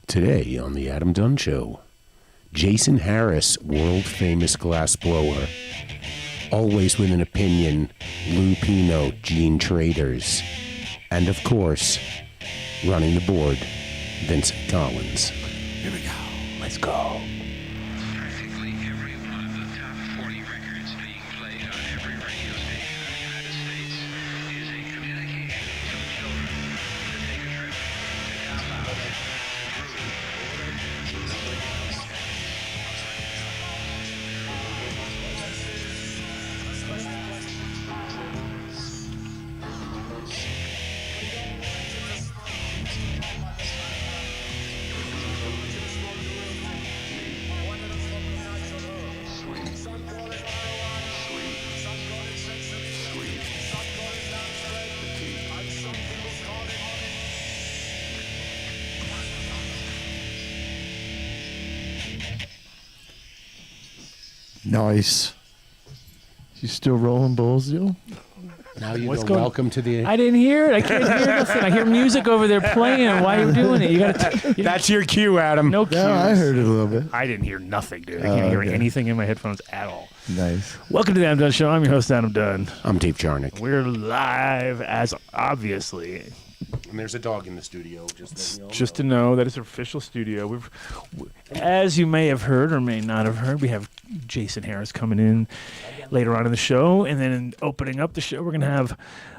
Today on the Adam Dunn Show, Jason Harris, world-famous glassblower, always with an opinion, Lou Pino, Gene Traders, and of course, running the board, Vincent Collins. Here we go. Let's go. Practically every one of the top 40 records being played on every radio station in the United States is a communication to children to take a trip to cop out. Nice. You still rolling balls, yo? Now you What's go, going- welcome to the... I didn't hear it. I can't hear nothing. I hear music over there playing. Why are you doing it? You got to. That's your cue, Adam. No cues. Yeah, I heard it a little bit. I didn't hear nothing, dude. I can't hear okay. anything in my headphones at all. Nice. Welcome to the Adam Dunn Show. I'm your host, Adam Dunn. I'm Dave Jarnick. We're live, as obviously. And there's a dog in the studio. Just to know that it's an official studio. As you may have heard or may not have heard, we have Jason Harris coming in later on in the show. And then opening up the show, we're going to have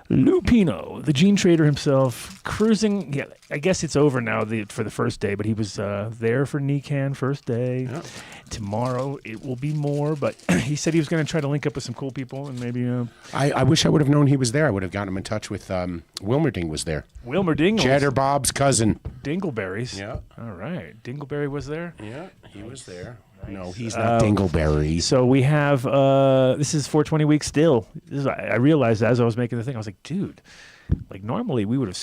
Lou Pino, the Gene Trader himself, cruising. Yeah, I guess it's over now for the first day, but he was there for NeCann first day. Yeah. Tomorrow it will be more, but he said he was going to try to link up with some cool people and maybe I wish I would have known he was there. I would have gotten him in touch with Wilmerding was there. Wilmer Dingles. Cheddar Bob's cousin. Dingleberries. Yeah. All right. Dingleberry was there. Yeah, he was there. No, he's not Dingleberry. So we have, this is 420 week still. I realized as I was making the thing, I was like, dude, like normally we'd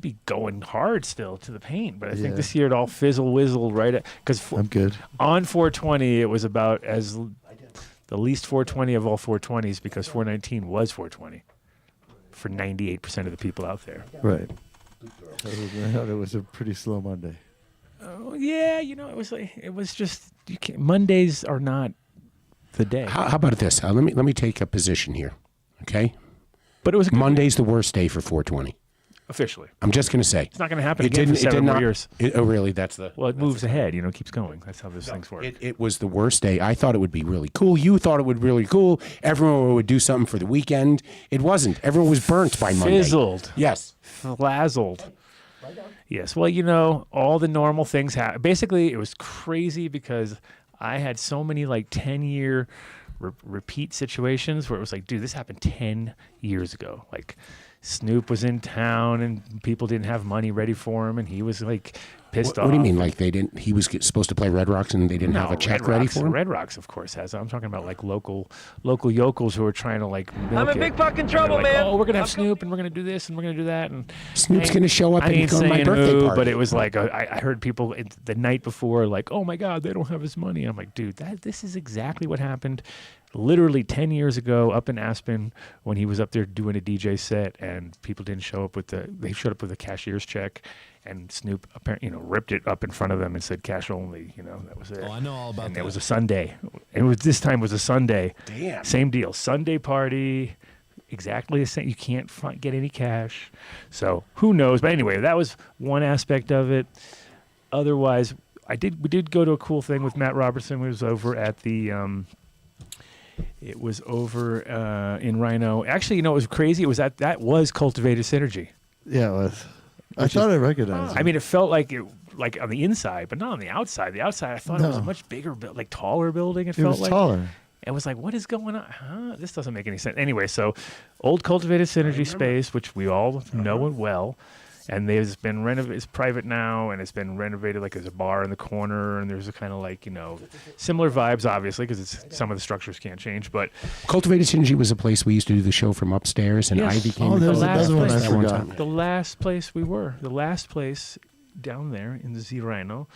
be going hard still to the paint, but I think this year it all whizzled right at, because I'm good. on 420 it was about as the least 420 of all 420s because 419 was 420 for 98% of the people out there. Right. I thought it was a pretty slow Monday. Oh yeah, it was just Mondays are not the day. How about this? Let me take a position here, okay? But it was a good Monday's the worst day for 420. officially. I'm just going to say. It's not going to happen again for 7 more years. Oh, really? That's the... Well, it moves ahead, it keeps going. That's how those things work. It was the worst day. I thought it would be really cool. You thought it would be really cool. Everyone would do something for the weekend. It wasn't. Everyone was burnt by Monday. Fizzled. Yes. Flazzled. Yes. Well, all the normal things happen. Basically, it was crazy because I had so many 10-year repeat situations where it was like, dude, this happened 10 years ago. Like, Snoop was in town and people didn't have money ready for him, and he was pissed off. What do you mean? Like they didn't? He was supposed to play Red Rocks and they didn't have a check ready for him. Red Rocks, of course, has. I'm talking about local yokels who are trying to milk I'm in big fucking trouble, man. Oh, we're gonna have Snoop and we're gonna do this and we're gonna do that, and Snoop's going to show up I and ain't go to my saying birthday who, party. but it was I heard people the night before oh my God, they don't have his money. I'm like, dude, this is exactly what happened literally 10 years ago up in Aspen when he was up there doing a DJ set and people didn't show up they showed up with a cashier's check and Snoop apparently ripped it up in front of them and said cash only, that was it. Oh, I know all about and that. It was a Sunday. This time was a Sunday. Damn. Same deal. Sunday party. Exactly the same. You can't get any cash. So who knows? But anyway, that was one aspect of it. Otherwise, we did go to a cool thing with Matt Robertson. We was over at the it was over in Rhino. Actually, it was crazy. It was that was Cultivated Synergy. Yeah, it was. I thought I recognized it. I mean, it felt like on the inside, but not on the outside. The outside, I thought it was a much bigger, taller building. It felt was like taller. It was like, what is going on? Huh? This doesn't make any sense. Anyway, so old Cultivated Synergy space, which we all know and well, and it's been renovated. It's private now, and it's been renovated. There's a bar in the corner, and there's a kind of similar vibes, obviously, because some of the structures can't change. But Cultivated Synergy was a place we used to do the show from upstairs, and Yes. Ivy came. Oh, to there was cover last another one place I that one forgot. time. the last place we were, the last place down there in the Z Rhino.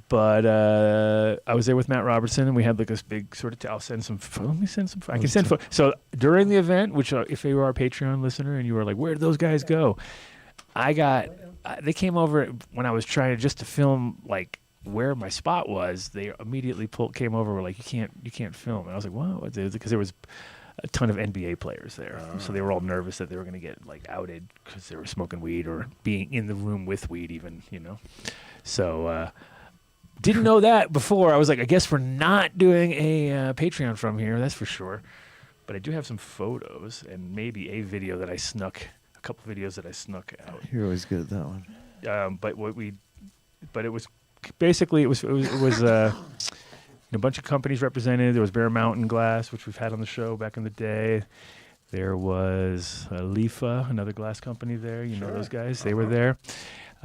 But I was there with Matt Robertson, and we had this big sort of. I'll send some. Let me send some. I can send. So during the event, which if you are a Patreon listener and you were like, "Where did those guys go?" I got they came over when I was trying just to film like where my spot was. They immediately came over, were like, you can't film. And I was like, what? Because there was a ton of NBA players there, so they were all nervous that they were going to get like outed because they were smoking weed or being in the room with weed, even, you know. So didn't know that before. I was like, I guess we're not doing a Patreon from here, that's for sure. But I do have some photos and maybe a video that I snuck, a couple videos that I snuck out. You're always good at that one. But it was basically it was a bunch of companies represented. There was Bear Mountain Glass, which we've had on the show back in the day. There was Lifa, another glass company there. You know those guys. They were there.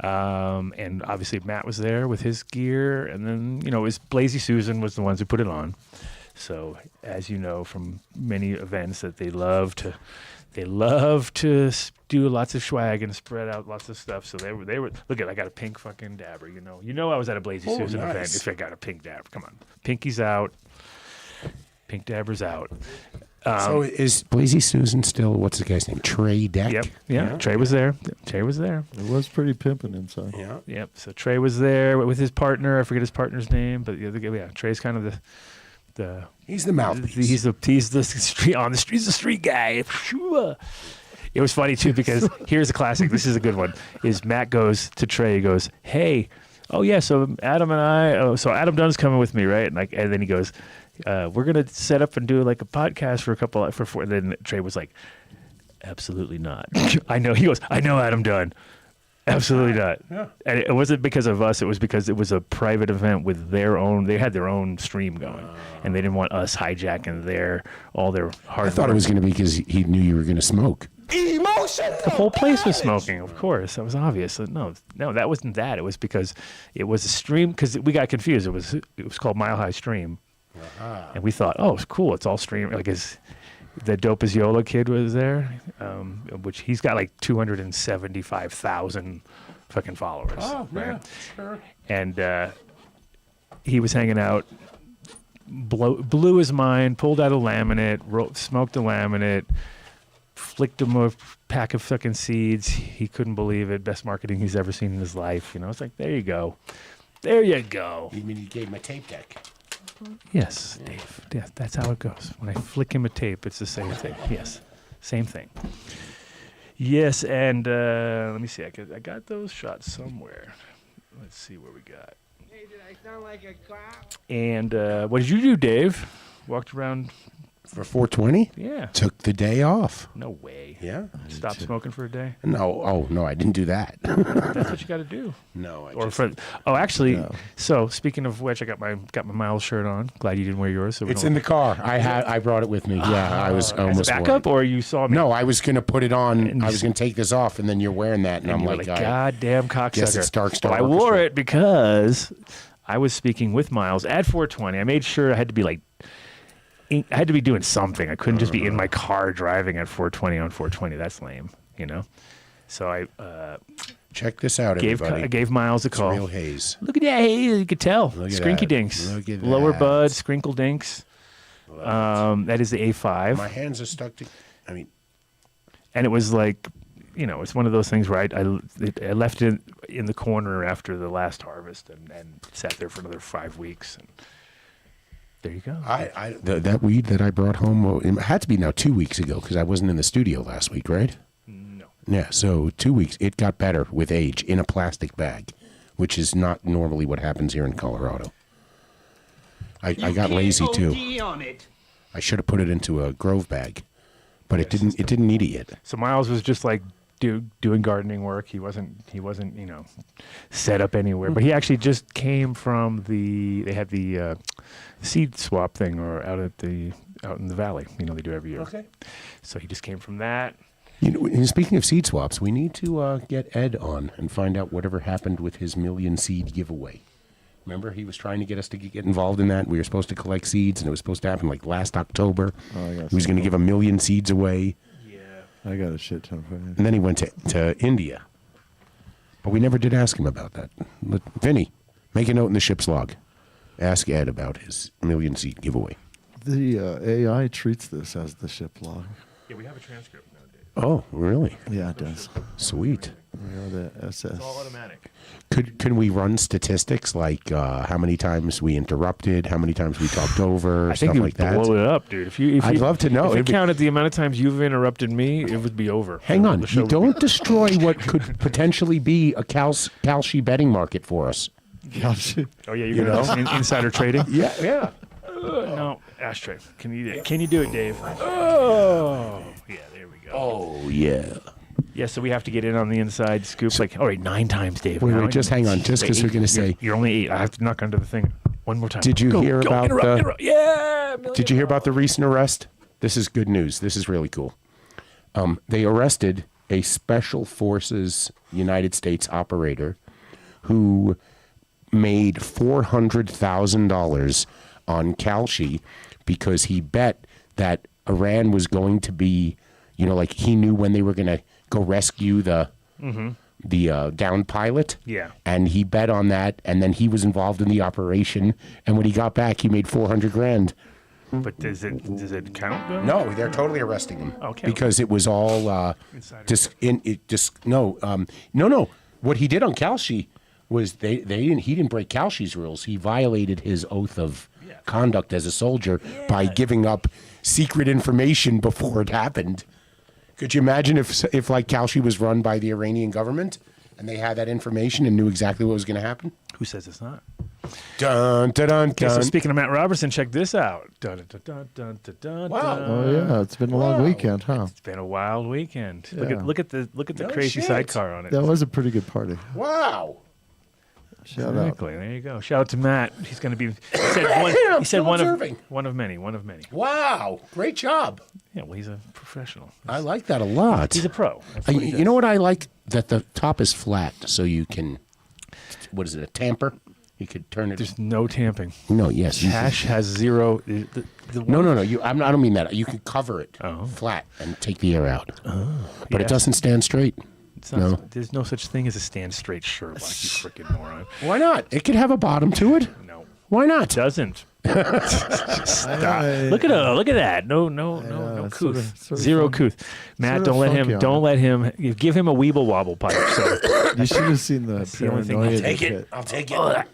And obviously Matt was there with his gear. And then, it was Blazy Susan was the ones who put it on. So as you know from many events that they love to do lots of swag and spread out lots of stuff. So they were look at, I got a pink fucking dabber, you know I was at a Blazy Susan event if I got a pink dabber. Come on, pinky's out, pink dabber's out. So is Blazy Susan still, what's the guy's name? Trey Deck? Yep. Yeah. Trey was there. It was pretty pimping inside. Yeah. Yep. So Trey was there with his partner. I forget his partner's name, but the other guy, Trey's kind of the he's the mouthpiece. He's the street on the street. He's the street guy. It was funny too because here's a classic. This is a good one. Is Matt goes to Trey. He goes, "Hey, oh yeah, so Adam and I. So Adam Dunn's coming with me, right?" And then he goes, "We're gonna set up and do like a podcast for a couple for four." And then Trey was like, "Absolutely not." I know. He goes, "I know Adam Dunn." Absolutely not. Yeah. And it wasn't because of us. It was because it was a private event with their own. They had their own stream going, and they didn't want us hijacking all their hard. I thought it was going to be because he knew you were going to smoke. Emotional. The whole place was smoking. Of course, that was obvious. No, that wasn't that. It was because it was a stream. Because we got confused. It was called Mile High Stream, and we thought, oh, it's cool. It's all stream. Like the Dope as Yola kid was there, which he's got like 275,000 fucking followers. Oh, right? yeah, sure. And he was hanging out, blew his mind, pulled out a laminate, smoked a laminate, flicked him a pack of fucking seeds. He couldn't believe it. Best marketing he's ever seen in his life. It's like, there you go. There you go. You mean you gave him a tape deck? Yes, Dave. Yeah, that's how it goes. When I flick him a tape, it's the same thing. Yes, same thing. Yes, and let me see. I got those shots somewhere. Let's see where we got. Hey, did I sound like a cop? And what did you do, Dave? Walked around. For 420? Yeah. Took the day off. No way. Yeah. Stop smoking for a day? No. Oh, no, I didn't do that. That's what you got to do. No. Actually, No. So speaking of which, I got my Miles shirt on. Glad you didn't wear yours. So It's in the car. I brought it with me. Yeah, I was as almost a backup, worried. or you saw me? No, I was going to put it on. And I was going to take this off, and then you're wearing that, and I'm you were like, goddamn cocksucker. guess it's Dark Star Well, I wore Orchestra. it because I was speaking with Miles at 420. I made sure I had to be I had to be doing something. I couldn't just be in my car driving at 420 on 420. That's lame, So I check this out, everybody. I gave Miles a It's call. real haze. Look at that haze. You could tell. Look at Skrinky that. dinks. Look at Lower that. bud, scrinkle dinks. That is the A5. My hands are stuck to. And it was like, it's one of those things where I left it in the corner after the last harvest and sat there for another 5 weeks. And there you go. That weed that I brought home, it had to be now 2 weeks ago because I wasn't in the studio last week, right? No. Yeah, so 2 weeks. It got better with age in a plastic bag, which is not normally what happens here in Colorado. I got lazy too. On it. I should have put it into a Grove bag, but it didn't need it yet. So Miles was just like doing gardening work. He wasn't set up anywhere. But he actually just came from they had the seed swap thing out in the valley. They do every year. Okay. So he just came from that. And speaking of seed swaps, we need to get Ed on and find out whatever happened with his million seed giveaway. Remember, he was trying to get us to get involved in that. We were supposed to collect seeds, and it was supposed to happen like last October. He was going to give 1 million seeds away. I got a shit ton for you. And then he went to India. But we never did ask him about that. Vinny, make a note in the ship's log. Ask Ed about his 1 million seed giveaway. The AI treats this as the ship log. Yeah, we have a transcript now, Dave. Oh, really? Yeah, it does. Sweet. The SS. It's all automatic. Can we run statistics like how many times we interrupted, how many times we talked over, I think stuff you like would that? blow it up, dude. I'd love to know. If you It'd be- counted the amount of times you've interrupted me, it would be over. Hang on, The show you would be- don't destroy what could potentially be a Kalshi betting market for us. Oh yeah, you're gonna do insider trading. Yeah. No, ashtray. Can you do it, Dave? Oh, yeah. There we go. Oh yeah. Yeah, so we have to get in on the inside scoop. Like, all right, 9 times, Dave. Wait, 9. just hang on, just because we're going to say. You're only 8. I have to knock under the thing one more time. Did you hear about interrupt. Yeah. Did you hear about the recent arrest? This is good news. This is really cool. They arrested a Special Forces United States operator who made $400,000 on Kalshi because he bet that Iran was going to be, like he knew when they were going to go rescue the downed pilot. Yeah. And he bet on that, and then he was involved in the operation. And when he got back, he made $400,000. But does it count though? No, they're totally arresting him. Okay. Because it was all no. What he did on Kalshi was he didn't break Kalshi's rules. He violated his oath of conduct as a soldier by giving up secret information before it happened. Could you imagine if like Kalshi was run by the Iranian government and they had that information and knew exactly what was going to happen? Who says it's not? Dun dun dun Okay, so dun. speaking of Matt Robertson, check this out. Dun, dun, dun, dun, dun, dun, Wow. dun. Oh yeah, it's been a long weekend, huh? It's been a wild weekend. Yeah. Look at the No crazy shit. sidecar on it. That was a pretty good party. Wow. Shout out. Exactly. There you go. Shout out to Matt. He's going to be. He said one observing. of many. Wow. Great job. Yeah. Well, he's a professional. I like that a lot. He's a pro. That's what he You does. know what I like? That the top is flat, so you can. What is it? A tamper? You could turn it. There's no tamping. No, yes. you can- Cash has zero. No. I don't mean that. You can cover it flat and take the air out. But it yes. doesn't stand straight. It's not, No. There's no such thing as a stand straight shirt, like you freaking moron. Why not? It could have a bottom to it. No, Why not? doesn't. Stop. I- Look at that. No it's couth. sort of Zero fun- couth. Matt, sort of don't let funky him. on Don't it. let him. Give him a weeble wobble pipe. So You should have seen the the only thing- paranoia I'll that hit. I'll take it.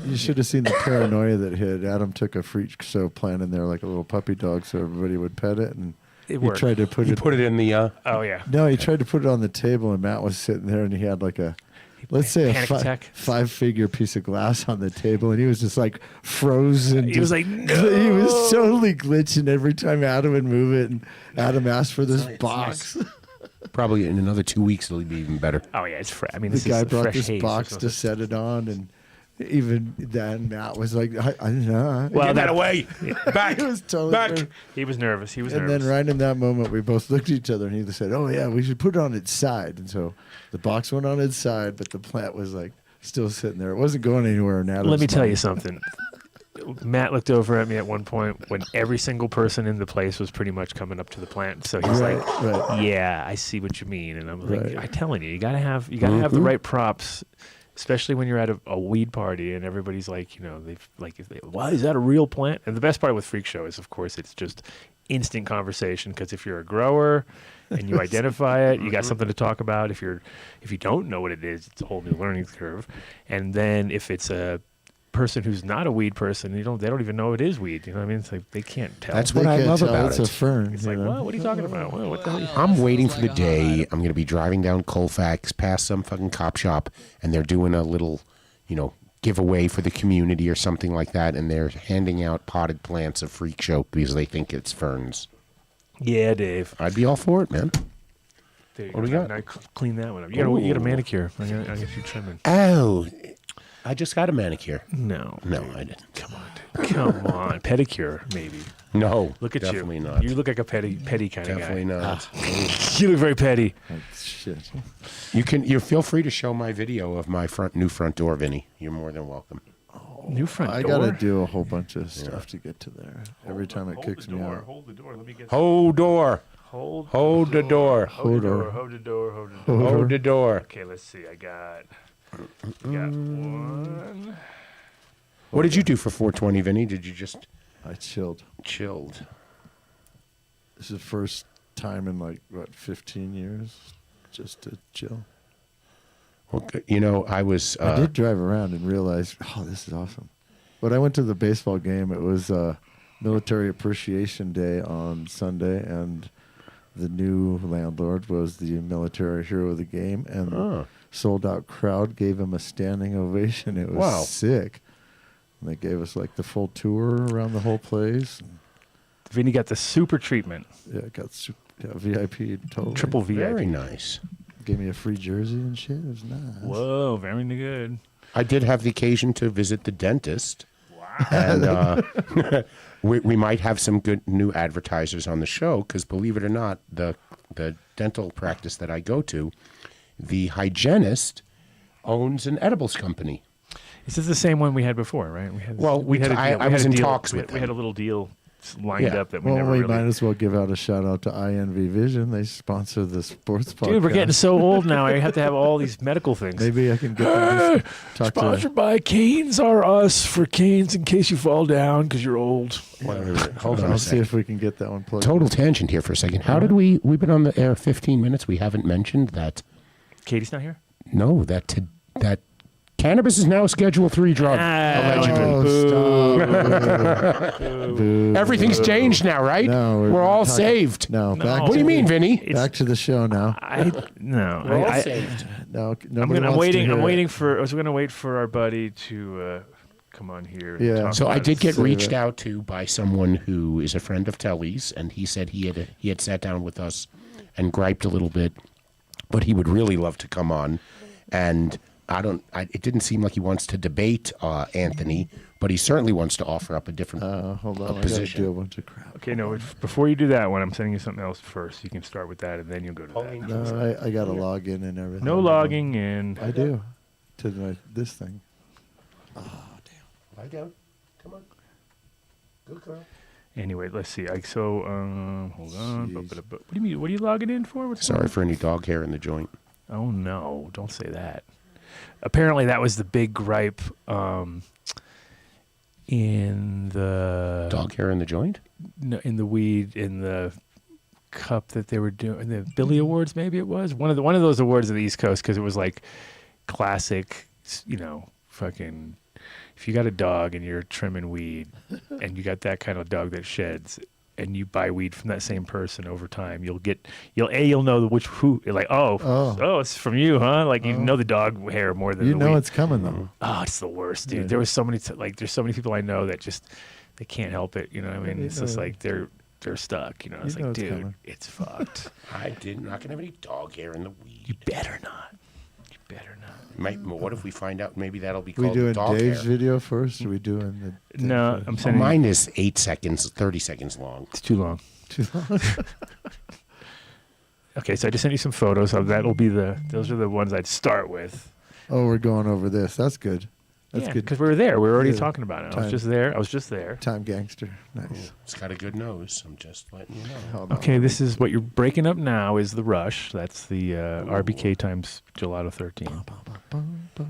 You should have seen the paranoia that hit. Adam took a freak show plant in there like a little puppy dog, so everybody would pet it, and It he worked. tried to put You it. put it in the. oh yeah. No, he tried to put it on the table, and Matt was sitting there, and he had like a, let's say, Panic attack. five-figure piece of glass on the table, and he was just like frozen. He was just- like, He was totally glitching every time Adam would move it, and Adam asked for this box. Probably in another 2 weeks it'll be even better. Oh yeah. It's fresh. I mean, The this guy is brought fresh this haze. box There's to no- set it on, and even then Matt was like, I don't know. Well, Get that that away. Back. He was totally Back. He was nervous. He was And nervous. then right in that moment, we both looked at each other, and he said, "Oh yeah, we should put it on its side." And so the box went on its side, but the plant was like still sitting there. It wasn't going anywhere. In Adam's Let me tell mind. you something. Matt looked over at me at one point when every single person in the place was pretty much coming up to the plant. So he's Right, like, right. "Yeah, I see what you mean." And I'm like, Right. "I'm telling you, you gotta have the right props, especially when you're at a weed party and everybody's like, why is that a real plant?" And the best part with Freak Show is, of course, it's just instant conversation because if you're a grower and you identify it, you got something to talk about. If you don't know what it is, it's a whole new learning curve. And then if it's a person who's not a weed person, they don't even know it is weed. You know what I mean? It's like they can't tell. That's They what I can't love tell about it's it. a fern. It's you like, know? what are you talking about? What the hell? I'm waiting for the day I'm going to be driving down Colfax past some fucking cop shop and they're doing a little, giveaway for the community or something like that, and they're handing out potted plants of Freak Show because they think it's ferns. Yeah, Dave. I'd be all for it, man. There you What do we go. got? Now clean that one up. You got a manicure. I got you trimming. Oh, I just got a manicure. No. No, I didn't. Come on. Pedicure, maybe. No, Look at definitely you. not. You look like a petty kind Definitely of guy. not. You look very petty. Oh, shit. You feel free to show my video of my new front door, Vinny. You're more than welcome. New front I door. gotta do a whole bunch of stuff to get to there. Every time it kicks me out. Hold the door. Let me get. Hold door. Hold the door. Hold the door. Hold the door. Hold the door. Hold the door. Okay, let's see. I got one. What did you do for 420, Vinny? Did you just I chilled. chilled? This is the first time in 15 years just to chill. Well, you know, I was. I did drive around and realize, this is awesome. When I went to the baseball game, it was Military Appreciation Day on Sunday, and the new landlord was the military hero of the game, and the sold-out crowd gave him a standing ovation. It was sick. And they gave us the full tour around the whole place. Vinny got the super treatment. Yeah, got VIP totally. Triple VIP. Very nice. Gave me a free jersey and shit. It was nice. Whoa, very good. I did have the occasion to visit the dentist. Wow. And we might have some good new advertisers on the show because, believe it or not, the dental practice that I go to, the hygienist owns an edibles company. This is the same one we had before, right? I was in talks with them. We had a little deal lined up that we never we really... might as well give out a shout out to INV Vision. They sponsor the sports podcast. Dude, we're getting so old now. I have to have all these medical things. Maybe I can get them to talk Sponsored by Canes R Us for canes in case you fall down because you're old. Hold on I'll a see second. if we can get that one plugged. Total tangent here for a second. How did we've been on the air 15 minutes. We haven't mentioned that. Katie's not here? No, that cannabis is now a Schedule 3 drug. Allegedly. Stop. Boo. Everything's changed now, right? No, we're all saved. No, back What do you mean, Vinny? Back to the show now. We're all saved. No, I'm waiting. I was going to wait for our buddy to come on here. Yeah. And talk So I about did get Save reached it. out to by someone who is a friend of Telly's, and he said he had sat down with us and griped a little bit, but he would really love to come on. And it didn't seem like he wants to debate Anthony, but he certainly wants to offer up a different Hold on, I gotta position. do a bunch of crap. Okay, no. Before you do that one, I'm sending you something else first. You can start with that, and then you'll go to that. No, I got to log in and everything. No logging in. I do to this thing. Lie down. Come on. Good girl. Anyway, let's see. Hold on. Jeez. What do you mean? What are you logging in for? What's Sorry going for any dog hair in the joint. on? Oh no! Don't say that. Apparently, that was the big gripe in the Dog hair in the joint? in the weed in the cup that they were doing the Billy Awards. Maybe it was one of those awards of the East Coast because it was like classic. Fucking. If you got a dog and you're trimming weed and you got that kind of dog that sheds and you buy weed from that same person over time, you'll know who it's from you, huh? Like you know the dog hair more than You the know weed. it's coming though. Oh, it's the worst, dude. Yeah. There was so many there's so many people I know that just they can't help it, you know what I mean? Yeah, It's just like they're stuck, you know. It's You know like, it's dude, coming. it's fucked. I'm not going to have any dog hair in the weed. You better not. You better not. What if we find out maybe that'll be We called doing dog Dave's hair? video first? Or are we doing the No, I'm Oh, sending mine is 8 seconds, 30 seconds long. it's too long. too long? Okay, so I just sent you some photos of that'll be those are the ones I'd start with. Oh, we're going over this. That's good. That's good. Because we were there. We were already Yeah. talking about it. I Time. was just there. Time gangster. Nice. It's got a good nose. I'm just letting you know. Hold on. Okay, this is what you're breaking up now is the Rush. That's the RBK times Gelato 13.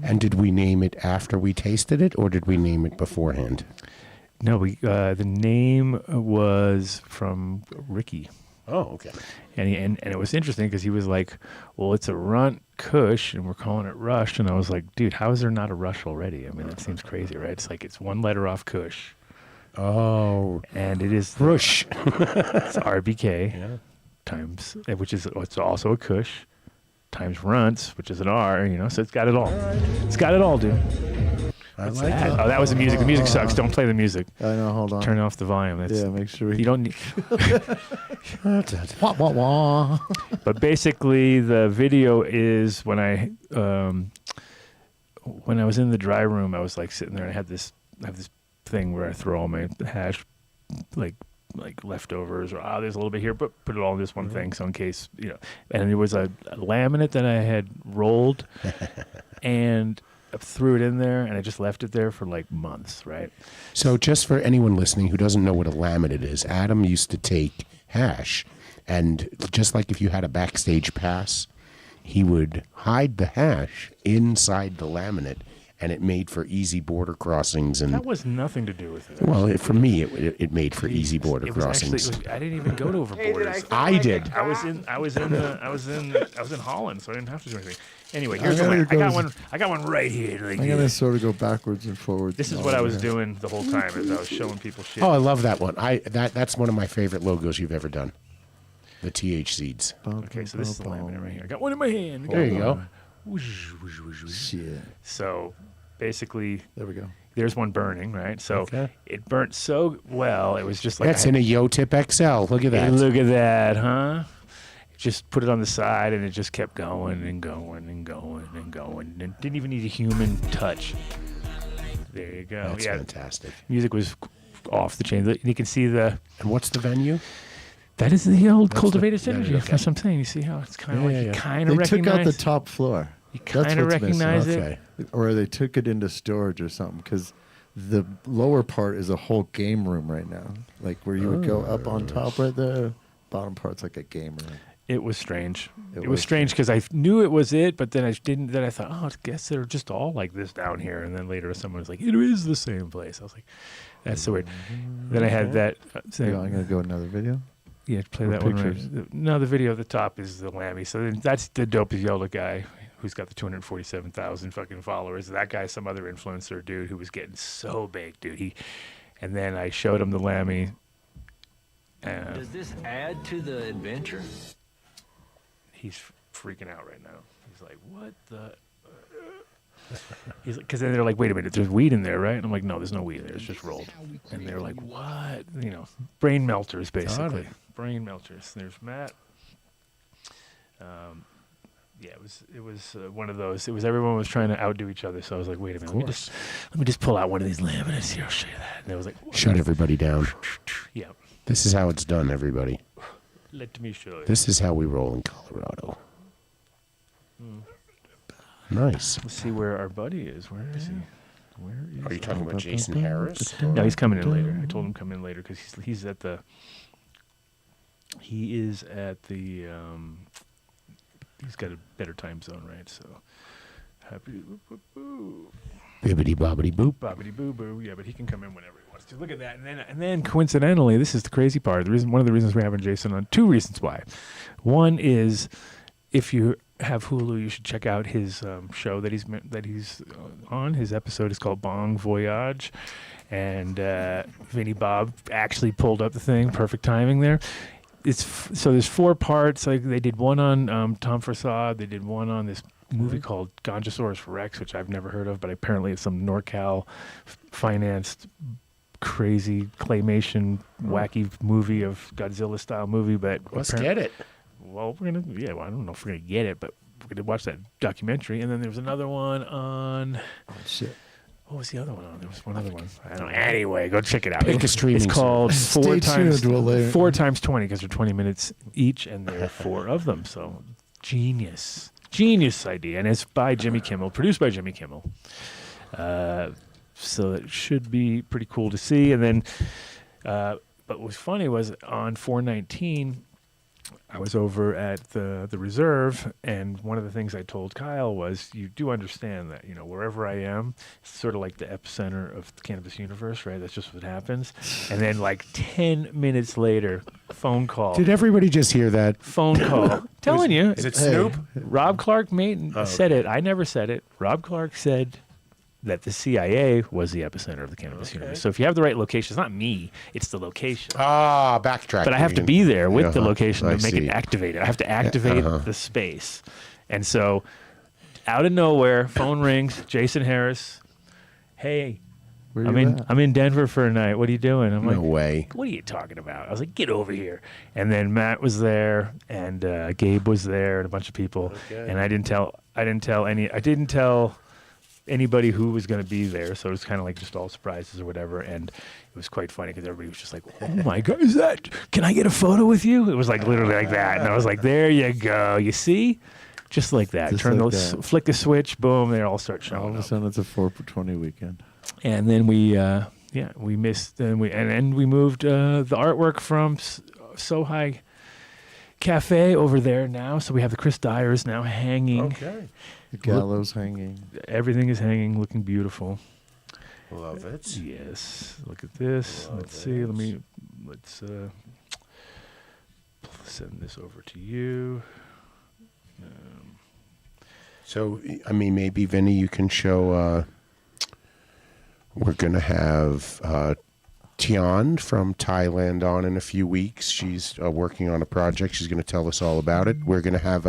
And did we name it after we tasted it, or did we name it beforehand? No, the name was from Ricky. Oh, okay. And it was interesting because he was like, well, it's a Runt Kush and we're calling it Rush. And I was like, dude, how is there not a Rush already? I mean, that seems crazy, right? It's like it's one letter off Kush. Oh, And it is Rush. It's RBK Yeah. times, it's also a Kush, times Runts, which is an R, so it's got it all. It's got it all, dude. I What's like that? it. Oh, that was the music. The music sucks. Don't play the music. I know. Hold on. Turn off the volume. Yeah, make sure we. You don't need. Wah, wah, wah. But basically, the video is when I was in the dry room, I was like sitting there and I have this thing where I throw all my hash, like leftovers or there's a little bit here, but put it all in this one thing. So in case, and there was a laminate that I had rolled and I threw it in there and I just left it there for like months, right? So just for anyone listening who doesn't know what a laminate is, Adam used to take hash, and just like if you had a backstage pass, he would hide the hash inside the laminate and it made for easy border crossings. And That was nothing to do with it. well, for me, it made for easy border It was crossings. actually. I didn't even go to over borders. I did. I was in Holland, so I didn't have to do anything. Anyway, I'm here's gonna one. go- I got one right here. Like I'm gonna sort of go backwards and forwards. this is and what all I was that. doing the whole time as I was showing people shit. Oh, I love that one. That's one of my favorite logos you've ever done. The TH seeds. Okay, so this is the laminate right here. I got one in my hand. There you go. Whoosh, whoosh, whoosh, whoosh. Shit. So basically, There we go. there's one burning, right? So Okay. it burnt so well, it was just like That's I in had- a Yo-Tip XL. Look at that. Look at that, huh? Just put it on the side, and it just kept going and going and going and going, and didn't even need a human touch. There you go. That's yeah, fantastic. music was off the chain. You can see the. And what's the venue? That is the old That's cultivated the- that is- synergy. okay. That's what I'm saying. You see how it's kind of Yeah, like yeah, you yeah. kind They of took recognize. out the top floor. You That's kind of what's missing. recognize it. Okay. Or they took it into storage or something, because the lower part is a whole game room right now. Like where you would go up on top right there. Bottom part's like a game room. It was strange. It was was strange because I knew it was it, but then I didn't. Then I thought, oh, I guess they're just all like this down here. And then later, someone was like, it is the same place. I was like, that's so weird. Then I had that. Yeah, I'm gonna go another video. Yeah, play Or that pictures. one. Right. No, the video at the top is the Lammy. So then that's the dopest yellow guy who's got the 247,000 fucking followers. That guy's some other influencer dude who was getting so big, dude. And then I showed him the Lammy. Does this add to the adventure? He's freaking out right now. He's like, what the? He's like, because then they're like, wait a minute, there's weed in there, right? And I'm like, no, there's no weed there. It's just rolled. And they're like, what? You know, brain melters, basically. Brain melters. There's Matt. Yeah, it was one of those. It was everyone was trying to outdo each other. So I was like, wait a minute, let me just pull out one of these laminates here. I'll show you that. And it was like, what? Shut everybody down. Yeah, This is how it's done, everybody. let me show you. This is how we roll in Colorado. Nice. Let's see where our buddy is. Where is he? Where is? Are you talking about Jason Harris? No, he's coming in later. I told him to come in later because he's at the. He is at the. He's got a better time zone, right? So, happy boo Bibbidi bobbidi boop. bobbity boo boo. Yeah, but he can come in whenever he wants to. Look at that, and then coincidentally, this is the crazy part. One of the reasons we're having Jason on. Two reasons why. One is, if you have Hulu, you should check out his show that he's on. His episode is called Bong Voyage, and Vinny Bob actually pulled up the thing. Perfect timing there. So there's 4 parts. Like they did one on Tom Forsad. They did one on this movie called Gonjosaurus Rex, which I've never heard of, but apparently it's some NorCal financed crazy claymation wacky movie of Godzilla style movie. But Let's get it. well, I don't know if we're gonna get it, but we're gonna watch that documentary. And then there was another one on. Oh shit. What was the other one on? There was one other one. I don't know. Anyway, go check it out. Pick a streaming It's called Stay tuned, we'll later- 4 times 20 because they're 20 minutes each, and there are 4 of them. So genius idea, and it's by Jimmy Kimmel, produced by Jimmy Kimmel. So it should be pretty cool to see. And then, but what was funny was on 4/19. I was over at the reserve, and one of the things I told Kyle was, you do understand that, wherever I am, it's sort of like the epicenter of the cannabis universe, right? That's just what happens. And then like 10 minutes later, phone call. Did everybody just hear that? Phone call. Telling you. Is it Snoop? Rob Clark said it. I never said it. Rob Clark said that the CIA was the epicenter of the cannabis universe. So if you have the right location, it's not me, it's the location. Ah, backtrack. But I have to be there with the location to I make see. it activated. I have to activate the space. And so, out of nowhere, phone rings. Jason Harris. Hey, Where I'm you in. at? I'm in Denver for a night. What are you doing? I'm No like, way. what are you talking about? I was like, get over here. And then Matt was there, and Gabe was there, and a bunch of people. Okay. And I didn't tell anybody who was going to be there, so it was kind of like just all surprises or whatever. And it was quite funny because everybody was just like, oh my god, can I get a photo with you? It was like literally like that, and I was like, there you go, you see, just like that. Just Turn like the that. flick the switch, boom, they all start All showing of a up. sudden, it's a 4/20 weekend. And then we missed, and we moved the artwork from Sohai Cafe over there now, so we have the Chris Dyers now hanging. Okay. The gallows hanging. Everything is hanging, looking beautiful. Love it. Yes. Look at this. Love Let's see. it. Let's send this over to you. So, I mean, maybe, Vinny, you can show... we're going to have Tian from Thailand on in a few weeks. She's working on a project. She's going to tell us all about it. We're going to have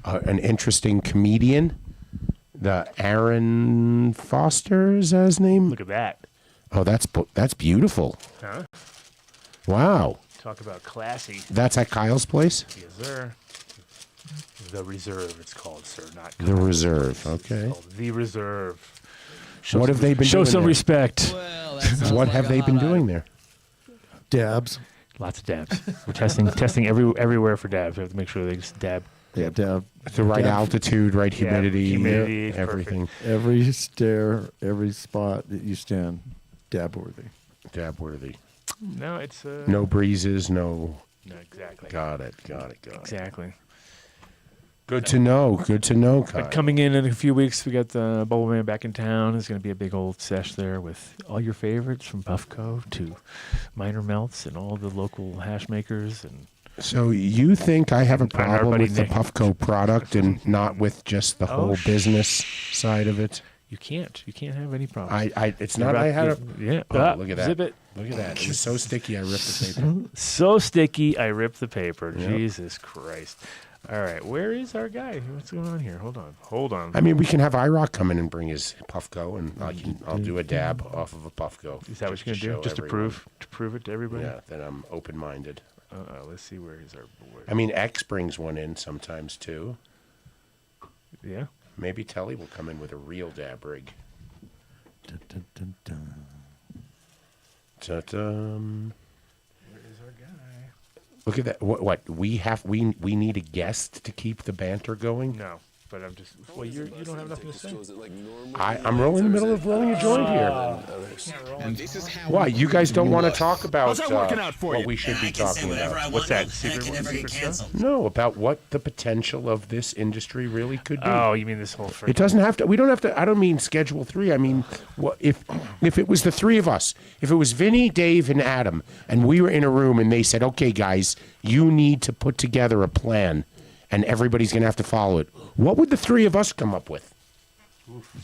an interesting comedian. The Aaron Foster, is that his name? Look at that. Oh, that's beautiful. Huh? Wow. Talk about classy. That's at Kyle's place? Yes, sir. The Reserve, it's called, sir. Not The Kyle's. Reserve, okay. It's called The Reserve. What have they been Show doing some there? respect. What have they been doing there? Dabs. Lots of dabs. We're testing everywhere for dabs. We have to make sure they just dab. Yeah, dab. The right Dab. altitude, right humidity, humidity, everything. Every stair, every spot that you stand, dab worthy. Dab worthy. No, it's No breezes, no. No, exactly. Got it. Exactly. Good to know, Kyle. But coming in a few weeks, we got the Bubble Man back in town. There's going to be a big old sesh there with all your favorites from Puffco to Minor Melts and all the local hash makers. And So you think I have a And our problem buddy with the Nick. Puffco product and not with just the whole business side of it? you can't have any problems. It's not. I had a. Yeah. Oh, look at that. Zip it. Look at that. It was so sticky. I ripped the paper. So sticky, I ripped the paper. Yep. Jesus Christ. All right, where is our guy? What's going on here? Hold on. I mean, we can have IROC come in and bring his Puffco, and I'll do a dab off of a Puffco. Is that what you're going to do? show Just everyone. to prove it to everybody? Yeah, that I'm open-minded. Let's see where is our boy. I mean, X brings one in sometimes too. Yeah. Maybe Telly will come in with a real dab rig. Dun, dun, dun, dun. Ta-dum. Where is our guy? Look at that. What we need a guest to keep the banter going. No, but I'm just. Well, you don't have nothing to say. I'm rolling in the middle of rolling a joint here. Why? You guys don't want to talk about what we should be talking about? What's that? Secret stuff? No, about what the potential of this industry really could be. Oh, you mean this whole freaking... It doesn't have to. We don't have to. I don't mean Schedule 3. I mean, what if it was the three of us? If it was Vinny, Dave, and Adam, and we were in a room, and they said, "Okay, guys, you need to put together a plan, and everybody's going to have to follow it." What would the three of us come up with?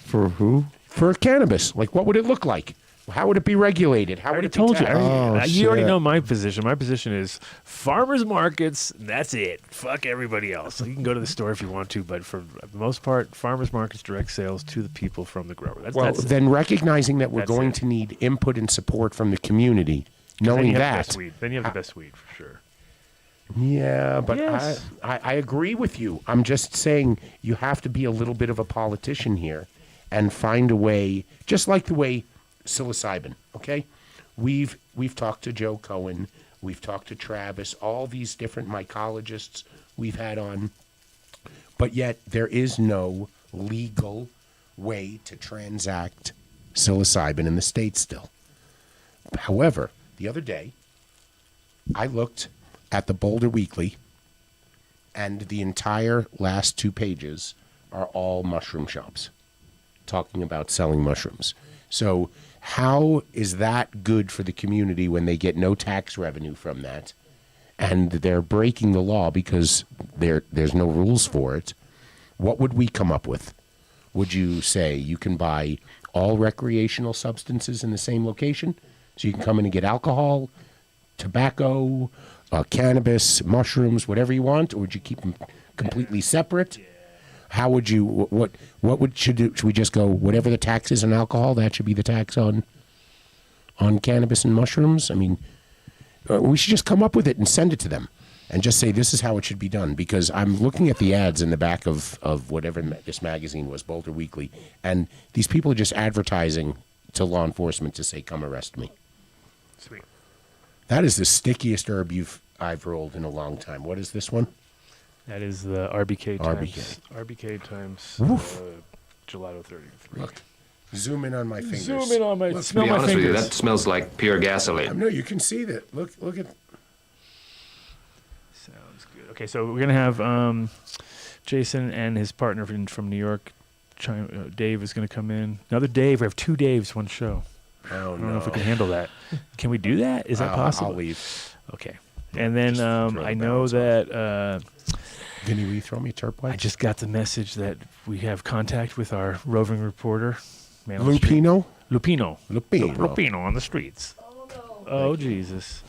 For who? For cannabis, like what would it look like? How would it be regulated? How I would already it be told you. taxed? You already shit. know my position. My position is farmers markets. That's it. Fuck everybody else. You can go to the store if you want to, but for the most part, farmers markets direct sales to the people from the grower. That's Then recognizing that we're That's going it. to need input and support from the community, then knowing you have the that. best weed. Then you have the best weed for sure. Yeah, but Yes. I agree with you. I'm just saying you have to be a little bit of a politician here and find a way, just like the way psilocybin, okay? We've talked to Joe Cohen, we've talked to Travis, all these different mycologists we've had on, but yet there is no legal way to transact psilocybin in the States still. However, the other day, I looked at the Boulder Weekly, and the entire last 2 pages are all mushroom shops talking about selling mushrooms. So how is that good for the community when they get no tax revenue from that, and they're breaking the law because there's no rules for it? What would we come up with? Would you say you can buy all recreational substances in the same location? So you can come in and get alcohol, tobacco, cannabis, mushrooms, whatever you want, or would you keep them completely separate? How would you? What should we just go? Whatever the tax is on alcohol, that should be the tax on cannabis and mushrooms. I mean, we should just come up with it and send it to them, and just say this is how it should be done. Because I'm looking at the ads in the back of whatever this magazine was, Boulder Weekly, and these people are just advertising to law enforcement to say, "Come arrest me." Sweet. That is the stickiest herb I've rolled in a long time. What is this one? That is the RBK times. RBK times Gelato 33. Look, zoom in on my fingers. Zoom in on my. Look, Smell To be my honest with you, fingers. that smells like pure gasoline. No, you can see that. Look at. Sounds good. Okay, so we're gonna have Jason and his partner from New York, Dave, is going to come in. Another Dave. We have 2 Daves, one show. Oh, I don't know if we can handle that. Can we do that? Is that possible? I'll leave. Okay. And then throw I the know balance that Vinny, will you throw me a turp I light? just got the message that we have contact with our roving reporter. Man on the Lou street. Pino? Lupino. Lupino. Lupino on the streets. Oh, Jesus.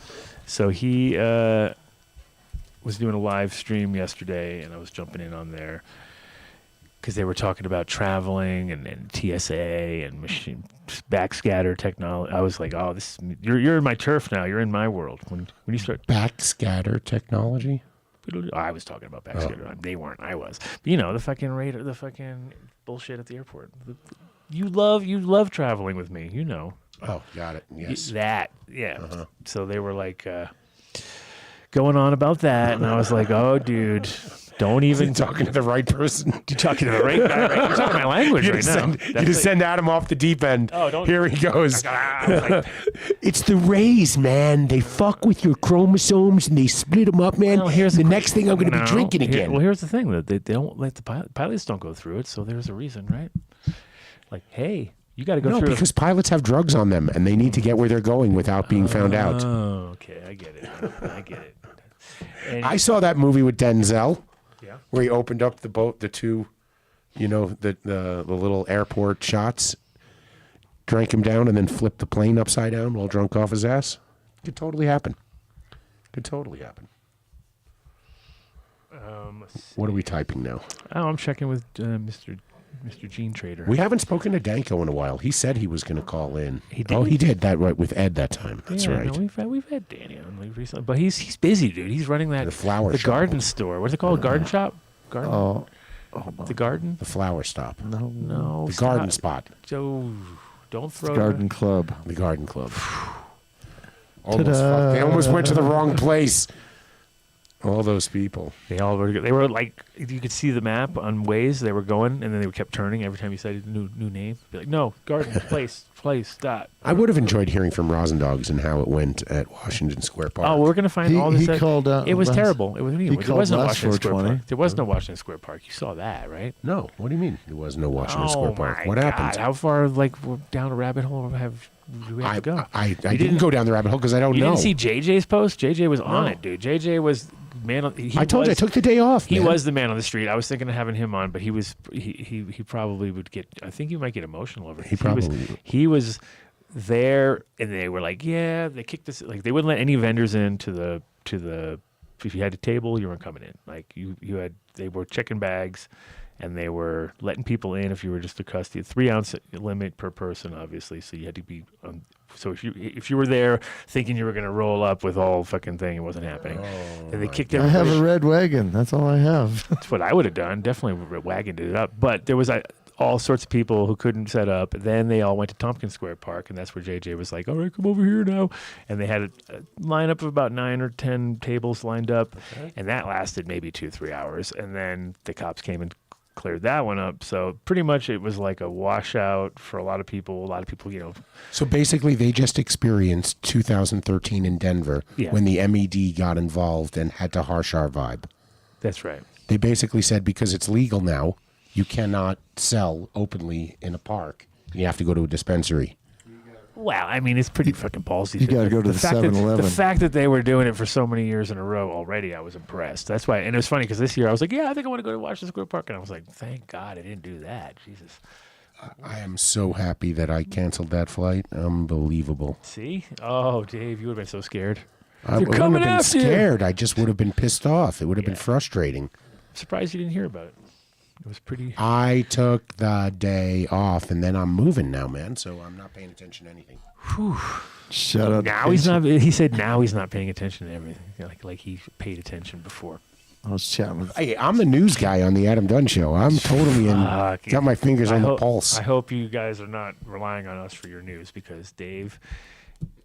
So he was doing a live stream yesterday, and I was jumping in on there because they were talking about traveling and TSA and machine backscatter technology. I was like, oh, you're in my turf now. You're in my world. When you start... Backscatter technology? I was talking about backscatter. They weren't. I was. But, the fucking radar, the fucking bullshit at the airport. You love traveling with me, Oh, got it. Yes. That, yeah. So they were like going on about that, and I was like, "Oh, dude, don't even talking to the right person. You're talking to the right guy. Right? You're talking my language right now. You just send Adam off the deep end. Oh, don't. Here he goes. Like, It's the rays, man. They fuck with your chromosomes and they split them up, man. Well, here's the the next thing I'm going to be drinking again. Well, here's the thing that they don't let the pilots don't go through it, so there's a reason, right? Like, hey. You got to go No, through because pilots have drugs on them, and they need to get where they're going without being found out. Oh, okay, I get it. I get it. And I saw that movie with Denzel, yeah. where he opened up the boat, the 2, the little airport shots, drank him down, and then flipped the plane upside down while drunk off his ass. Could totally happen. What are we typing now? Oh, I'm checking with Mr. Gene Trader. We haven't spoken to Danko in a while. He said he was going to call in. He did? Oh, he did that right with Ed that time. That's Yeah, right. No, we've had Danny on recently, but he's busy, dude. He's running The flower shop. garden store. What's it called? Garden shop? Garden. Oh, The garden? The flower stop. No. The stop. garden spot. Joe, don't throw Garden Club. The garden club. Ta-da. They almost went to the wrong place. All those people. They were like, you could see the map on Waze. They were going, and then they kept turning every time you said a new name. Be like, no, garden, place, stop. I would have enjoyed hearing from Rosendogs and how it went at Washington Square Park. Oh, we're gonna find all this. He called out. It was last- terrible. There called was no last Washington Square 420. Park. There was no Washington Square Park. You saw that, right? No. What do you mean? There was no Washington Oh Square Park. my What God. happened? How far, down a rabbit hole do we have to go? I didn't go down the rabbit hole because I don't You know. didn't see JJ's post? JJ was on it, dude. JJ was man. I told you I took the day off. He man. was the man on the street. I was thinking of having him on, but he probably would get. I think he might get emotional over it. He was there, and they were like, yeah, they kicked us. Like they wouldn't let any vendors in to the. If you had a table, you weren't coming in. Like they were checking bags, and they were letting people in if you were just a custody. 3-ounce limit per person, obviously. So you had to be. So if you were there thinking you were going to roll up with all fucking thing, it wasn't happening. And they kicked I everybody. have a red wagon. That's all I have. That's what I would have done. Definitely wagoned it up. But there was all sorts of people who couldn't set up. Then they all went to Tompkins Square Park, and that's where JJ was like, all right, come over here now. And they had a lineup of about 9 or 10 tables lined up, and that lasted maybe 2-3 hours. And then the cops came and cleared that one up. So pretty much it was like a washout for a lot of people. So basically, they just experienced 2013 in Denver when the MED got involved and had to harsh our vibe. That's right. They basically said because it's legal now, you cannot sell openly in a park. You have to go to a dispensary. Well, I mean, it's pretty fucking ballsy. You got to go to the fact that- 7-Eleven. The fact that they were doing it for so many years in a row already, I was impressed. That's why. And it was funny because this year I was like, yeah, I think I want to go to Washington Square Park. And I was like, thank God I didn't do that. Jesus. I am so happy that I canceled that flight. Unbelievable. See? Oh, Dave, you would have been so scared. I wouldn't have been scared. I just would have been pissed off. It would have been frustrating. I'm surprised you didn't hear about it. It was pretty. I took the day off, and then I'm moving now, man. So I'm not paying attention to anything. Whew. Shut up. Now he's not. He said now he's not paying attention to everything. Like he paid attention before. I was chatting with. Hey, I'm the news guy on the Adam Dunn Show. I'm totally got my fingers on the pulse. I hope you guys are not relying on us for your news because Dave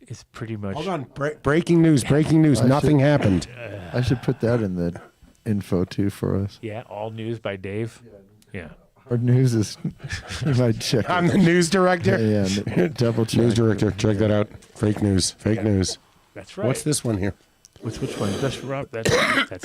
is pretty much. Hold on. Breaking news. Breaking news. Nothing happened. I should put that in the info too for us. Yeah, all news by Dave. Yeah. Our news is. You might check. I'm the news director. Yeah, double check. News director. Check that out. Fake news. Fake news. That's right. What's this one here? Which one? That's Rob. That's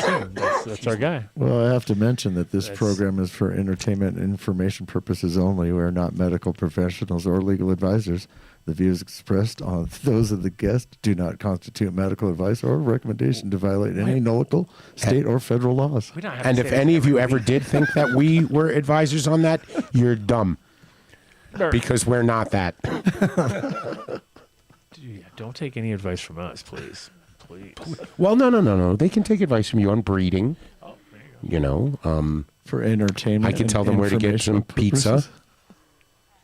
him. That's our guy. Well, I have to mention that this That's- program is for entertainment and information purposes only. We are not medical professionals or legal advisors. The views expressed on those of the guests do not constitute medical advice or recommendation to violate any local, state, or federal laws. We don't have And to if say any that of you every ever week. did think that we were advisors on that, you're dumb. Nerd. Because we're not that. Yeah, don't take any advice from us, please. Please. Well, no. They can take advice from you on breeding. Oh, there you go. You know, For entertainment, I can and tell them where to get some informational pizza. purposes.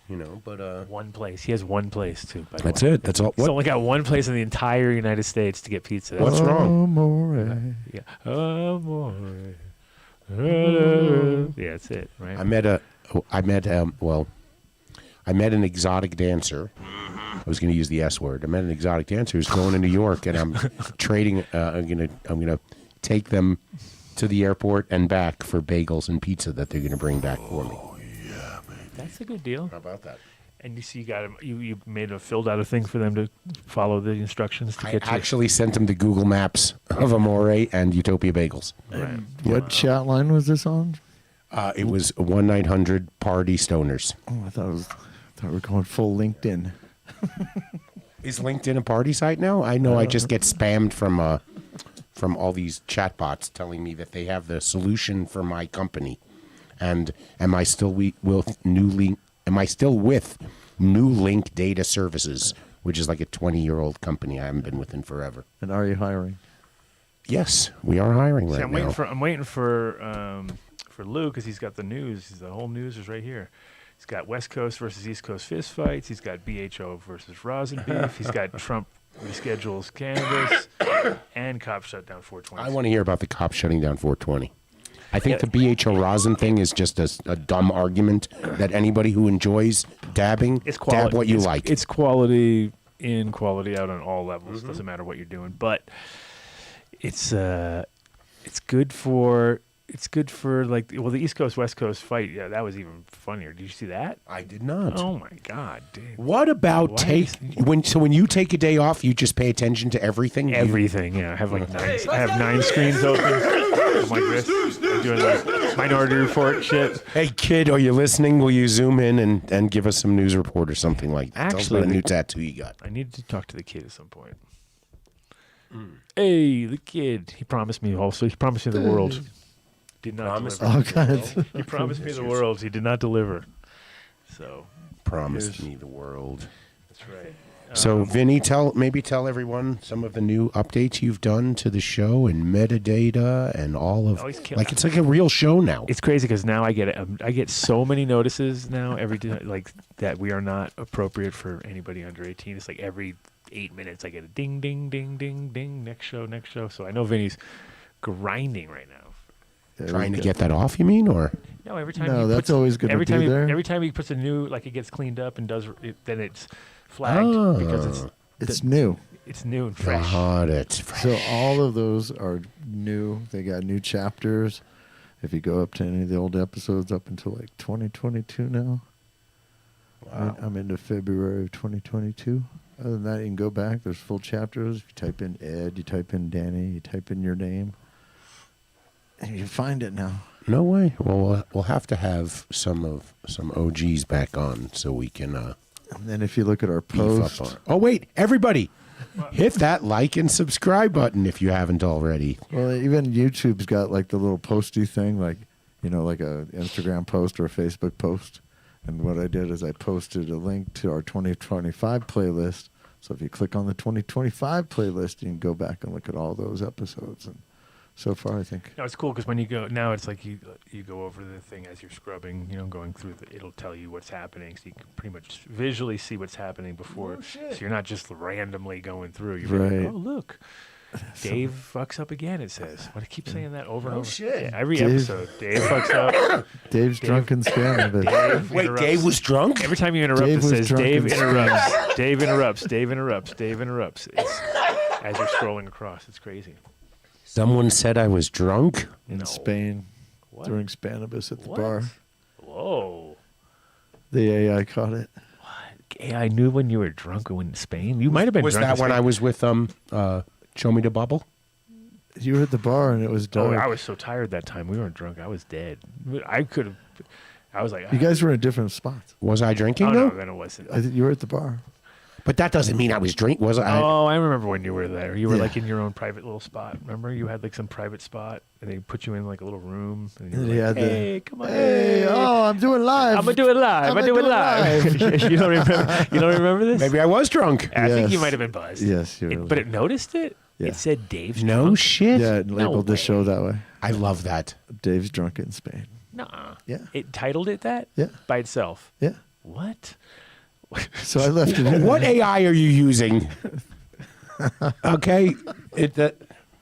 You know, but One place. He has one place too. By the that's way. it. That's all. He's What? only got one place in the entire United States to get pizza. That's What's wrong? Amore. Yeah. Amore. Yeah, that's it, right? I met an exotic dancer. I was going to use the S word. I met an exotic dancer who's going to New York, and I'm trading. I'm gonna take them to the airport and back for bagels and pizza that they're going to bring back for me. That's a good deal. How about that? And you see, you filled out a thing for them to follow the instructions to I get to. actually sent them the Google Maps of Amore and Utopia Bagels. Right. What chat line was this on? It was 1-900-PARTY Stoners. Oh, I thought we were going full LinkedIn. Is LinkedIn a party site now? I know I just get spammed from all these chatbots telling me that they have the solution for my company. And am I still with New Link Data Services, which is like a 20-year-old company I haven't been with in forever? And are you hiring? Yes, we are hiring See, right now. I'm waiting for Lou because he's got the news. The whole news is right here. He's got West Coast versus East Coast fist fights. He's got BHO versus rosin beef. He's got Trump reschedules cannabis, and cops shut down 420. I want to hear about the cops shutting down 420. I think the BHO rosin thing is just a dumb argument that anybody who enjoys dabbing, It's quality. dab what you it's, like. It's quality in, quality out on all levels. Doesn't matter what you're doing, but it's good for like the East Coast West Coast fight. Yeah, that was even funnier. Did you see that? I did not. Oh my God, dude. What about Why when you take a day off, you just pay attention to everything? Everything, yeah. I have like nine screens open. I'm like this. I'm doing like Minority Report shit. Hey kid, are you listening? Will you zoom in and give us some news report or something like that? Tell us about a new tattoo you got. I need to talk to the kid at some point. Hey, the kid. He promised me also. He promised me the world. Did not Promised deliver. All kinds. He promised me the world. He did not deliver. So Promised me the world. that's right. So Vinny, tell everyone some of the new updates you've done to the show and metadata and all of he's like it's like a real show now. It's crazy because now I get so many notices now every day, like that we are not appropriate for anybody under 18. It's like every 8 minutes I get a ding, ding, ding, ding, ding. Next show. So I know Vinny's grinding right now. Trying to get that off, you mean, or No, every time. No, he that's puts, always gonna every be time there. Every time he puts a new, like it gets cleaned up and does it, then it's flagged because It's new. it's new and fresh. got it. So all of those are new. They got new chapters. If you go up to any of the old episodes up until like 2022 now. Wow. I'm into February of 2022. Other than that, you can go back. There's full chapters. If you type in Ed, you type in Danny, you type in your name, and you find it now. No way. Well, we'll have to have some OGs back on so we can And then if you look at our beef post, up on. Oh wait, everybody, hit that like and subscribe button if you haven't already. well, even YouTube's got like the little posty thing, like like a Instagram post or a Facebook post. And what I did is I posted a link to our 2025 playlist. So if you click on the 2025 playlist, you can go back and look at all those episodes. And so far, I think. No, it's cool because when you go now, it's like you go over the thing as you're scrubbing. Going through it'll tell you what's happening, so you can pretty much visually see what's happening before. So you're not just randomly going through. You're Right. like, oh look, Dave fucks up again. It says. But I keep saying that over and over. shit. Yeah, every Dave- episode, Dave fucks up. Dave's drunk and spamming, but Dave Wait, interrupts. Dave was drunk? Every time you interrupt, Dave it was says drunk Dave and interrupts. Dave interrupts. Dave interrupts. Dave interrupts. It's, as you're scrolling across, it's crazy. Someone said I was drunk? in No. Spain What? during Spanibus at the What? bar, Whoa. the AI caught it. I knew when you were drunk in Spain. You might have been Was drunk. that in when Spain. I was with Show Me the Bubble? You were at the bar and it was Oh, dark. I was so tired that time. We weren't drunk. I was dead. I could have. I was like, You guys were in different spots. Was I drinking oh though? no, then it wasn't. I think you were at the bar. But that doesn't mean I was drinking. Was I? Oh, I remember when you were there. You were Yeah. like in your own private little spot. Remember, you had like some private spot, and they put you in like a little room. And you were Yeah, like, the- hey, come on, Hey, oh, I'm doing live. I'm gonna do it live. I'ma I do do it it live. you don't remember? You don't remember this? Maybe I was drunk. I think you Yes. might have been buzzed. Yes, you were. But it noticed it. Yeah. It said Dave's No drunk. shit. Yeah, it labeled the way. show that way. I love that. Dave's drunk in Spain. Nuh-uh. Yeah. It titled it that. Yeah. By itself. Yeah. What? So I left it in. What AI are you using? Okay,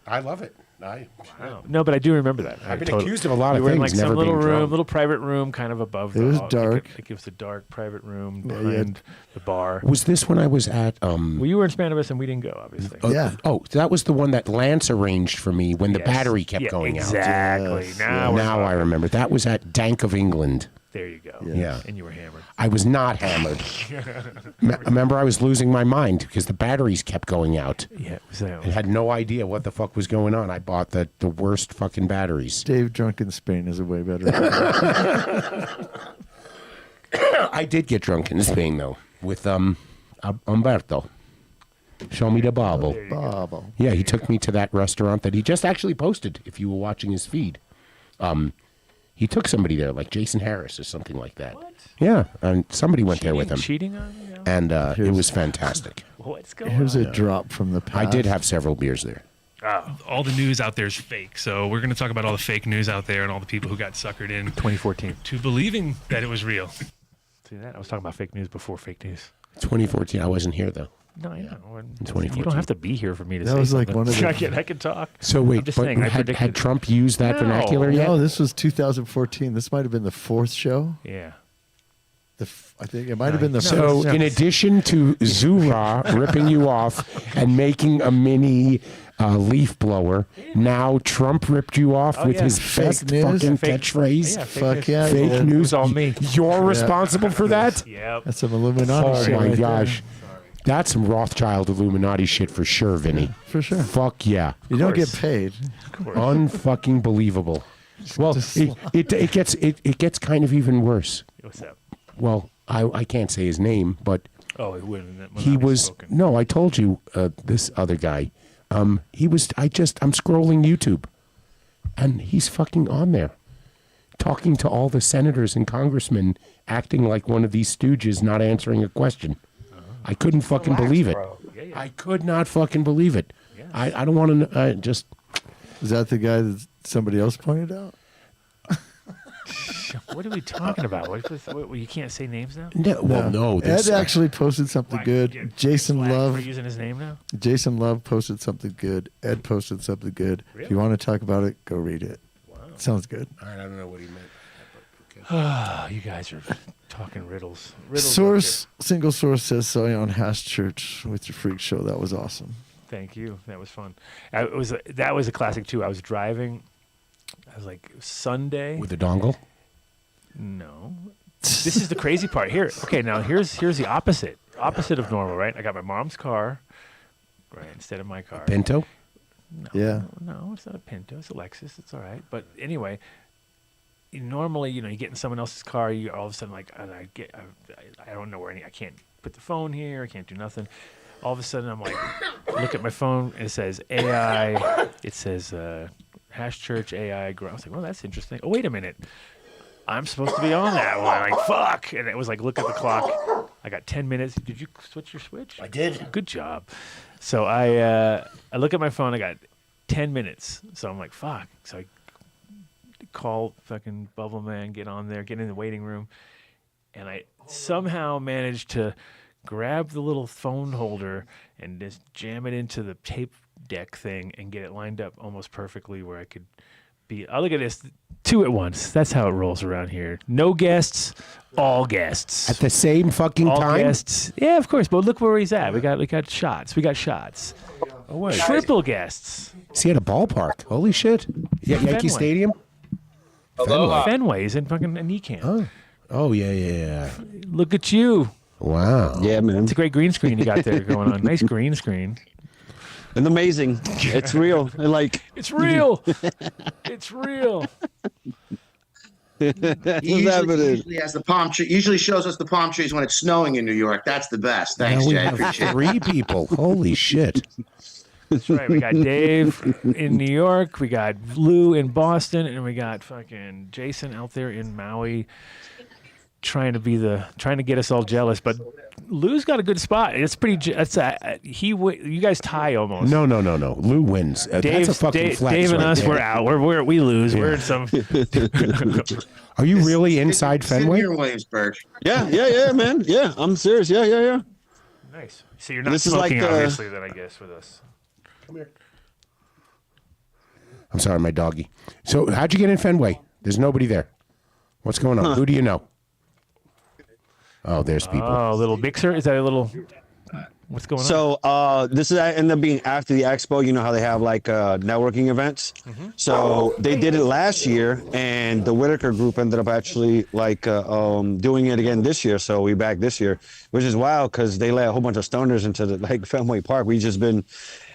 I love it. Wow. No, but I do remember that. I've been accused of a lot we of were in things. like some never little being room, drunk. little private room, kind of above. It was like dark. It was a dark private room Yeah, behind the bar. Was this when I was at Well, you were in Shenanigans and we didn't go, obviously. Yeah. Oh, that was the one that Lance arranged for me when the Yes. battery kept Yeah, going out. exactly. Yes, Now, yes. we're Now I talking. remember. That was at Dank of England. There you go. Yeah. And you were hammered. I was not hammered. Remember, I was losing my mind because the batteries kept going out. Yeah. It was that I had no idea what the fuck was going on. I bought the worst fucking batteries. Dave drunk in Spain is a way better. I did get drunk in Spain though with Umberto. Show me the bobble. Bobble. Yeah, he took me to that restaurant that he just actually posted. If you were watching his feed, he took somebody there, like Jason Harris or something like that. What? Yeah, and somebody went there with him, Cheating on you? and it was fantastic. What's going Here's on? a drop from the past. I did have several beers there. All the news out there is fake. So we're going to talk about all the fake news out there and all the people who got suckered in 2014. to believing that it was real. See that? I was talking about fake news before fake news. 2014, I wasn't here though. No, I know. 2014. You don't have to be here for me to That say was like something. one of the- I can talk. So wait, I'm just but saying, I had predicted. Trump used that No. vernacular yet? No, this was 2014. This might have been the fourth show. Yeah. I think it might have been the So, first. in addition to Zura ripping you off and making a mini leaf blower, now Trump ripped you off Oh, with yeah. his Fake best news. fucking Fake- catchphrase. Yeah, Fuck yeah. Fake yeah. news. all me. You're responsible for that? Yep. That's some Illuminati Oh shit my right gosh. That's some Rothschild Illuminati shit for sure, Vinny. there. For sure. Fuck yeah. You don't get course. paid. Unfucking believable. Well, Just it gets kind of even worse. What's up? Well, I can't say his name, but Oh, it wouldn't. he was no. I told you this other guy. He was. I'm scrolling YouTube, and he's fucking on there, talking to all the senators and congressmen, acting like one of these stooges, not answering a question. I couldn't fucking believe it. Yeah, yeah. I could not fucking believe it. Yes. I don't want to just. Is that the guy that somebody else pointed out? What are we talking about? You can't say names now? No, well, no. Ed This, actually posted something good. Get Jason flagged Love. for using his name now? Jason Love posted something good. Ed posted something good. If Really? you want to talk about it, go read it. Wow. Sounds good. All right, I don't know what he meant. Oh, you guys are talking riddles. Source, single source says so on Hash Church with your freak show. That was awesome. Thank you. That was fun. That was a classic too. I was driving. I was like Sunday. With the dongle. No. This is the crazy part. Here. Okay, now here's the opposite. Opposite of normal, right? I got my mom's car, right, instead of my car. Pinto. No, Yeah. No, it's not a Pinto. It's a Lexus. It's all right. But anyway, normally, you get in someone else's car. You all of a sudden like, and I don't know where I can't put the phone here. I can't do nothing. All of a sudden, I'm like, look at my phone. And it says AI. It says Hash Church AI. I was like, well, that's interesting. Oh, wait a minute. I'm supposed to be on that one. I'm like, fuck. And it was like, look at the clock. I got 10 minutes. Did you switch your switch? I did. Good job. So I look at my phone. I got 10 minutes. So I'm like, fuck. So I call fucking Bubble Man, get on there, get in the waiting room. And I somehow managed to grab the little phone holder and just jam it into the tape deck thing and get it lined up almost perfectly where I could be. I'll look at this. 2 at once. That's how it rolls around here. No guests, all guests. At the same fucking all time. guests. Yeah, of course. But look where he's at. We got shots. We got shots. Oh, wait. Triple guests. Is he at a ballpark? Holy shit. Yeah, Yankee Fenway. Stadium? Fenway's in fucking NeCann. Oh, yeah. Look at you. Wow. Yeah, man. It's a great green screen you got there going on. Nice green screen. It's amazing. It's real. Like It's real. It's real. Usually has the palm tree. Usually shows us the palm trees when it's snowing in New York. That's the best. Thanks, Now we Jay. I have appreciate it. 3 people. Holy shit. That's right. We got Dave in New York. We got Lou in Boston, and we got fucking Jason out there in Maui, trying to get us all jealous. But Lou's got a good spot. It's pretty. You guys tie almost. No. Lou wins. That's a fucking flex. Dave and right us, there. we're out. We lose. Yeah. We're in some. Are you really inside Fenway? Here in Williamsburg. Yeah, man. Yeah, I'm serious. Yeah. Nice. So you're not This is smoking, like, obviously, then I guess with us. Come here. I'm sorry, my doggy. So how'd you get in Fenway? There's nobody there. What's going on? Who do you know? Oh, there's people. Oh, a little mixer? Is that a little... What's going on? So this is ended up being after the expo. You know how they have like networking events. Mm-hmm. So they did it last year, and the Whitaker group ended up actually like doing it again this year. So we back this year, which is wild because they let a whole bunch of stoners into the like Fenway Park. We just been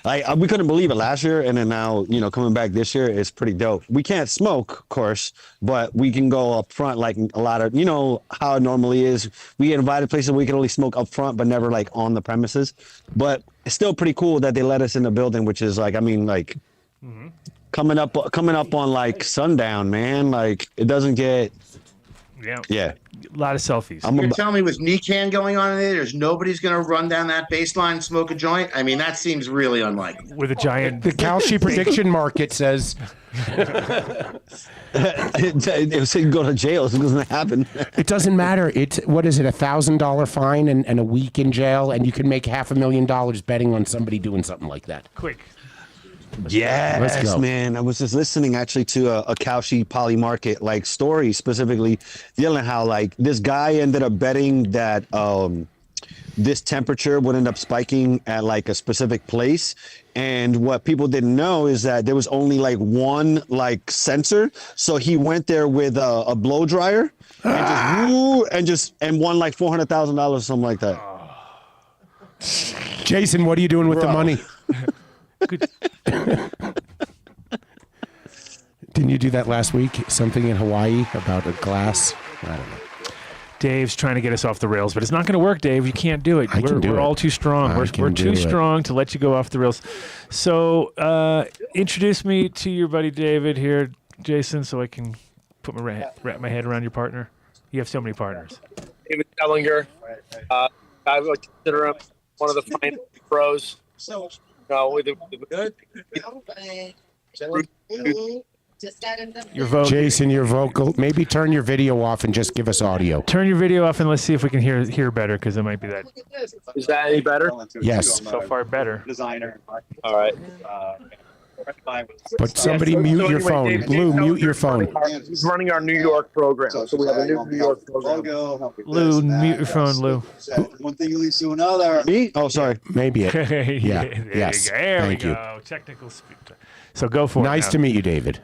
like we couldn't believe it last year, and then now coming back this year is pretty dope. We can't smoke, of course, but we can go up front like a lot of how it normally is. We get invited places where we can only smoke up front, but never like on the premises. But it's still pretty cool that they let us in the building, which is like coming up on like sundown, man. Like it doesn't get yeah. A lot of selfies. You're telling me with NeCann going on in there, there's nobody's going to run down that baseline and smoke a joint? I mean, that seems really unlikely. With a giant... The Kalshi prediction market says... It said go to jail. It doesn't happen. It doesn't matter. It's what is it? $1,000 fine and a week in jail, and you can make $500,000 betting on somebody doing something like that. Quick. Yes, go. man. I was just listening actually to a Kalshi Poly Market like story specifically dealing how like this guy ended up betting that this temperature would end up spiking at like a specific place. And what people didn't know is that there was only like one like sensor. So he went there with a blow dryer and won like $400,000 or something like that. Jason, what are you doing with the money? Didn't you do that last week? Something in Hawaii about a glass? I don't know. Dave's trying to get us off the rails, but it's not going to work, Dave. You can't do it. We're all too strong. We're too strong to let you go off the rails. So introduce me to your buddy David here, Jason, so I can put wrap my head around your partner. You have so many partners. David Ellinger. I would consider him one of the finest pros. Your vote. Jason, your vocal. Maybe turn your video off and just give us audio. Turn your video off and let's see if we can hear better, because it might be that. Is that any better? Yes. So far better. All right. But somebody mute your phone. Dave, Lou, mute your phone. He's running our New York program. So we have a new New York program. Lou, mute your phone, Lou. One thing leads to another. Me? Oh, sorry. Maybe it. Yeah. Yes. There Thank we you. go. Technical speak. So go for it. Nice to meet you, David.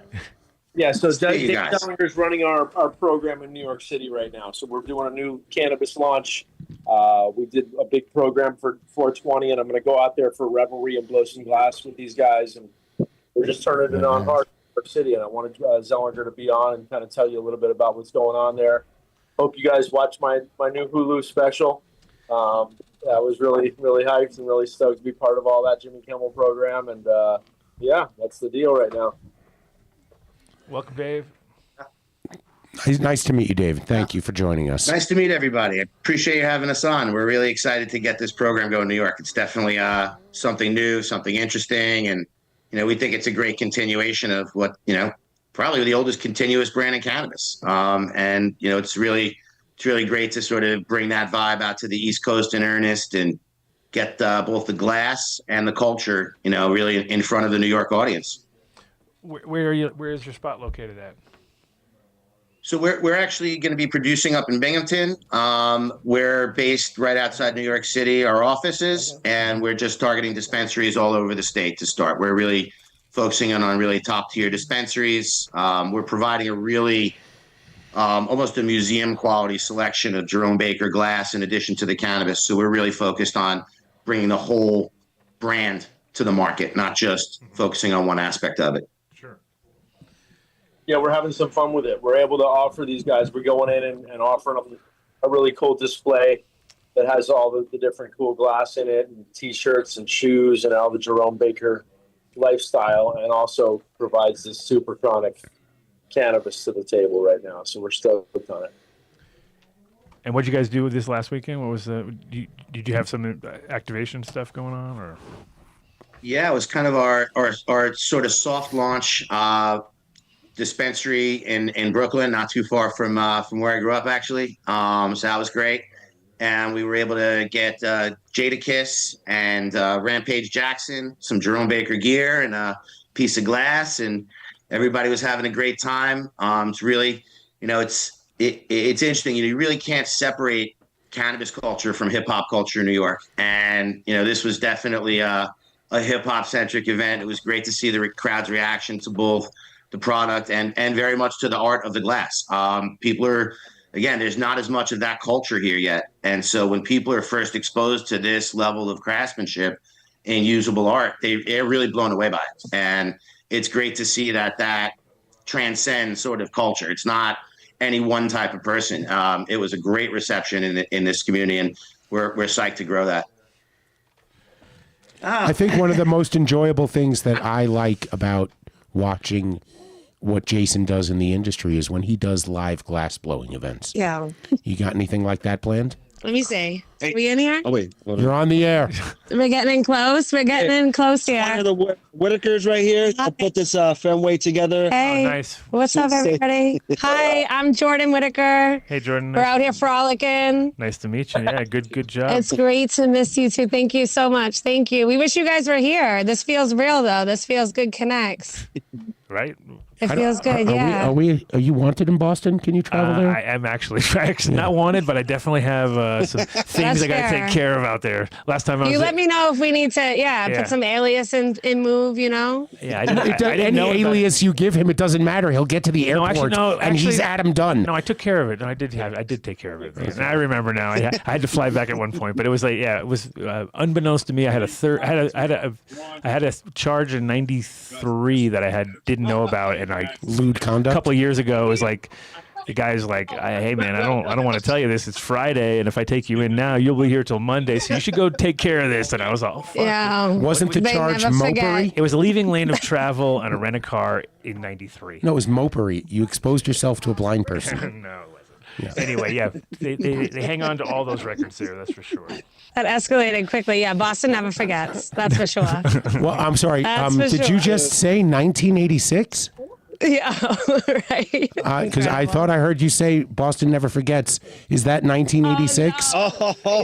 Yeah, so Dave guys. Ellinger is running our program in New York City right now. So we're doing a new cannabis launch. We did a big program for 420, and I'm going to go out there for Revelry and blow some glass with these guys. And we're just turning it on hard in New York City. And I wanted Zellinger to be on and kind of tell you a little bit about what's going on there. Hope you guys watch my new Hulu special. I was really, really hyped and really stoked to be part of all that Jimmy Kimmel program. And, yeah, that's the deal right now. Welcome, Dave. Nice to meet you, David. Thank you for joining us. Nice to meet everybody. I appreciate you having us on. We're really excited to get this program going in New York. It's definitely something new, something interesting. And, we think it's a great continuation of what, probably the oldest continuous brand in cannabis. And, it's really great to sort of bring that vibe out to the East Coast in earnest and get both the glass and the culture, really in front of the New York audience. Where is your spot located at? So we're actually going to be producing up in Binghamton. We're based right outside New York City, our offices, and we're just targeting dispensaries all over the state to start. We're really focusing on really top tier dispensaries. We're providing a really almost a museum quality selection of Jerome Baker glass in addition to the cannabis. So we're really focused on bringing the whole brand to the market, not just focusing on one aspect of it. Sure. Yeah, we're having some fun with it. We're able to offer these guys. We're going in and offering them a really cool display that has all the different cool glass in it, and T-shirts and shoes, and all the Jerome Baker lifestyle, and also provides this super chronic cannabis to the table right now. So we're stoked on it. And what did you guys do with this last weekend? What was did you have some activation stuff going on, or? Yeah, it was kind of our sort of soft launch dispensary in Brooklyn, not too far from where I grew up, actually. So that was great. And we were able to get Jadakiss and Rampage Jackson, some Jerome Baker gear, and a piece of glass, and everybody was having a great time. It's really, it's interesting. You really can't separate cannabis culture from hip hop culture in New York. And this was definitely a hip hop centric event. It was great to see the crowd's reaction to both the product and very much to the art of the glass. People are. Again, there's not as much of that culture here yet. And so when people are first exposed to this level of craftsmanship and usable art, they're really blown away by it. And it's great to see that transcends sort of culture. It's not any one type of person. It was a great reception in this community, and we're psyched to grow that. I think one of the most enjoyable things that I like about watching what Jason does in the industry is when he does live glass blowing events. Yeah. You got anything like that planned? Let me see. Are we in here? Oh, wait. You're on the air. We're getting in close. We're getting in close here. The Whitakers right here. I put this Fenway together. Hey. Oh, nice. What's up, everybody? Hi, I'm Jordan Whitaker. Hey, Jordan. We're out here frolicking. Nice to meet you. Yeah, good job. It's great to miss you too. Thank you so much. Thank you. We wish you guys were here. This feels real, though. This feels good connects. Right? It feels good, yeah. Are you wanted in Boston? Can you travel there? I am actually not wanted, but I definitely have some things I got to take care of out there. Last time I was You let me know if we need to, Yeah. put some alias in move, Yeah, I didn't Any know alias you give him, it doesn't matter. He'll get to the airport, and he's Adam Dunn. No, I took care of it. No, I did take care of it. And I remember now. I had to fly back at one point, but it was like, it was unbeknownst to me. I had a charge in '93 that I didn't know about, and lewd conduct. A couple of years ago, it was like. The guy's like, hey man, I don't want to tell you this. It's Friday, and if I take you in now, you'll be here till Monday. So you should go take care of this. And I was all, fuck. Yeah. Wasn't the charge mopery? It was leaving lane of travel on a rent-a-car in '93. No, it was mopery. You exposed yourself to a blind person. No, it wasn't. Yeah. Anyway, yeah, they hang on to all those records there. That's for sure. That escalated quickly. Yeah, Boston never forgets. That's for sure. Well, I'm sorry. Did you just say 1986? Yeah, right. Because I thought I heard you say Boston never forgets. Is that 1986?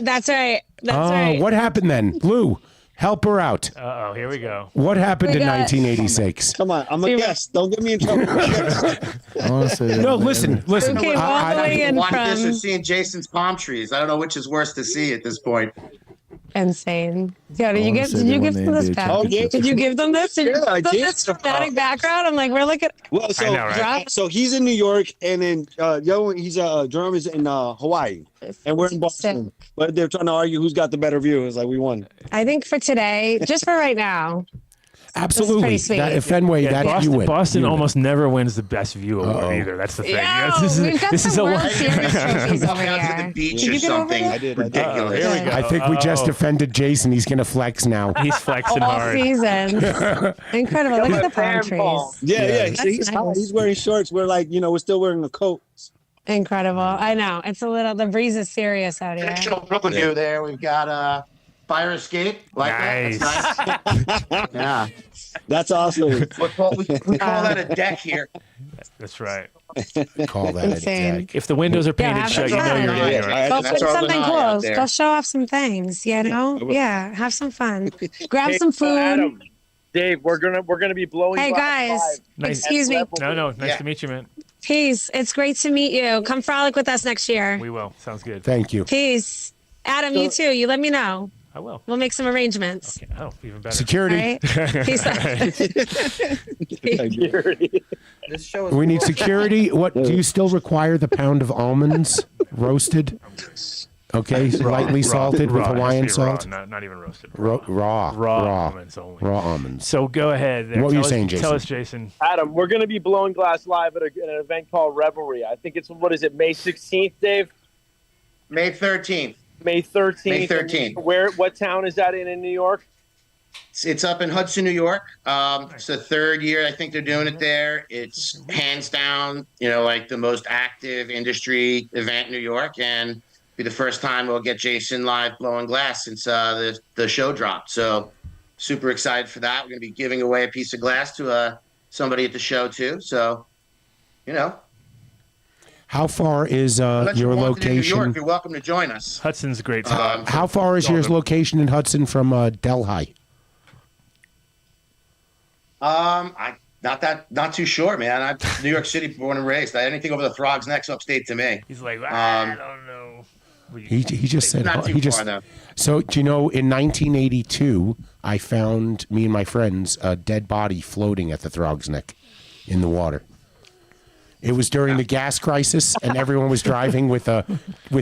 That's right. That's right. What happened then? Lou, help her out. Uh-oh, here we go. What happened in 1986? Come on, I'm a guest. Don't get me in trouble. No, listen. Okay, all the way in Watch this or from seeing Jason's palm trees. I don't know which is worse to see at this point. insane. Yeah, did you give them this back? Oh, yeah. Did you give them this? Did you I give them did. this dramatic background? I'm like, we're looking. Well, so I know, right? so he's in New York, and then he's Jerome is in Hawaii, and we're in Boston. But they're trying to argue who's got the better view. It's like we won. I think for today, just for right now. Absolutely. That, Fenway, that Boston, you win. Boston You win. almost never wins the best view award either. That's the thing. Yo, we've got this is some a World Series trophies over Out to here. the beach Did or you get over something there? I did. ridiculous. Here we go. I think we just offended Jason. He's going to flex now. He's flexing All hard. season. Incredible. Look at the palm trees. Yeah. That's He's nice. he's wearing shorts. We're like, we're still wearing a coat. Incredible. I know. It's a little, the breeze is serious out here. Traditional Brooklyn view there. We've got fire escape. Like Nice. that. That's nice. Yeah. That's awesome. We call that a deck here. That's right. Call that Insane. a deck. If the windows are painted have shut, some you know fun. you're in New York. Go That's put our something Lanai cool. out there. Go show off some things, Yeah, have some fun. Grab Hey, some food. Adam, Dave, we're gonna be blowing. Hey by guys, 5 Nice. excuse me. No, nice Yeah. to meet you, man. Peace. It's great to meet you. Come frolic with us next year. We will. Sounds good. Thank you. Peace. Adam, you too. You let me know. I will. We'll make some arrangements. Okay. Oh, even better. Security. All right? Peace out. This show is We need security. What do you still require? The pound of almonds roasted? Okay, lightly salted with raw. Hawaiian It has to be raw, salt. not even roasted. Raw almonds only. Raw almonds. So go ahead. There. What were you Tell us- saying, Jason? Tell us, Jason. Adam, we're going to be blowing glass live at an event called Revelry. I think it's, what is it, May 16th, Dave? May 13th. May 13th. May 13th. What town is that in New York? It's up in Hudson, New York. It's the third year I think they're doing it there. It's hands down, like the most active industry event in New York, and be the first time we'll get Jason live blowing glass since the show dropped. So super excited for that. We're going to be giving away a piece of glass to somebody at the show too. So, How far is unless your you're walking in New location? York, you're welcome to join us. Hudson's a great spot. How far is your location in Hudson from Delhi? Not too sure, man. I'm New York City, born and raised. Anything over the Frog's Neck's upstate to me. He's like, I don't know. He just said not too far though. So do you know? In 1982, I found me and my friends a dead body floating at the Frog's Neck in the water. It was during the gas crisis, and everyone was driving with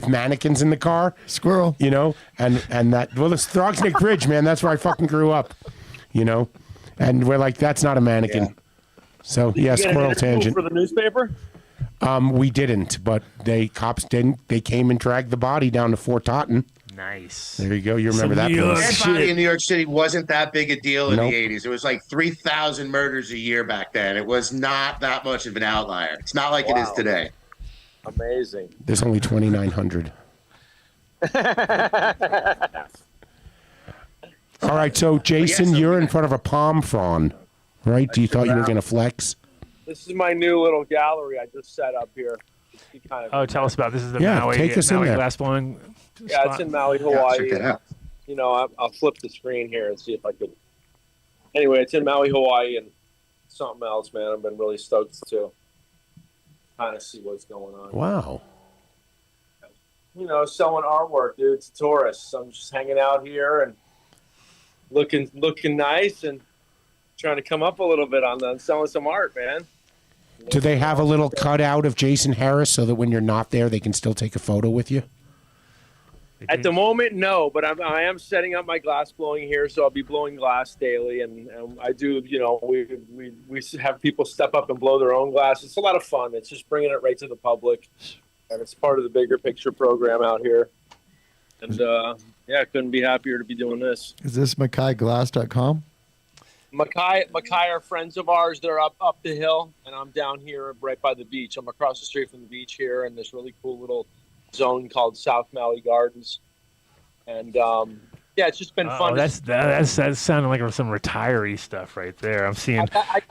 mannequins in the car. Squirrel. And that the Frog's Neck Bridge, man. That's where I fucking grew up. And we're like, that's not a mannequin. Yeah. So yeah, You get an squirrel interview tangent. for the newspaper? We didn't, but cops didn't. They came and dragged the body down to Fort Totten. Nice. There you go. You remember Some that New York place? Dead body in New York City wasn't that big a deal in Nope. the 80s. It was like 3,000 murders a year back then. It was not that much of an outlier. It's not like it is Wow. today. Amazing. There's only 2,900. All right, so Jason, you're in front of a palm frond, right? Do you thought you were going to flex? This is my new little gallery I just set up here. Oh, tell us about this. Is the Yeah, Maui, take us in Maui there. glass blowing? Yeah, it's in Maui, Hawaii. check that out. I'll flip the screen here and see if I could. Anyway, it's in Maui, Hawaii, and something else, man. I've been really stoked to kind of see what's going on. Wow. Selling artwork, dude, to tourists. I'm just hanging out here and looking nice and trying to come up a little bit on selling some art, man. Do they have a little cutout of Jason Harris so that when you're not there, they can still take a photo with you? At the moment, no, but I am setting up my glass blowing here, so I'll be blowing glass daily, and I do, we have people step up and blow their own glass. It's a lot of fun. It's just bringing it right to the public, and it's part of the bigger picture program out here. And I couldn't be happier to be doing this. Is this MackayGlass.com? Mackay are friends of ours. They're up the hill, and I'm down here right by the beach. I'm across the street from the beach here in this really cool little zone called South Maui Gardens. And it's just been fun. That's sounding like some retiree stuff right there. I'm seeing.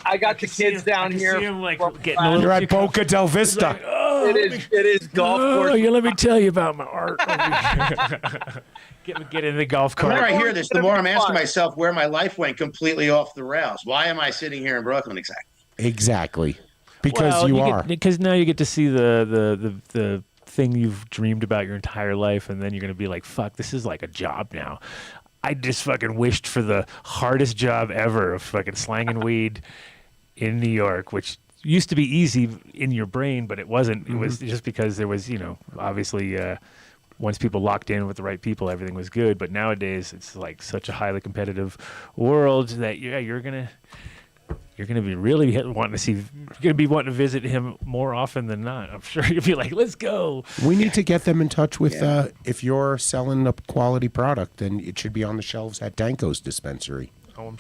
I got the kids down here. See him, getting a little. You're at Boca del Vista. It is golf course. Let me tell you about my art. Get in the golf The cart. more I hear this, the more I'm asking myself where my life went completely off the rails. Why am I sitting here in Brooklyn exactly? Exactly. Because you are. Because now you get to see the thing you've dreamed about your entire life, and then you're going to be like, fuck, this is like a job now. I just fucking wished for the hardest job ever of fucking slanging weed in New York, which used to be easy in your brain, but it wasn't. It was just because there was, obviously once people locked in with the right people, everything was good. But nowadays it's like such a highly competitive world that you're gonna be really wanting to see. You're gonna be wanting to visit him more often than not. I'm sure you'll be like, let's go. We need to get them in touch with if you're selling a quality product, then it should be on the shelves at Danko's dispensary. Oh,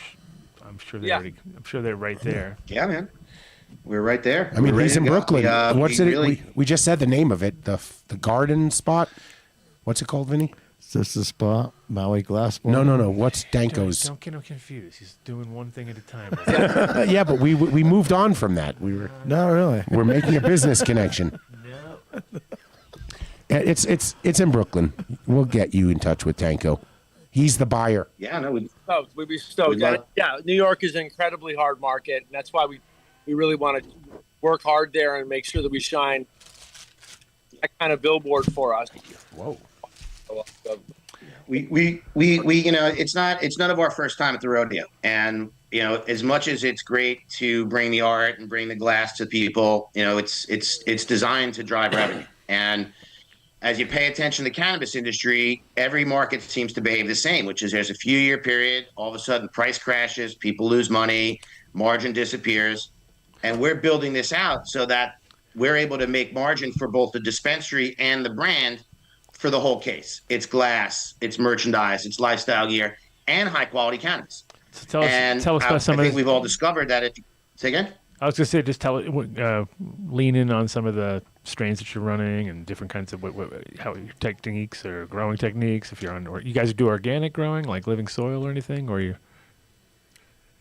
I'm sure they're I'm sure they're right there. Yeah, man. We're right there. I mean, We're he's in ready to go. Brooklyn. What's it? Really, We just said the name of it. The garden spot. What's it called, Vinny? Is this the spot? Maui Glass Blowing? No. What's Danko's? Don't get him confused. He's doing one thing at a time. Yeah, but we moved on from that. No, really. We're making a business connection. No. It's in Brooklyn. We'll get you in touch with Danko. He's the buyer. yeah, no, We'd be stoked. New York is an incredibly hard market, and that's why we really want to work hard there and make sure that we shine that kind of billboard for us. Whoa. we it's none of our first time at the rodeo, and as much as it's great to bring the art and bring the glass to people, it's designed to drive revenue. And as you pay attention to the cannabis industry, every market seems to behave the same, which is there's a few year period, all of a sudden price crashes, people lose money, margin disappears. And we're building this out so that we're able to make margin for both the dispensary and the brand for the whole case. It's glass, it's merchandise, it's lifestyle gear, and high quality cannabis. So tell us about some I of think we've all discovered that it. Say again? I was going to say, just lean in on some of the strains that you're running and different kinds of how your techniques or growing techniques. If you're on, or you guys do organic growing, like living soil or anything, or you?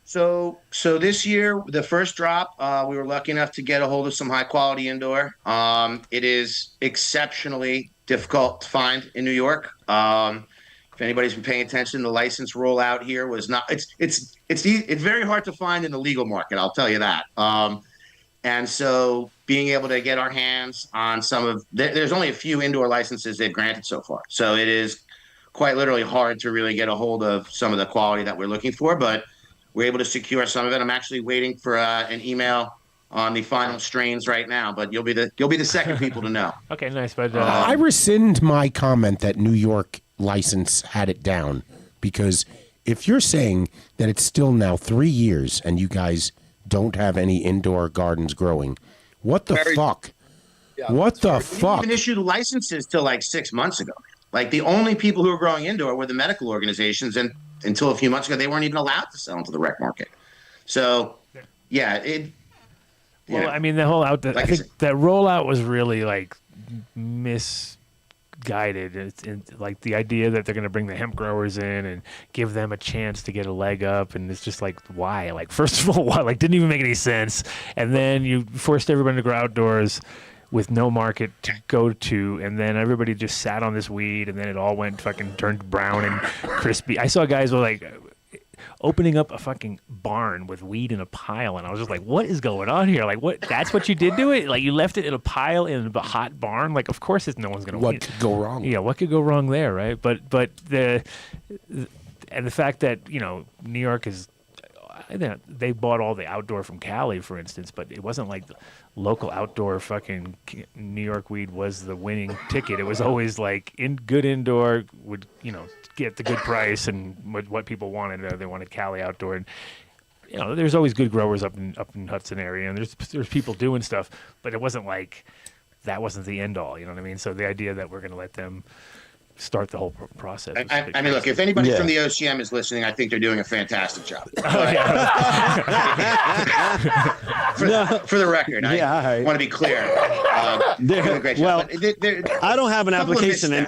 So this year, the first drop, we were lucky enough to get a hold of some high quality indoor. It is exceptionally difficult to find in New York. If anybody's been paying attention, the license rollout here was not. It's very hard to find in the legal market. I'll tell you that. And so being able to get our hands on some of there's only a few indoor licenses they've granted so far. So it is quite literally hard to really get a hold of some of the quality that we're looking for, but we're able to secure some of it. I'm actually waiting for an email on the final strains right now, but you'll be the second people to know. Okay, nice. But I rescind my comment that New York license had it down, because if you're saying that it's still now 3 years and you guys don't have any indoor gardens growing, what the fuck? Yeah, what the We fuck? didn't even issue the licenses till like 6 months ago. Like the only people who were growing indoor were the medical organizations, and until a few months ago, they weren't even allowed to sell into the rec market. So, yeah, well, I mean, the whole I think that rollout was really like misguided. It's like the idea that they're going to bring the hemp growers in and give them a chance to get a leg up, and it's just like, why? Like, first of all, why? Like, didn't even make any sense. And then you forced everybody to grow outdoors with no market to go to, and then everybody just sat on this weed, and then it all went fucking turned brown and crispy. I saw guys with like opening up a fucking barn with weed in a pile, and I was just like, what is going on here? Like, what? That's what you did to it? Like, you left it in a pile in a hot barn? Like, of course no one's going to What could go wrong? Yeah, what could go wrong there, right? But the fact that, you know, New York is, they bought all the outdoor from Cali, for instance, but it wasn't like the local outdoor fucking New York weed was the winning ticket. It was always like good indoor would, you know, get the good price and what people wanted. They wanted Cali outdoor, and you know, there's always good growers up in Hudson area, and there's people doing stuff, but it wasn't like that wasn't the end all. You know what I mean? So the idea that we're going to let them start the whole process. I mean, look, if anybody from the OCM is listening, I think they're doing a fantastic job. For the record, I want to be clear. They're doing a great job. I don't have an application in.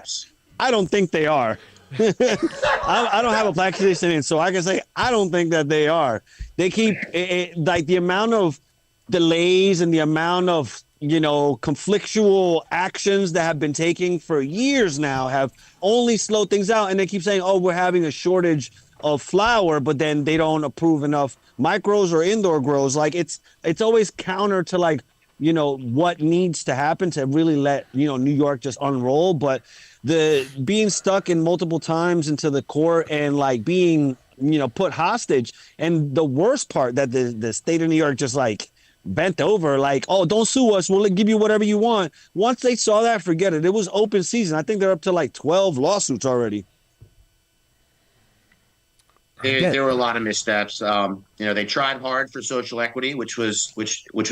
I don't think they are. I don't have a application in, so I can say I don't think that they are. They keep like the amount of delays and the amount of, you know, conflictual actions that have been taking for years now have only slowed things out. And they keep saying, oh, we're having a shortage of flower, but then they don't approve enough micros or indoor grows. Like it's always counter to, like, you know, what needs to happen to really let, you know, New York just unroll. But the being stuck in multiple times into the court and like being, you know, put hostage. And the worst part that the state of New York just like bent over, like, oh, don't sue us, we'll give you whatever you want. Once they saw that, forget it. It was open season. I think they're up to like 12 lawsuits already. There were a lot of missteps. You know, they tried hard for social equity, which was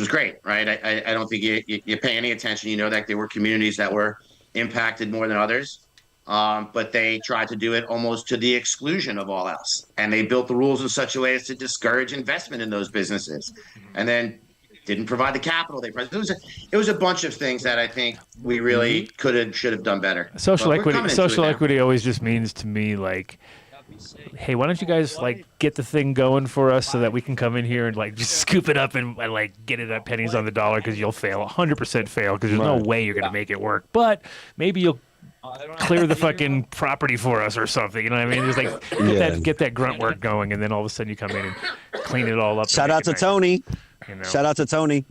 great, right? I don't think you pay any attention. You know that there were communities that were impacted more than others, but they tried to do it almost to the exclusion of all else, and they built the rules in such a way as to discourage investment in those businesses, and then didn't provide the capital. It was a bunch of things that I think we really should have done better. Social equity always just means to me like, hey, why don't you guys like get the thing going for us so that we can come in here and like just scoop it up and like get it at pennies on the dollar, because you'll fail, 100% fail, because there's no way you're going to make it work. But maybe you'll clear the fucking property for us or something. You know what I mean? There's like get that grunt work going, and then all of a sudden you come in and clean it all up. Shout out to Tony. You know? Shout out to Tony.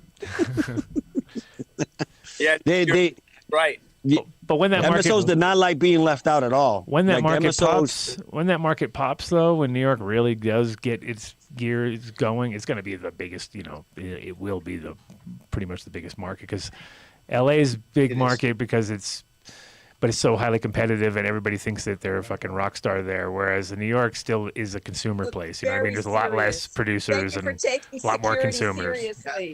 Yeah, they right. But when that MSOs did not like being left out at all. When that like market pops, though, when New York really does get its gears going, it's going to be the biggest. You know, it will be pretty much the biggest market, because LA's big market because it's but it's so highly competitive, and everybody thinks that they're a fucking rock star there. Whereas New York still is a consumer place. You know what I mean? There's a lot less producers and a lot more consumers.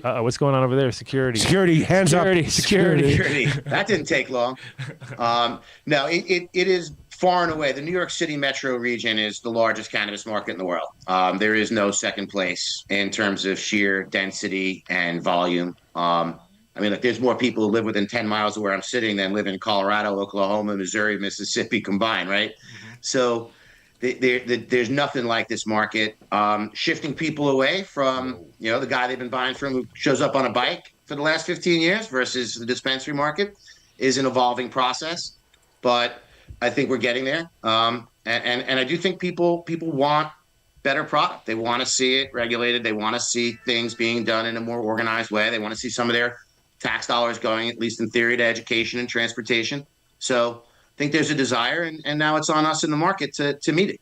What's going on over there? Security. Security. Hands Security. up. Security. That didn't take long. No, it is far and away. The New York City metro region is the largest cannabis market in the world. There is no second place in terms of sheer density and volume. I mean, like, there's more people who live within 10 miles of where I'm sitting than live in Colorado, Oklahoma, Missouri, Mississippi combined, right? So there's nothing like this market. Shifting people away from, the guy they've been buying from who shows up on a bike for the last 15 years versus the dispensary market is an evolving process. But I think we're getting there. And I do think people want better product. They want to see it regulated. They want to see things being done in a more organized way. They want to see some of their tax dollars going, at least in theory, to education and transportation. So I think there's a desire, and now it's on us in the market to meet it.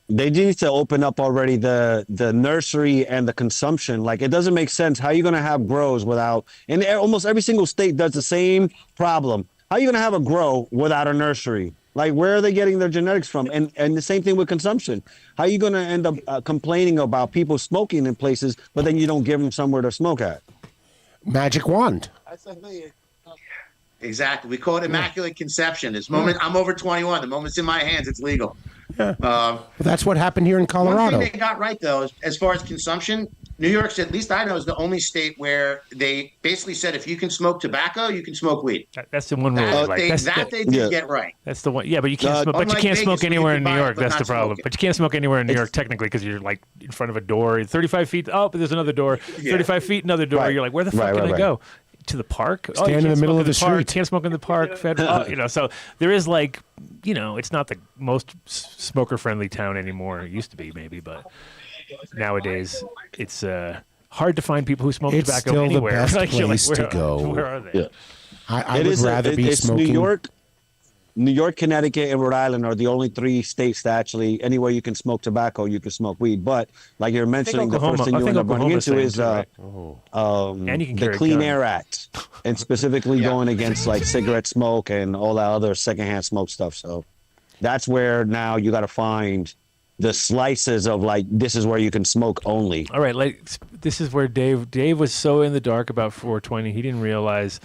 They need to open up already the nursery and the consumption. Like, it doesn't make sense. How are you going to have grows without, and almost every single state does the same problem. How are you going to have a grow without a nursery? Like, where are they getting their genetics from? And the same thing with consumption. How are you going to end up complaining about people smoking in places, but then you don't give them somewhere to smoke at? Magic wand. Exactly. We call it immaculate conception. This moment, I'm over 21. The moment it's in my hands, it's legal. Yeah. Well, that's what happened here in Colorado. One thing they got right, though, as far as consumption, New York's, at least I know, is the only state where they basically said if you can smoke tobacco, you can smoke weed. That's the one rule. They did get right. That's the one. Yeah, but you can't smoke. But you can't smoke anywhere in New York. That's the problem. But you can't smoke anywhere in New York technically because you're like in front of a door. 35 feet. Oh, but there's another door. 35 feet, another door. Right. You're like, where the fuck can I go? To the park? Stand in the middle of the street. Can't smoke in the park. So there is like, it's not the most smoker-friendly town anymore. It used to be maybe, but nowadays it's hard to find people who smoke tobacco anywhere. It's still the best place where to go. Where are they? Yeah. I would rather be smoking. New York, Connecticut, and Rhode Island are the only three states that actually, anywhere you can smoke tobacco, you can smoke weed. But like you're mentioning, the first thing you end up running into is the Clean Air Act, and specifically going against like cigarette smoke and all that other secondhand smoke stuff. So that's where now you got to find the slices of like, this is where you can smoke only. All right, this is where Dave was so in the dark about 420. He didn't realize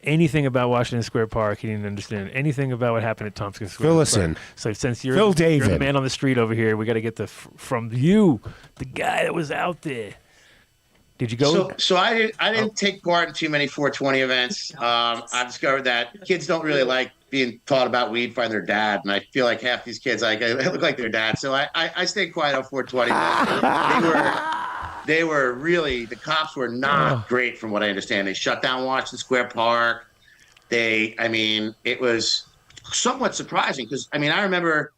anything about Washington Square Park. He didn't understand anything about what happened at Tompkins Square. Fill us in. So since you're the man on the street over here, we got to get from you, the guy that was out there. Did you go? So I didn't take part in too many 420 events. I discovered that kids don't really like being taught about weed by their dad, and I feel like half these kids they look like their dad. So I stayed quiet on 420. They were really, the cops were not great from what I understand. They shut down Washington Square Park. It was somewhat surprising because, I remember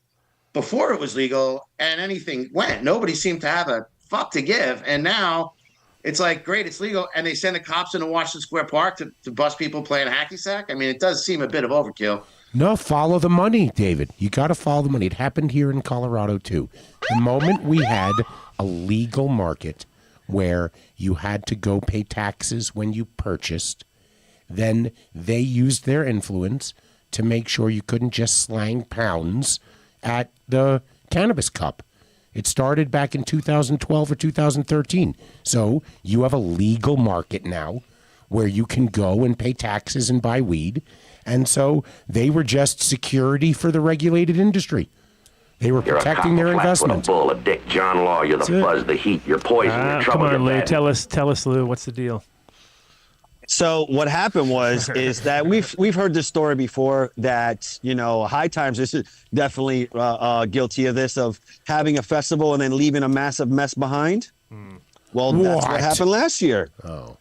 before it was legal and anything went, nobody seemed to have a fuck to give. And now it's like, great, it's legal. And they send the cops into Washington Square Park to bust people playing hacky sack. It does seem a bit of overkill. No, follow the money, David. You got to follow the money. It happened here in Colorado, too. The moment we had a legal market where you had to go pay taxes when you purchased, then they used their influence to make sure you couldn't just slang pounds at the cannabis cup. It started back in 2012 or 2013. So you have a legal market now where you can go and pay taxes and buy weed. And so they were just security for the regulated industry. They were protecting their investment. You're a bull, a dick, John Law. You're the buzz, the heat, you're poison, you're trouble. Come on, Lou. Tell us, Lou. What's the deal? So what happened is that we've heard this story before. That High Times is definitely guilty of this, of having a festival and then leaving a massive mess behind. Well, that's what happened last year. Oh.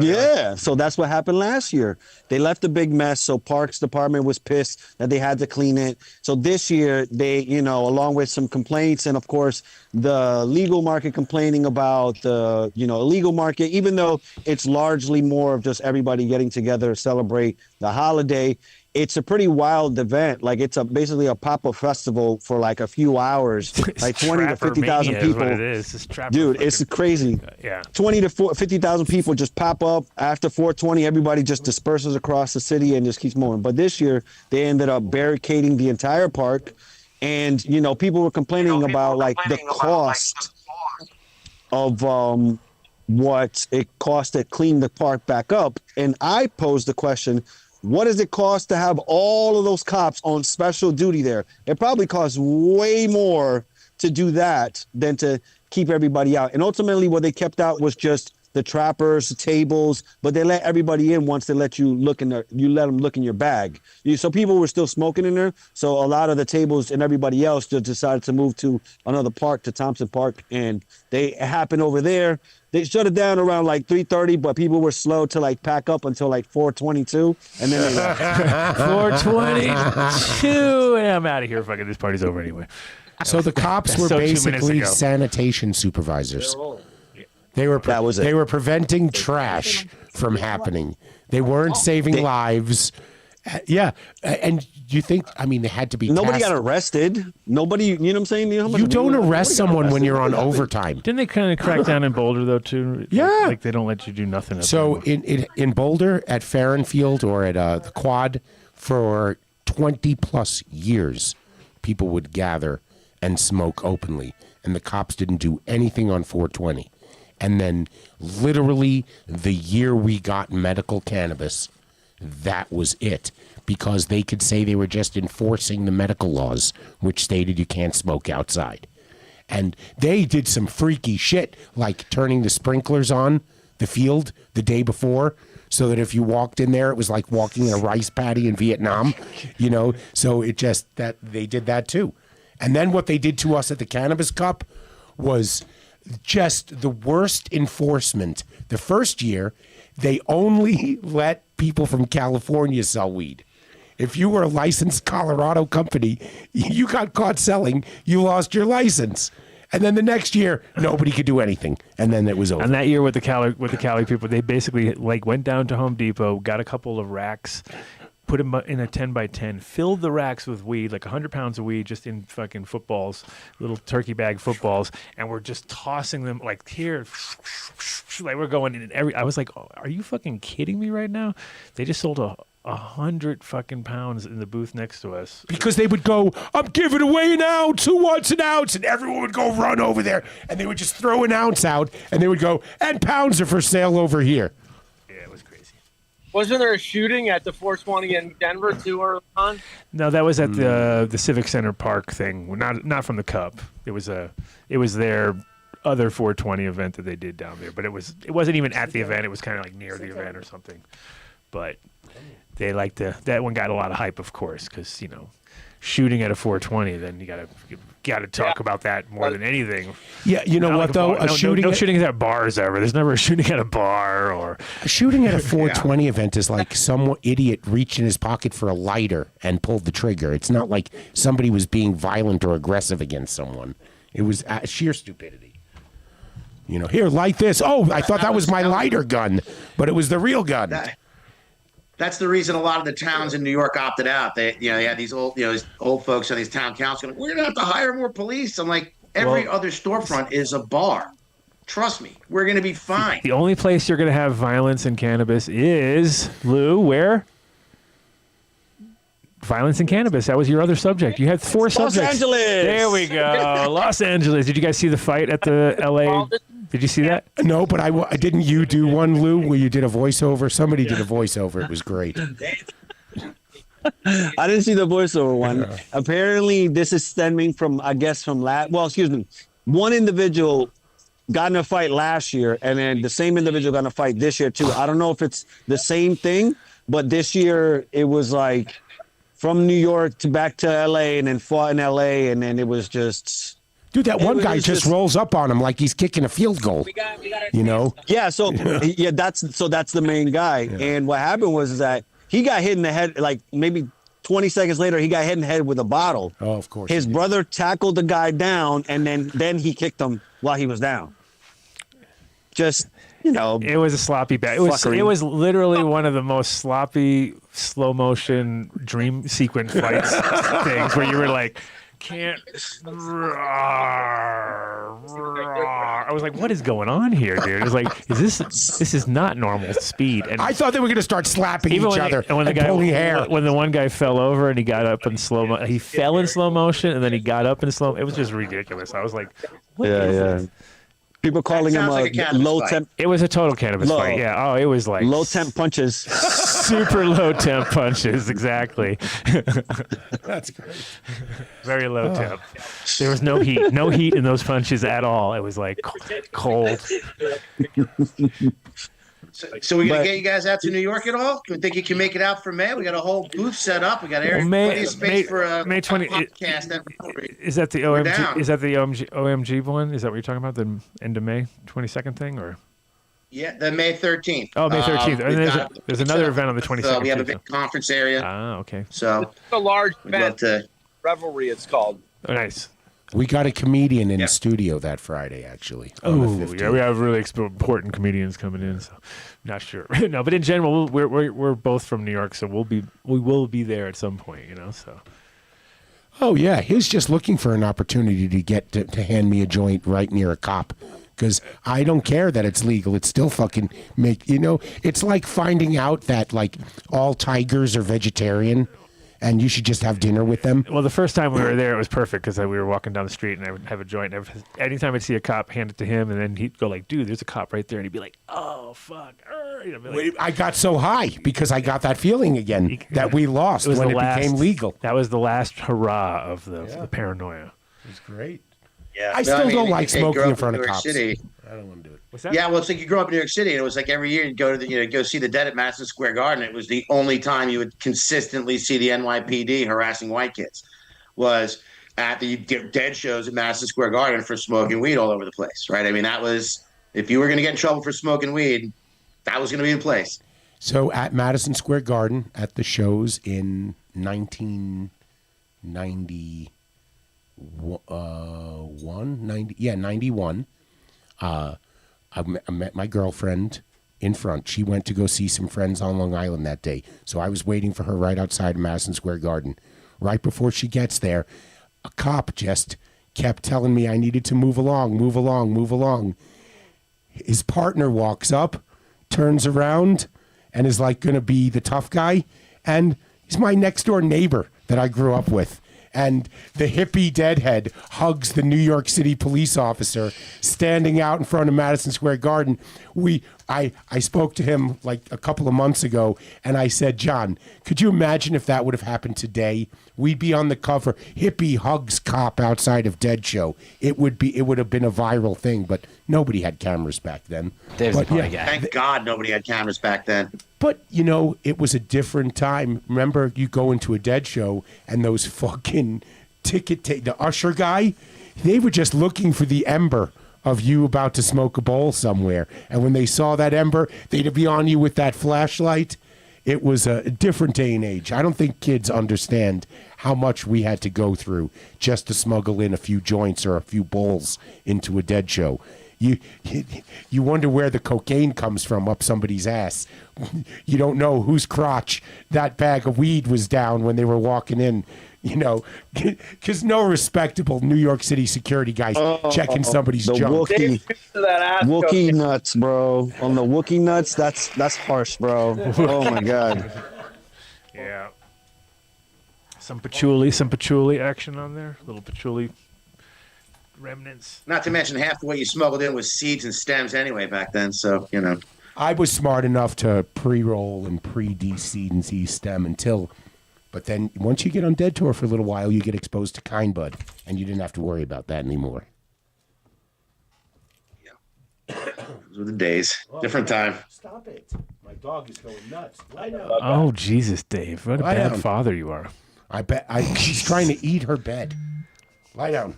Yeah, so that's what happened last year. They left a big mess, so Parks Department was pissed that they had to clean it. So this year, they, along with some complaints and, of course, the legal market complaining about the, illegal market, even though it's largely more of just everybody getting together to celebrate the holiday, it's a pretty wild event. Like it's basically a pop-up festival for like a few hours, like 20 to 50,000 people. What it is. It's Dude, it's crazy. Yeah. 20 to 50,000 people just pop up after 420. Everybody just disperses across the city and just keeps moving. But this year they ended up barricading the entire park, and people were complaining about like the cost of what it cost to clean the park back up. And I posed the question, what does it cost to have all of those cops on special duty there? It probably costs way more to do that than to keep everybody out. And ultimately what they kept out was just the trappers, the tables, but they let everybody in once they let you look in you let them look in your bag. So people were still smoking in there. So a lot of the tables and everybody else just decided to move to another park, to Thompson Park, and it happened over there. They shut it down around like 3:30, but people were slow to like pack up until like 4:22, and then they left. 4:22, and I'm out of here. Fucking this party's over anyway. So the cops were basically sanitation supervisors. They were preventing trash from happening. They weren't saving lives. Yeah, and you think? I mean, they had to be. Nobody got arrested. Nobody. You know what I'm saying? You don't arrest someone when you're on overtime. Didn't they kind of crack down in Boulder though too? Yeah, like they don't let you do nothing. So in Boulder at Farrenfield or at the Quad for 20 plus years, people would gather and smoke openly, and the cops didn't do anything on 420. And then literally the year we got medical cannabis, that was it. Because they could say they were just enforcing the medical laws, which stated you can't smoke outside. And they did some freaky shit, like turning the sprinklers on the field the day before, so that if you walked in there, it was like walking in a rice paddy in Vietnam, So it just, that they did that too. And then what they did to us at the Cannabis Cup was just the worst enforcement. The first year, they only let people from California sell weed. If you were a licensed Colorado company, you got caught selling, you lost your license. And then the next year, nobody could do anything, and then it was over. And that year with the Cali people, they basically like went down to Home Depot, got a couple of racks, put them in a 10x10, filled the racks with weed, like 100 pounds of weed, just in fucking footballs, little turkey bag footballs, and we're just tossing them like here, like we're going in every. I was like, oh, are you fucking kidding me right now? They just sold 100 fucking pounds in the booth next to us. Because they would go, I'm giving away an ounce, who wants an ounce? And everyone would go run over there, and they would just throw an ounce out, and they would go, and pounds are for sale over here. Wasn't there a shooting at the 420 in Denver too early on? No, that was at the Civic Center Park thing. Not from the Cup. It was their other 420 event that they did down there. But it wasn't even at the event. It was kind of like near the event or something. But they that one got a lot of hype, of course, because shooting at a 420. Then you got to talk about that more than anything. Yeah, you know what though? No shooting at bars ever. There's never a shooting at a bar or a shooting at a 420 event is like some idiot reached in his pocket for a lighter and pulled the trigger. It's not like somebody was being violent or aggressive against someone. It was sheer stupidity. Here, light this. Oh, I thought that was my lighter gun, but it was the real gun. That's the reason a lot of the towns in New York opted out. They had these old, these old folks on these town councils going, we're going to have to hire more police. I'm like, every other storefront is a bar. Trust me, we're going to be fine. The only place you're going to have violence in cannabis is, Lou, where? Violence in cannabis. That was your other subject. You had 4 subjects. Los Angeles. There we go. Los Angeles. Did you guys see the fight at the LA? Did you see that? No, but I didn't. You do one, Lou, where you did a voiceover? Somebody did a voiceover. It was great. I didn't see the voiceover one. Apparently, this is stemming from, one individual got in a fight last year, and then the same individual got in a fight this year, too. I don't know if it's the same thing, but this year it was like from New York to back to L.A. and then fought in L.A., and then it was just... Dude, that one guy just rolls up on him like he's kicking a field goal. Yeah, so that's the main guy. Yeah. And what happened was that he got hit in the head, like maybe 20 seconds later, he got hit in the head with a bottle. Oh, of course. His brother tackled the guy down, and then he kicked him while he was down. just, you know, it was a sloppy bag. It was literally one of the most sloppy slow motion dream sequence fights things where you were like, can't. I was like, what is going on here, dude? It was like, this is not normal speed. And I thought they were going to start slapping each other and pulling hair. When the one guy fell over and he got up in he fell in slow motion and then he got up in slow. It was just ridiculous. I was like, what is this? People calling him like a low fight. temp. It was a total cannabis fight. Yeah. Oh, it was like low temp punches. Super low temp punches. Exactly. That's great. Very low temp. There was no heat. No heat in those punches at all. It was like cold. So we're gonna get you guys out to New York at all? Do you think you can make it out for May? We got a whole booth set up. We got plenty of space for a May 20. podcast. Is that the OMG? Is that the OMG one? Is that what you're talking about? The end of May 22nd thing, or? Yeah, the May 13th. Oh, May 13th. And there's another event on the 22nd. So we have a big conference area. Ah, okay. So it's a large event. To... Revelry, it's called. Oh, nice. We got a comedian in the studio that Friday, actually. Oh, yeah, we have really important comedians coming in. So, not sure. No, but in general, we're both from New York, so we will be there at some point. You know, so. Oh yeah, he's just looking for an opportunity to get to hand me a joint right near a cop. Because I don't care that it's legal. It's still fucking it's like finding out that like all tigers are vegetarian and you should just have dinner with them. Well, the first time we were there, it was perfect because we were walking down the street and I would have a joint. And anytime I'd see a cop, hand it to him, and then he'd go like, dude, there's a cop right there. And he'd be like, oh, fuck. I got so high because I got that feeling again that we lost when it became legal. That was the last hurrah of the paranoia. It was great. Yeah, I still don't like smoking in front of cops. City. I don't want to do it. What's that? Yeah, well, it's like you grew up in New York City, and it was like every year you'd go to go see the dead at Madison Square Garden. It was the only time you would consistently see the NYPD harassing white kids. Was at the dead shows at Madison Square Garden for smoking weed all over the place, right? I mean, that was if you were going to get in trouble for smoking weed, that was going to be the place. So at Madison Square Garden at the shows in 1990. 91. I met my girlfriend in front. She went to go see some friends on Long Island that day. So I was waiting for her right outside of Madison Square Garden. Right before she gets there, a cop just kept telling me I needed to move along, move along, move along. His partner walks up, turns around, and is like going to be the tough guy. And he's my next door neighbor that I grew up with. And the hippie deadhead hugs the New York City police officer standing out in front of Madison Square Garden. I spoke to him like a couple of months ago, and I said, John, could you imagine if that would have happened today? We'd be on the cover, hippie hugs cop outside of Dead Show. It would have been a viral thing, but nobody had cameras back then. Thank God nobody had cameras back then. But, it was a different time. Remember, you go into a Dead Show and those fucking the usher guy, they were just looking for the ember of you about to smoke a bowl somewhere. And when they saw that ember, they'd be on you with that flashlight. It was a different day and age. I don't think kids understand how much we had to go through just to smuggle in a few joints or a few bowls into a Dead Show. You wonder where the cocaine comes from up somebody's ass. You don't know whose crotch that bag of weed was down when they were walking in, because no respectable New York City security guy's checking somebody's junk. Wookie nuts, bro. On the Wookie nuts, that's harsh, bro. Oh my God. Yeah. Some patchouli action on there. Little patchouli remnants. Not to mention half of what you smuggled in was seeds and stems anyway back then. So, I was smart enough to pre-roll and pre-de-seed and seed stem but then once you get on Dead Tour for a little while, you get exposed to kind bud, and you didn't have to worry about that anymore. Yeah. Those were the days. Different time. Stop it. My dog is going nuts. Lie down. Oh, Jesus, Dave. What a bad father you are. She's trying to eat her bed. Lie down.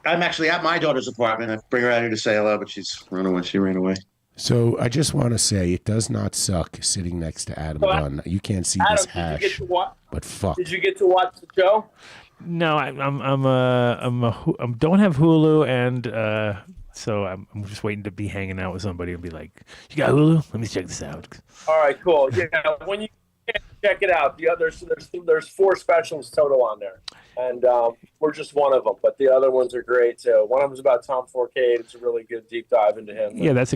I'm actually at my daughter's apartment. I bring her out here to say hello, but she's run away. She ran away. So I just want to say it does not suck sitting next to Adam Dunn. You can't see this hash, but fuck. Did you get to watch the show? No, I don't have Hulu, and So I'm just waiting to be hanging out with somebody and be like, "You got Hulu? Let me check this out." All right, cool. Yeah, when you check it out, there's 4 specials total on there, and we're just one of them. But the other ones are great too. One of them's about Tom Forcade. It's a really good deep dive into him. Yeah, that's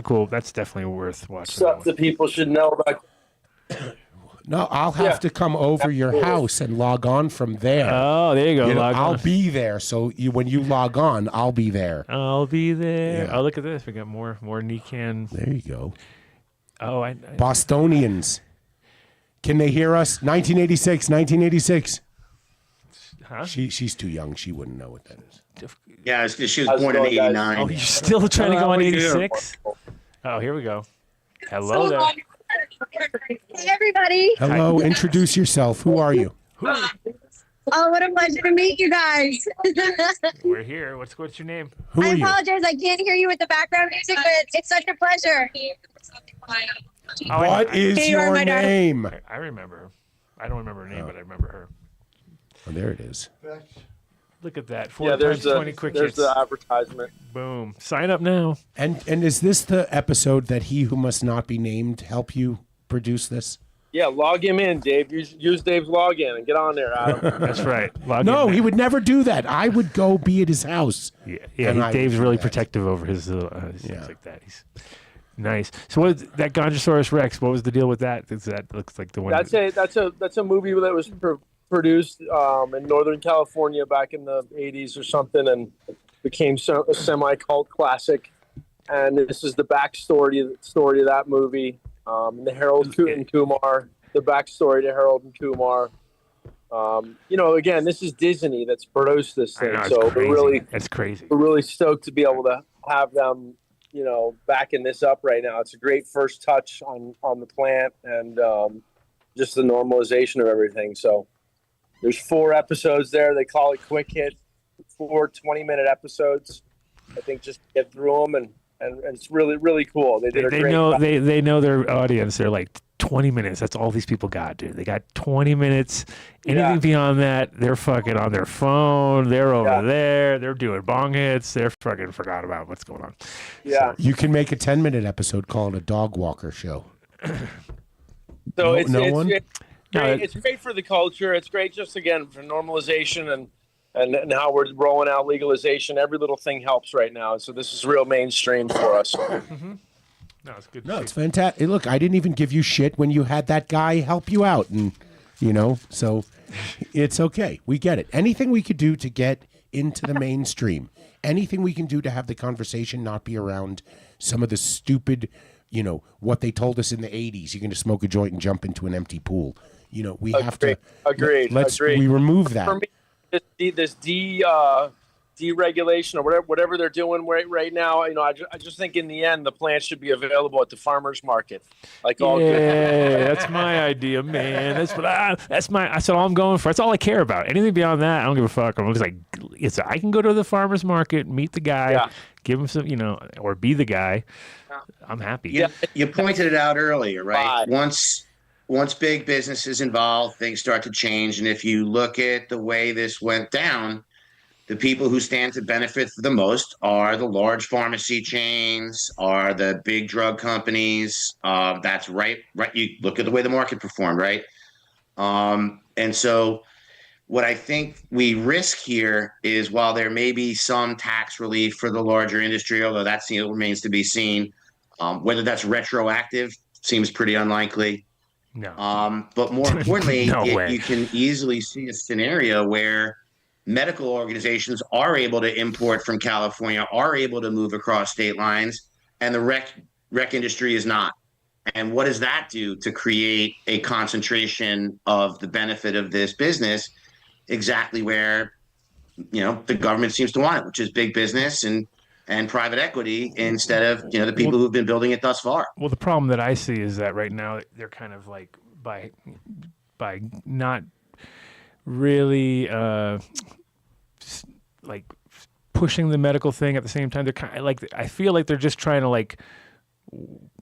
definitely worth watching. Stuff that people should know about. No, I'll have to come over your house and log on from there. Oh, there you go. I'll be there. So when you log on, I'll be there. I'll be there. Yeah. Oh, look at this. We got more NeCann. There you go. Oh, I Bostonians. Can they hear us? 1986. Huh? She's too young. She wouldn't know what that is. Yeah, she was born in '89. Oh, you're still trying to go on 86? Oh, here we go. Hello there. Hey, everybody. Hello. Introduce yourself. Who are you? Oh, what a pleasure to meet you guys. We're here. What's your name? Who I are you? apologize. I can't hear you with the background music, but it's such a pleasure. What is your name? I remember her. I don't remember her name, but I remember her. Oh, there it is. Look at that. 4 there's times 20 quick hits. the advertisement. Boom. Sign up now. And is this the episode that he who must not be named help you produce this? Yeah, log him in, Dave. Use Dave's login and get on there, Adam. That's right. No, he would never do that. I would go be at his house. Yeah. Dave's really protective over his things like that. He's nice. So what that Gonjosaurus Rex? What was the deal with that? That looks like the one. That's a movie that was produced in Northern California back in the '80s or something, and became a semi-cult classic. And this is the backstory of that movie. The Harold and Kumar, the backstory to Harold and Kumar. Again, this is Disney that's produced this thing, so that's crazy. We're really stoked to be able to have them, backing this up right now. It's a great first touch on the plant and just the normalization of everything. So there's 4 episodes there. They call it quick hit, 4 20-minute episodes. I think just get through them and it's really, really cool. They know their audience. They're like 20 minutes. That's all these people got, dude. They got 20 minutes. Anything beyond that, they're fucking on their phone. They're over there. They're doing bong hits. They're fucking forgot about what's going on. Yeah. You can make a 10-minute episode called a dog walker show. So No, it's great for the culture. It's great just, again, for normalization and how we're rolling out legalization. Every little thing helps right now. So this is real mainstream for us. Mm-hmm. No, it's good. No, it's fantastic. Look, I didn't even give you shit when you had that guy help you out. And, so it's okay. We get it. Anything we could do to get into the mainstream, anything we can do to have the conversation not be around some of the stupid, what they told us in the 80s. You're going to smoke a joint and jump into an empty pool. We have to. Agreed. We remove that. For me, this deregulation or whatever they're doing right now, I just think in the end the plants should be available at the farmers market, like all. Yeah, that's my idea, man. That's all I'm going for. That's all I care about. Anything beyond that, I don't give a fuck. I'm just like, I can go to the farmers market, meet the guy, give him some, or be the guy. I'm happy. Yeah, you pointed it out earlier, right? Once big business is involved, things start to change. And if you look at the way this went down, the people who stand to benefit the most are the large pharmacy chains, are the big drug companies. That's right. You look at the way the market performed, right? And so what I think we risk here is, while there may be some tax relief for the larger industry, although that remains to be seen, whether that's retroactive seems pretty unlikely. No. But more importantly, way. you can easily see a scenario where medical organizations are able to import from California, are able to move across state lines, and the rec industry is not. And what does that do to create a concentration of the benefit of this business exactly where, the government seems to want it, which is big business and private equity instead of, the people who've been building it thus far. Well, the problem that I see is that right now they're kind of like by not really like pushing the medical thing at the same time. They're kind of like, I feel like they're just trying to like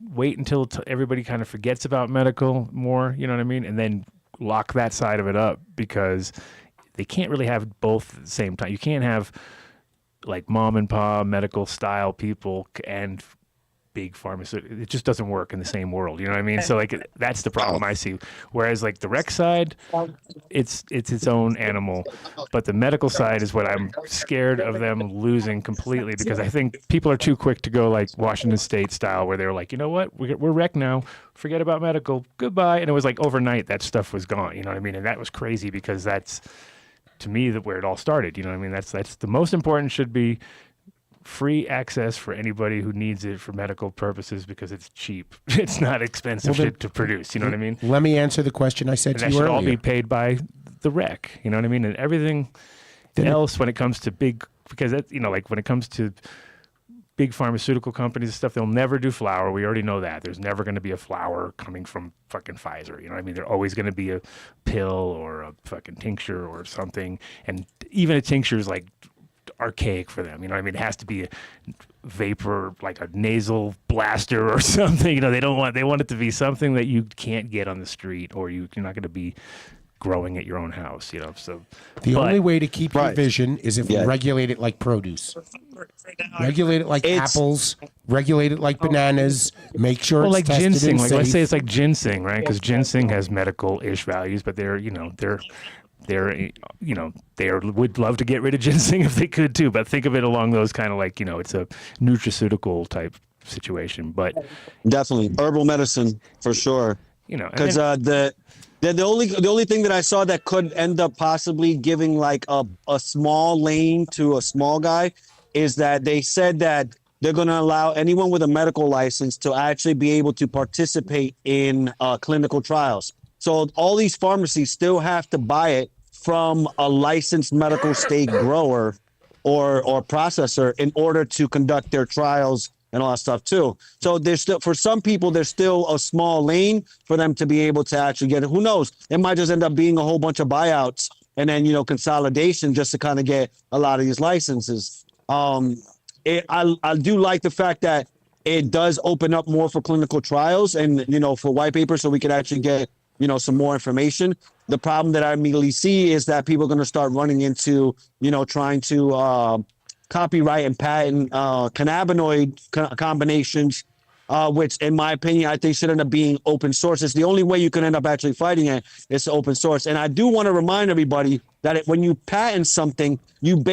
wait until everybody kind of forgets about medical more, you know what I mean? And then lock that side of it up, because they can't really have both at the same time. You can't have like mom and pop medical style people and big pharmaceutical. It just doesn't work in the same world. You know what I mean? So like that's the problem I see. Whereas like the rec side, it's its own animal, but the medical side is what I'm scared of them losing completely, because I think people are too quick to go like Washington State style, where they're like, you know what, we're rec now, forget about medical, goodbye. And it was like overnight that stuff was gone. You know what I mean? And that was crazy, because that's, to me, where it all started. You know what I mean? That's the most important. Should be free access for anybody who needs it for medical purposes, because it's cheap. It's not expensive shit to produce. You know what I mean? Let me answer the question I said And to that you should earlier. all be paid by the rec. You know what I mean? And everything else when it comes to big, because that, you know, like when it comes to big pharmaceutical companies and stuff, they'll never do flower. We already know that. There's never going to be a flower coming from fucking Pfizer. You know what I mean? There's always going to be a pill or a fucking tincture or something. And even a tincture is like archaic for them. You know what I mean? It has to be a vapor, like a nasal blaster or something. You know, they want it to be something that you can't get on the street, or you're not going to be growing at your own house, you know. So the only way to keep your vision is if we regulate it like produce. Regulate it like apples, regulate it like bananas, make sure it's like tested ginseng, and like safe. let's say it's like ginseng, right? Because ginseng has medical-ish values, but they would love to get rid of ginseng if they could too. But think of it along those kind of like, you know, it's a nutraceutical type situation. But definitely herbal medicine for sure. You know, because the only thing that I saw that could end up possibly giving like a small lane to a small guy is that they said that they're going to allow anyone with a medical license to actually be able to participate in clinical trials. So all these pharmacies still have to buy it from a licensed medical state grower or processor in order to conduct their trials and all that stuff too. So there's still, for some people, there's still a small lane for them to be able to actually get it. Who knows? It might just end up being a whole bunch of buyouts and then, you know, consolidation just to kind of get a lot of these licenses. I do like the fact that it does open up more for clinical trials and, you know, for white papers, so we could actually get, you know, some more information. The problem that I immediately see is that people are going to start running into, you know, trying to copyright and patent cannabinoid combinations, which in my opinion, I think should end up being open source. It's the only way you can end up actually fighting it is open source. And I do want to remind everybody that when you patent something, you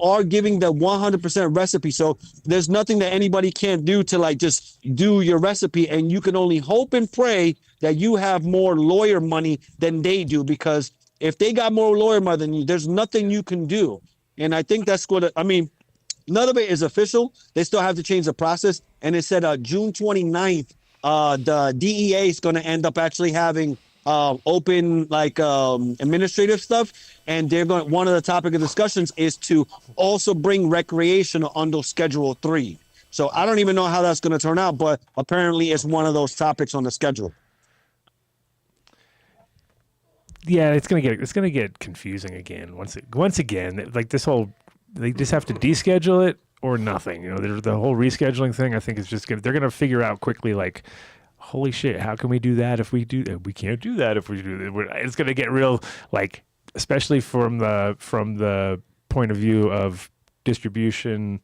are giving the 100% recipe. So there's nothing that anybody can't do to like just do your recipe. And you can only hope and pray that you have more lawyer money than they do, because if they got more lawyer money than you, there's nothing you can do. And I think that's what, I mean, none of it is official. They still have to change the process. And it said June 29th, the DEA is going to end up actually having open like administrative stuff. And they're going, one of the topic of discussions is to also bring recreational under Schedule 3. So I don't even know how that's going to turn out, but apparently it's one of those topics on the schedule. Yeah, it's gonna get confusing again. Once again, like this whole, they just have to deschedule it or nothing. You know, the whole rescheduling thing, I think is just they're gonna figure out quickly, like, holy shit, how can we do that if we do that? We can't do that if we do that. It's gonna get real, like, especially from the point of view of distribution.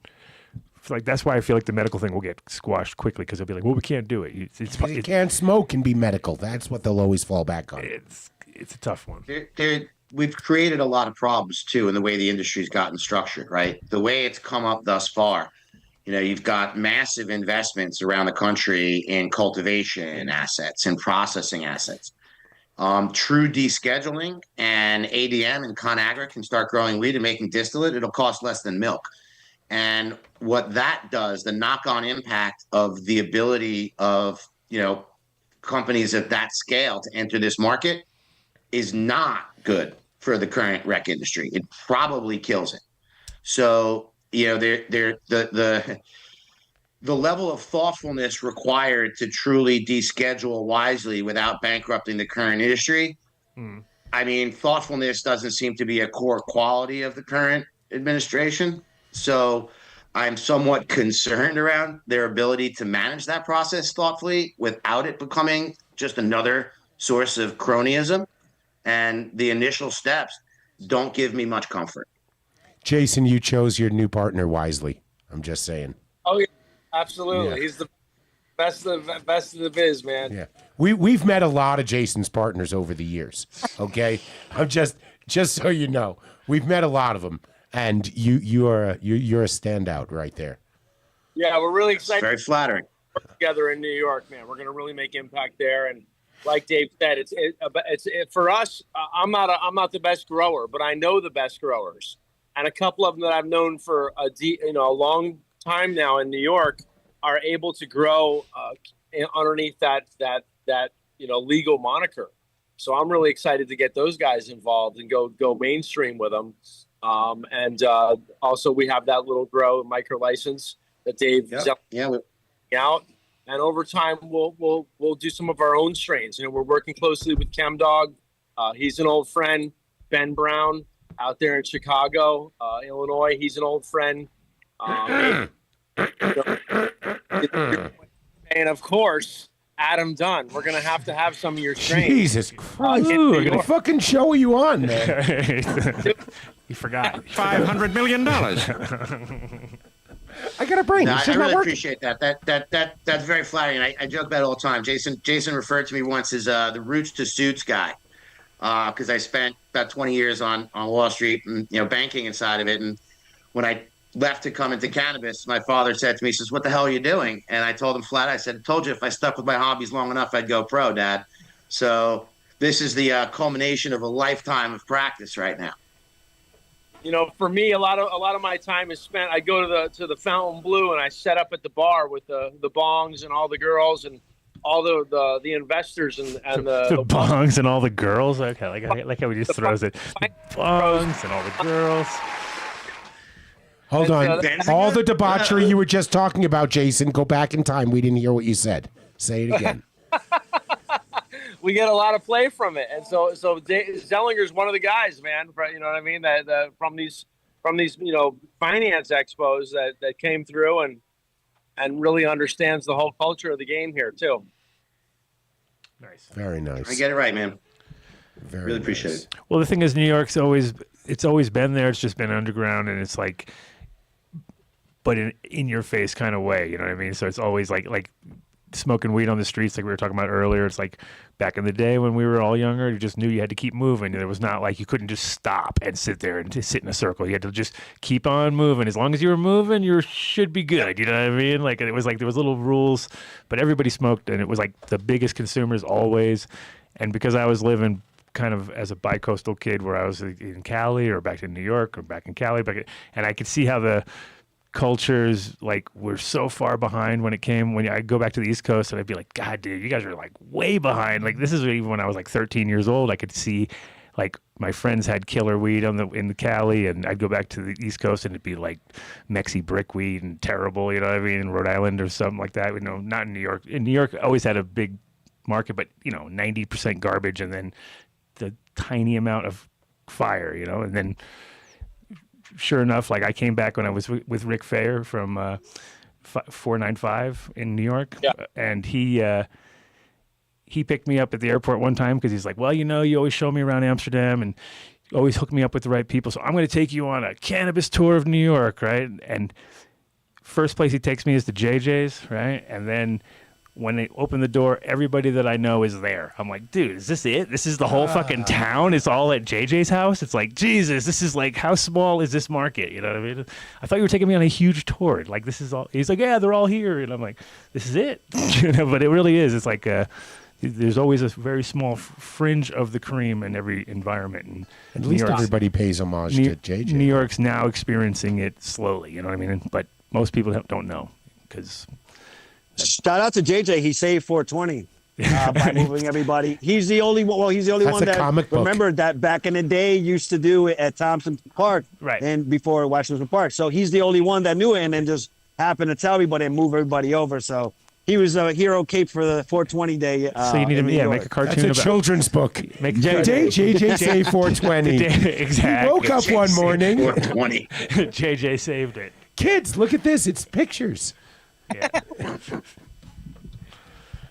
Like, that's why I feel like the medical thing will get squashed quickly, because they'll be like, well, we can't do it. You can't smoke and be medical. That's what they'll always fall back on. It's a tough one. We've created a lot of problems too in the way the industry's gotten structured, right? The way it's come up thus far, you know, you've got massive investments around the country in cultivation assets and processing assets. True descheduling and ADM and ConAgra can start growing weed and making distillate. It'll cost less than milk. And what that does, the knock-on impact of the ability of, you know, companies at that scale to enter this market is not good for the current rec industry. It probably kills it. So, you know, the level of thoughtfulness required to truly deschedule wisely without bankrupting the current industry. I mean, thoughtfulness doesn't seem to be a core quality of the current administration. So I'm somewhat concerned around their ability to manage that process thoughtfully without it becoming just another source of cronyism. And the initial steps don't give me much comfort. Jason, you chose your new partner wisely. I'm just saying. Oh, yeah, absolutely. Yeah. He's the best of the biz, man. Yeah, we've met a lot of Jason's partners over the years. Okay, I'm just so you know, we've met a lot of them, and you're a standout right there. Yeah, we're really excited. Very flattering. Work together in New York, man. We're going to really make impact there, and like Dave said, it's for us. I'm not the best grower, but I know the best growers, and a couple of them that I've known for a long time now in New York are able to grow underneath that legal moniker. So I'm really excited to get those guys involved and go mainstream with them. And also we have that little grow micro license that Dave out. And over time we'll do some of our own strains. We're working closely with ChemDog. He's an old friend, Ben Brown, out there in Chicago, Illinois. He's an old friend. And of course, Adam Dunn. We're gonna have to have some of your strains. Jesus Christ! What fucking show are you on, man? You forgot. $500 million. I got a brain. No, I really appreciate that. That's very flattering. I joke about it all the time. Jason referred to me once as the roots to suits guy, because I spent about 20 years on Wall Street and banking inside of it. And when I left to come into cannabis, my father said to me, he says, "What the hell are you doing?" And I told him flat. I said, "I told you if I stuck with my hobbies long enough, I'd go pro, Dad." So this is the culmination of a lifetime of practice right now. For me, a lot of my time is spent. I go to the Fountain Blue and I set up at the bar with the bongs and all the girls and all the investors and the bongs and all the girls. Okay, like how he just throws it. Bongs and all the girls. Hold on. All the debauchery you were just talking about, Jason, go back in time. We didn't hear what you said. Say it again. We get a lot of play from it. And so Zellinger's one of the guys, man, you know what I mean? That from these finance expos that came through and really understands the whole culture of the game here too. Nice. Very nice. I get it right, man. Very really appreciate it. Well, the thing is, New York's always been there. It's just been underground, and it's like, but in your face kind of way, you know what I mean? So it's always like smoking weed on the streets, like we were talking about earlier. It's like back in the day when we were all younger, you just knew you had to keep moving. There was not like you couldn't just stop and sit there and just sit in a circle. You had to just keep on moving. As long as you were moving, you should be good. You know what I mean? Like it was like there was little rules, but everybody smoked, and it was like the biggest consumers always. And because I was living kind of as a bi-coastal kid where I was in Cali or back in New York or back in Cali, and I could see how the cultures like were so far behind when I go back to the East Coast, and I'd be like, God, dude, you guys are like way behind. Like this is even when I was like 13 years old, I could see like my friends had killer weed in the Cali, and I'd go back to the East Coast and it'd be like Mexi brick weed and terrible, you know what I mean, in Rhode Island or something like that. Not in New York. In New York, I always had a big market, but 90% garbage, and then the tiny amount of fire, and then sure enough, like I came back when I was with Rick Fayer from 495 in New York, and he picked me up at the airport one time because he's like, well, you always show me around Amsterdam and you always hook me up with the right people, so I'm going to take you on a cannabis tour of New York, right? And first place he takes me is to JJ's, right? And then when they open the door, everybody that I know is there. I'm like, dude, is this it? This is the whole fucking town? It's all at JJ's house? It's like, Jesus, this is like, how small is this market? You know what I mean? I thought you were taking me on a huge tour. Like, this is all. He's like, yeah, they're all here. And I'm like, this is it. But it really is. It's like, there's always a very small fringe of the cream in every environment. And at least everybody pays homage to JJ. New York's now experiencing it slowly. You know what I mean? But most people don't know because. Shout out to JJ. He saved 420 by moving everybody. He's the only one. Well, he's the only one that remembered that back in the day used to do it at Thompson Park, right? And before Washington Park. So he's the only one that knew it, and then just happened to tell everybody and move everybody over. So he was a hero cape for the 420 day. So you need to make a cartoon. That's a children's book. Make JJ saved 420. Exactly. He woke up one morning. 420. JJ saved it. Kids, look at this. It's pictures. Yeah.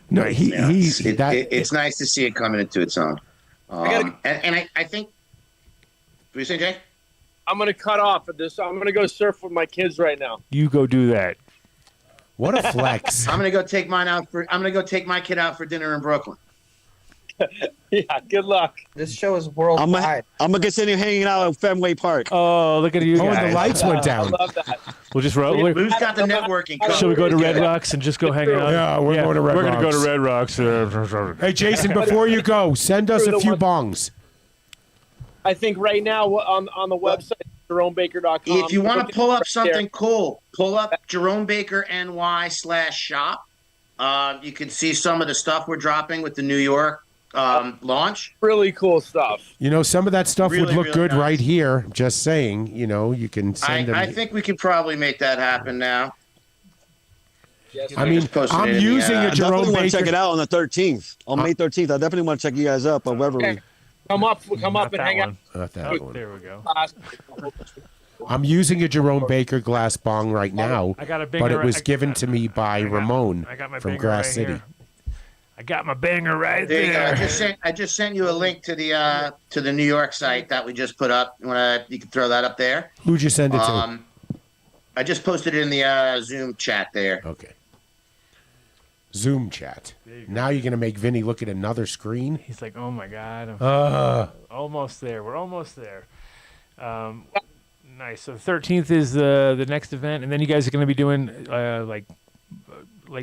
No, it's nice to see it coming into its own. And I think. What were you saying, Jay? I'm gonna cut off at this. I'm gonna go surf with my kids right now. You go do that. What a flex! I'm gonna go take my kid out for dinner in Brooklyn. Yeah, good luck. This show is worldwide. I'm gonna continue hanging out at Fenway Park. Oh, look at you Oh, guys. and the lights went down. I love that. We'll just roll. Lou's got the networking. Shall we go to Red Rocks? Rocks and just go hang out? Yeah, we're going to Red We're gonna go Rocks. to Red Rocks. Hey, Jason, before you go, send us a few bongs. I think right now on the website, JeromeBaker.com. If you want to pull up something cool, pull up JeromeBakerNY/shop. You can see some of the stuff we're dropping with the New York launch. Really cool stuff. You know, some of that stuff would Really, look really good nice. right here. Just saying, you know, you can send them. I think we can probably make that happen now. I mean, Just posted I'm it in the, using a I Jerome definitely want to check Baker. it out on the 13th. On May 13th, I definitely want to check you guys up on Weberly. Okay. Come up and hang out. Not that one. There we go. I'm using a Jerome Baker glass bong right now, I got a but it banger- was given to me by Ramon I got my from banger Grass right City. here. I got my banger right There you go. there. I just sent you a link to the New York site that we just put up. You can throw that up there. Who'd you send it to? I just posted it in the Zoom chat there. Okay. Zoom chat. Now you're going to make Vinny look at another screen? He's like, oh my God. Almost there. We're almost there. Nice. So the 13th is the next event. And then you guys are going to be doing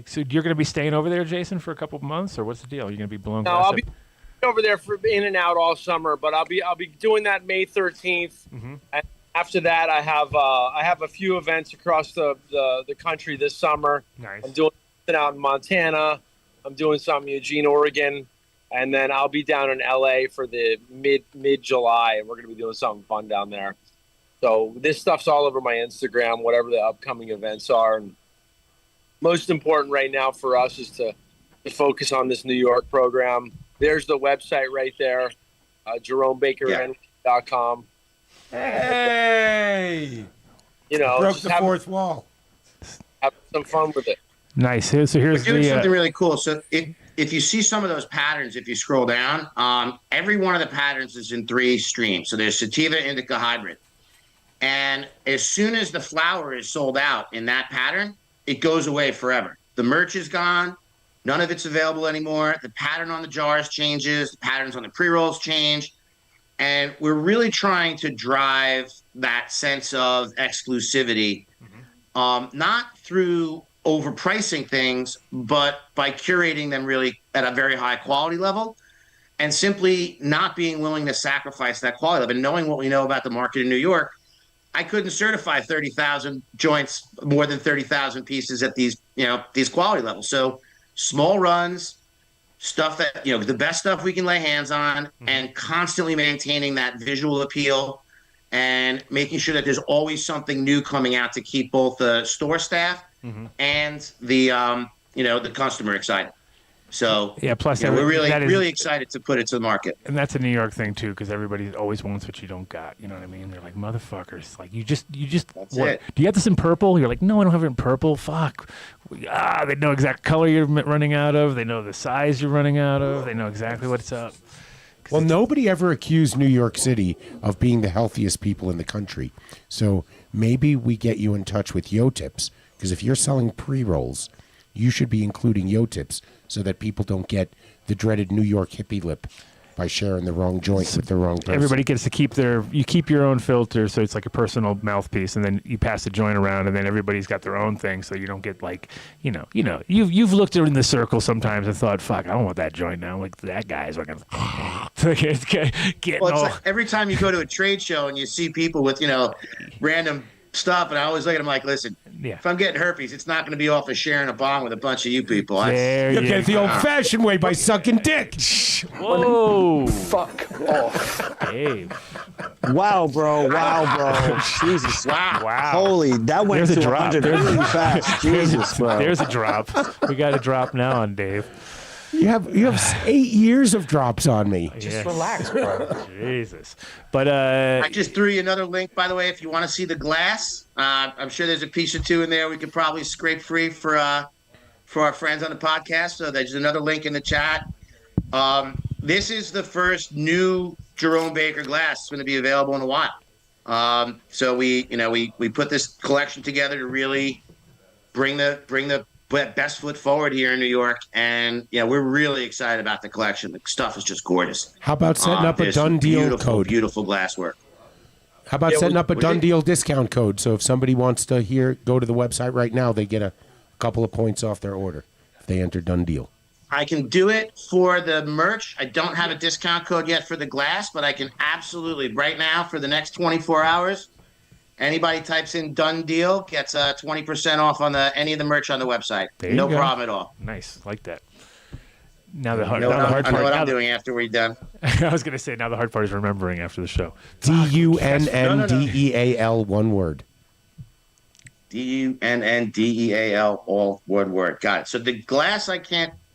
so you're going to be staying over there, Jason, for a couple of months? Or what's the deal? You're going to be blowing No, glass I'll up? be over there for in and out all summer, but I'll be doing that May 13th. Mm-hmm. And after that, I have a few events across the country this summer. Nice. I'm doing something out in Montana. I'm doing something in Eugene, Oregon, and then I'll be down in LA for the mid July, and we're going to be doing something fun down there. So this stuff's all over my Instagram, whatever the upcoming events are. And most important right now for us is to focus on this New York program. There's the website right there, JeromeBakerNY.com. Hey! You know, Broke just the fourth wall. have some fun with it. Nice. So here's We're doing the. something really cool. So if you see some of those patterns, if you scroll down, every one of the patterns is in 3 streams. So there's sativa, indica, hybrid. And as soon as the flower is sold out in that pattern, it goes away forever. The merch is gone. None of it's available anymore. The pattern on the jars changes. The patterns on the pre-rolls change. And we're really trying to drive that sense of exclusivity, not through overpricing things, but by curating them really at a very high quality level and simply not being willing to sacrifice that quality level. And knowing what we know about the market in New York, I couldn't certify 30,000 joints, more than 30,000 pieces at these quality levels. So small runs, stuff that, the best stuff we can lay hands on, and constantly maintaining that visual appeal and making sure that there's always something new coming out to keep both the store staff and the customer excited. So Yeah, plus we're really that is- really excited to put it to the market. And that's a New York thing too, because everybody always wants what you don't got. You know what I mean? They're like motherfuckers. Like you just. That's what? it. Do you have this in purple? You're like, no, I don't have it in purple. Fuck. They know exact color you're running out of. They know the size you're running out of. They know exactly what's up. Well, nobody ever accused New York City of being the healthiest people in the country. So maybe we get you in touch with Yo Tips, because if you're selling pre-rolls, you should be including Yo Tips so that people don't get the dreaded New York hippie lip by sharing the wrong joint with the wrong person. Everybody gets to keep you keep your own filter, so it's like a personal mouthpiece, and then you pass the joint around, and then everybody's got their own thing, so you don't get like, you've looked in the circle sometimes and thought, fuck, I don't want that joint now. Like that guy's like, getting Well, it's all. like every time you go to a trade show and you see people with, random stuff, and I always look at them like, listen, if I'm getting herpes, it's not going to be off of sharing a bomb with a bunch of you people. You get the old-fashioned way by sucking dick. Whoa. Fuck off. Dave. Wow, bro. Jesus. Wow. Holy, that went There's a to drop. 100 really fast. Jesus, bro. There's a drop. We got a drop now on Dave. You have 8 years of drops on me. Just relax, bro. Jesus. But I just threw you another link, by the way, if you want to see the glass. I'm sure there's a piece or two in there we could probably scrape free for our friends on the podcast. So there's another link in the chat. This is the first new Jerome Baker glass. It's going to be available in a while. So we put this collection together to really bring the best foot forward here in New York, and we're really excited about the collection. The stuff is just gorgeous. How about setting up a There's Dunn deal beautiful, code? beautiful glasswork. How about setting up a what Dunn is it? deal discount code? So if somebody wants to go to the website right now, they get a couple of points off their order if they enter Dunn deal. I can do it for the merch. I don't have a discount code yet for the glass, but I can absolutely right now for the next 24 hours. Anybody types in Dunn deal gets 20% off on any of the merch on the website. No problem at all. Nice, like that. Now the hard, I now the hard know part. what now I'm the- doing after we're done. I was gonna say now the hard part is remembering after the show. DUNNDEAL, one word. DUNNDEAL, all one word. Got it. So the glass,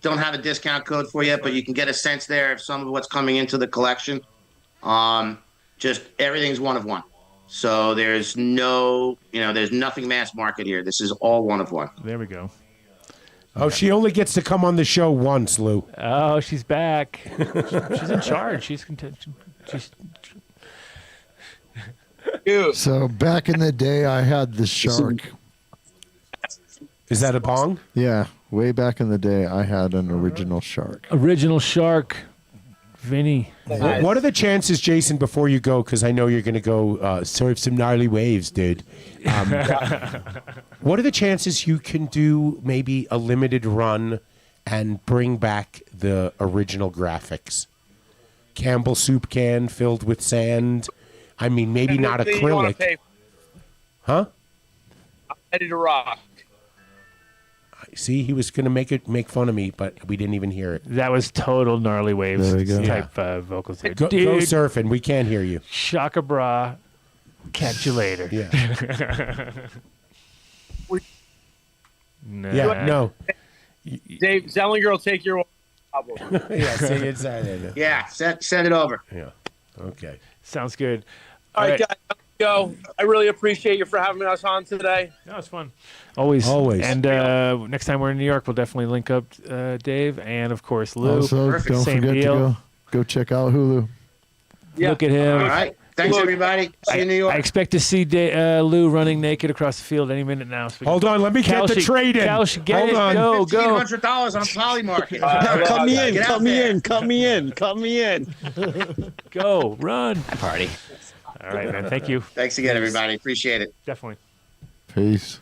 don't have a discount code for yet, but you can get a sense there of some of what's coming into the collection. Just everything's one of one. So there's there's nothing mass market here. This is all one of one. There we go. Oh, she only gets to come on the show once, Lou. Oh, she's back. She's in charge. She's So back in the day, I had the shark. Is that a bong? Yeah, way back in the day, I had an original shark. Original shark, Vinny. What are the chances, Jason, before you go, because I know you're going to go surf some gnarly waves, dude. What are the chances you can do maybe a limited run and bring back the original graphics? Campbell soup can filled with sand. I mean, maybe not acrylic. Huh? I'm ready to rock. See, he was going to make fun of me, but we didn't even hear it. That was total gnarly waves There we go. type vocals there. Go Dude, surfing. We can't hear you. Shaka bra. Catch you later. Yeah. Nah. Yeah, no. Dave Zellinger will take your album. Yeah, see, it's that. Yeah, send it over. Yeah. Okay. Sounds good. All right, guys, let's go. I really appreciate you for having us on today. That was fun. Always. Always. And next time we're in New York, we'll definitely link up Dave and, of course, Lou. Also, don't Same forget deal. to go check out Hulu. Yeah. Look at him. All right. Thanks, everybody. See you in New York. I expect to see Lou running naked across the field any minute now. So Hold on, let me get the trade in. Cal should get Hold it. on. Go. $1,500 on Polymarket. Cut me in, Get out cut me there. in, cut me in, cut me in. Go. Run. Party. All right, man. Thank you. Thanks again, everybody. Appreciate it. Definitely. Peace.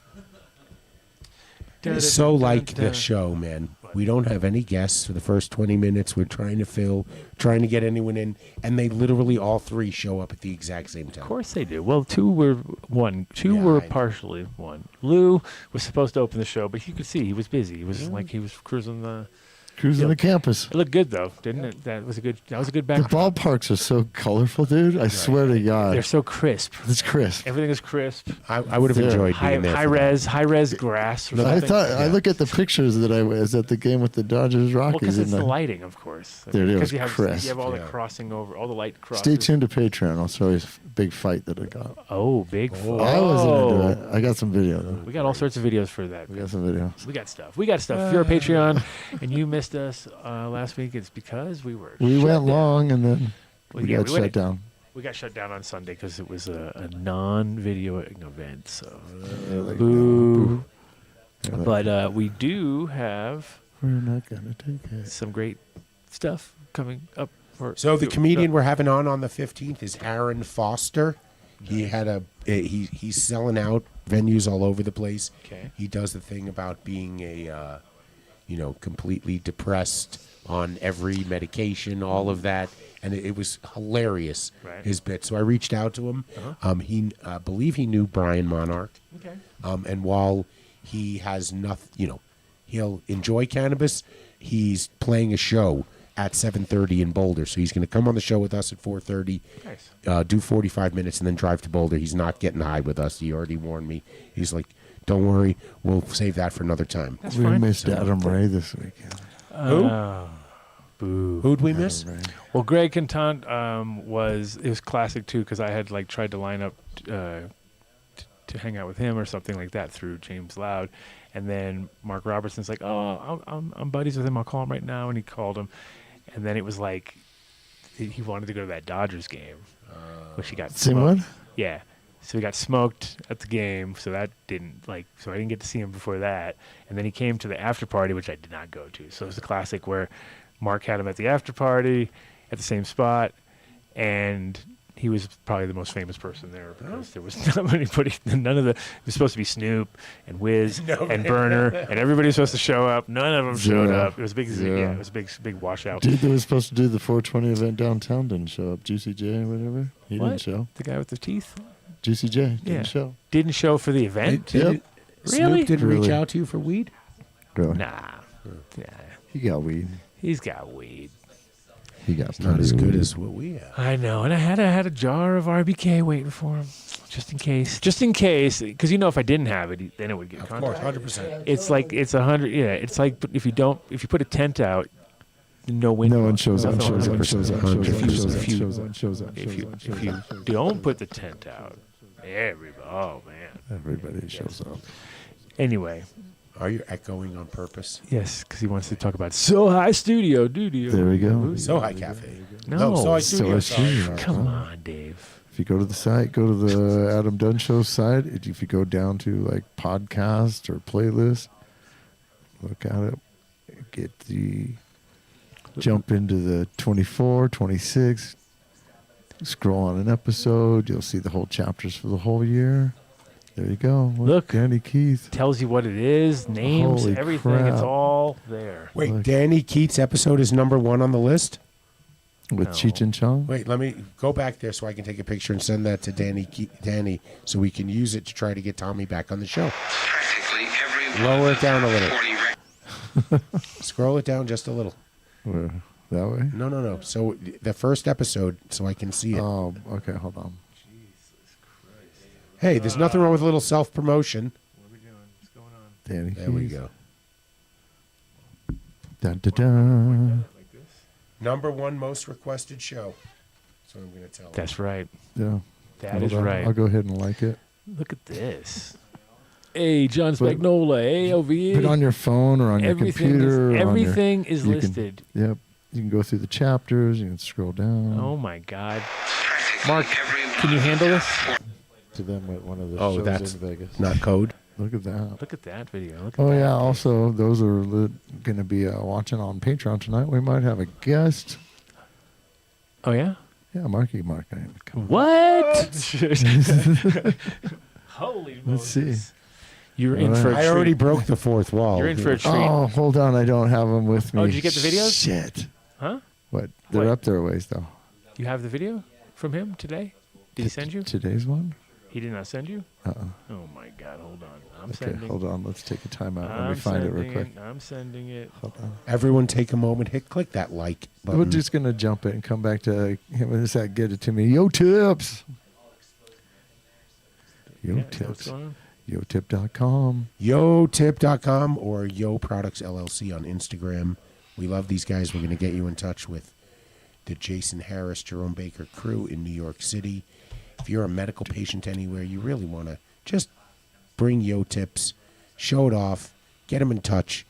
It's so like the show, man. We don't have any guests for the first 20 minutes. We're trying to get anyone in, and they literally all three show up at the exact same time. Of course they do. Well, two were partially one. Lou was supposed to open the show, but you could see he was busy. He was like he was cruising the campus. It looked good though, didn't it? That was a good The backdrop. ballparks are so colorful, dude. I swear to God. They're so crisp. It's crisp. Everything is crisp. I would have enjoyed being there. High res grass. Or I something. thought I look at the pictures that I was at the game with the Dodgers Well, Rockies. because it's and the lighting, of course. Dude, it Because was you crisp. have all the crossing over, all the light crosses. Stay tuned to Patreon. I'll show you a big fight that I got. Oh, big. I wasn't into it. I got some video though. We got all sorts of videos for that. We got some videos. We got stuff. If you're a Patreon and you missed us last week, it's because we were. We shut went down. long and then Well, we yeah, got we went- shut down. We got shut down on Sunday because it was a non-videoing event. So, like, boo. Yeah, But we do have we're not gonna take it. some great stuff coming up. So the comedian we're having on the 15th is Aaron Foster. He had he's selling out venues all over the place. Okay. He does the thing about being a completely depressed on every medication, all of that, and it was hilarious, Right. his bit. So I reached out to him. He I believe he knew Brian Monarch. Okay. And while he has nothing, he'll enjoy cannabis. He's playing a show at 7:30 in Boulder, so he's going to come on the show with us at 4:30. Nice. Do 45 minutes and then drive to Boulder. He's not getting high with us. He already warned me. He's like, "Don't worry, we'll save that for another time." That's We fine. missed Adam Ray this weekend. Boo. Who'd we miss? Well, Greg Contant was classic too because I had tried to line up to hang out with him or something like that through James Loud, and then Mark Robertson's like, "Oh, I'm buddies with him. I'll call him right now," and he called him, and then it was like he wanted to go to that Dodgers game, which he got Same one? Yeah. So he got smoked at the game, so that didn't so I didn't get to see him before that. And then he came to the after party, which I did not go to. So it was a classic where Mark had him at the after party at the same spot, and he was probably the most famous person there because there was none of the. It was supposed to be Snoop and Wiz and Burner, and everybody was supposed to show up. None of them showed up. It was a big, it was a big washout. Dude that was supposed to do the 420 event downtown didn't show up. Juicy J or whatever. He didn't show. The guy with the teeth. Juicy J didn't show. Didn't show for the event. Yep. Really? Snoop didn't reach out to you for weed? Really? Nah. Yeah. He got weed. He's got weed. He got Not as plenty of good weed. as what we have. I know, and I had a jar of RBK waiting for him, just in case, because if I didn't have it, then it would get. Of course, 100%. It's like it's 100. Yeah, it's like if you put a tent out, no wind. No one shows up. Nothing Shows up. will happen. Shows up. If you don't put the tent out, Everybody shows up. Anyway. Are you echoing on purpose? Yes, because he wants to talk about So High Studio. There we go. So High Cafe. No, So High Studio. Come on, Dave. If you go to the site, go to the Adam Dunn Show site. If you go down to podcast or playlist, look at it. Jump into the 24, 26. Scroll on an episode. You'll see the whole chapters for the whole year. There you go. Look, Danny Keith tells you what it is, names, Holy everything. crap. It's all there. Wait, Danny Keith's episode is number 1 on the list? with Cheech and Chong. Wait, let me go back there so I can take a picture and send that to Danny so we can use it to try to get Tommy back on the show. Lower it down a little. Scroll it down just a little. Where, that way? No. So the first episode, so I can see it. Oh, okay. Hold on. Hey, there's nothing wrong with a little self-promotion. What are we doing? What's going on? Danny There we Keith. go. Dun, dun, dun. Number 1 most requested show. That's what I'm going to tell. That's right. Yeah. That Hold is on. right. I'll go ahead and like it. Look at this. Hey, John Spagnola. Hey, OVA. Put it on your phone or on your computer. or on your- Everything is you can- listed. Yep. You can go through the chapters. You can scroll down. Oh, my God. Mark, can you handle this? To them at one of the Oh, shows that's in Vegas. not code. Look at that. Look at that video. Look at Oh that. yeah. Also, those are going to be watching on Patreon tonight. We might have a guest. Oh yeah. Yeah, Marky Mark. What? Holy Let's see. You're in for a treat. I already broke the fourth wall. You're in for a treat. Oh, hold on. I don't have them with me. Oh, did you get the videos? Shit. Huh? What? They're What? up there a ways though. You have the video from him today? Did he send you? Today's one? He did not send you? Uh-uh. Oh my God! Hold on. I'm Okay, sending. hold on. Let's take a time out. Let me I'm find it real sending quick. I'm sending it. Hold on. Everyone take a moment. Click that like button. We're just going to jump it and come back to him and just get it to me. Yo, tips. Yo, Yeah, is that tips. what's going on? YoTip.com. YoTip.com or Yo Products LLC on Instagram. We love these guys. We're going to get you in touch with the Jason Harris, Jerome Baker crew in New York City. If you're a medical patient anywhere, you really want to just bring Yo Tips, show it off, get them in touch.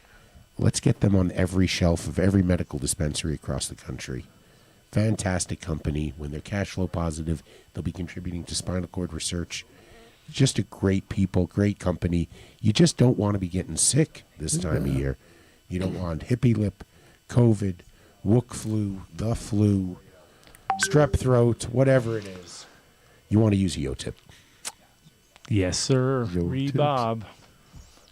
Let's get them on every shelf of every medical dispensary across the country. Fantastic company. When they're cash flow positive, they'll be contributing to spinal cord research. Just a great people, great company. You just don't want to be getting sick this time of year. You don't want hippie lip, COVID, wook flu, the flu, strep throat, whatever it is. You want to use a Yo Tip. Yes, sir. Yo, Rebob.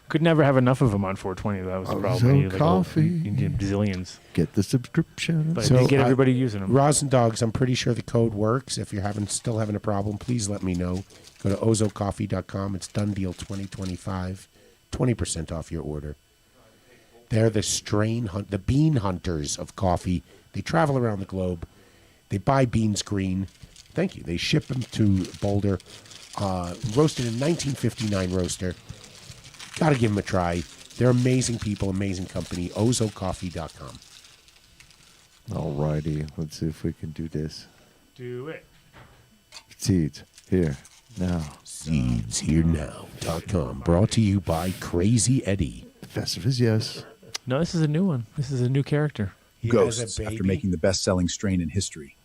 Could never have enough of them on 420. That was the problem. You coffee. You need bazillions. Get the subscription. But I did get everybody using them. Rosin Dogs, I'm pretty sure the code works. If you're still having a problem, please let me know. Go to ozocoffee.com. It's done deal 2025. 20% off your order. They're the bean hunters of coffee. They travel around the globe. They buy beans green. Thank you. They ship them to Boulder. Roasted in 1959 roaster. Got to give them a try. They're amazing people, amazing company. ozocoffee.com. All righty. Let's see if we can do this. Do it. Seeds. Here. Now. SeedsHereNow.com. Brought to you by Crazy Eddie. The festive is yes. No, this is a new one. This is a new character. He has a Ghosts, baby. after making the best-selling strain in history.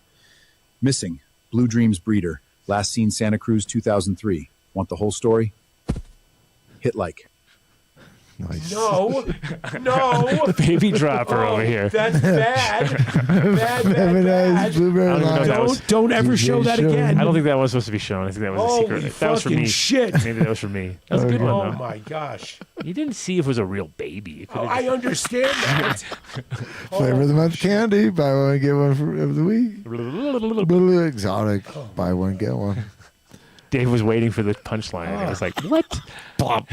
Missing, Blue Dreams breeder, Last seen Santa Cruz 2003. Want the whole story? Hit like. Nice. No. Baby dropper over here. That's bad. bad. Blueberry I don't even know if that was- Don't ever show that again. I don't think that was supposed to be shown. I think that was a Holy secret. That was for fucking me. shit. Maybe that was for me. That was a good one, Oh though. my gosh. You didn't see if it was a real baby. It Oh, could've I just- understand that. Flavor of the month candy. Buy one, get one of the week. Exotic. Buy one, get one. Dave was waiting for the punchline, and I was like, "What?" Plop.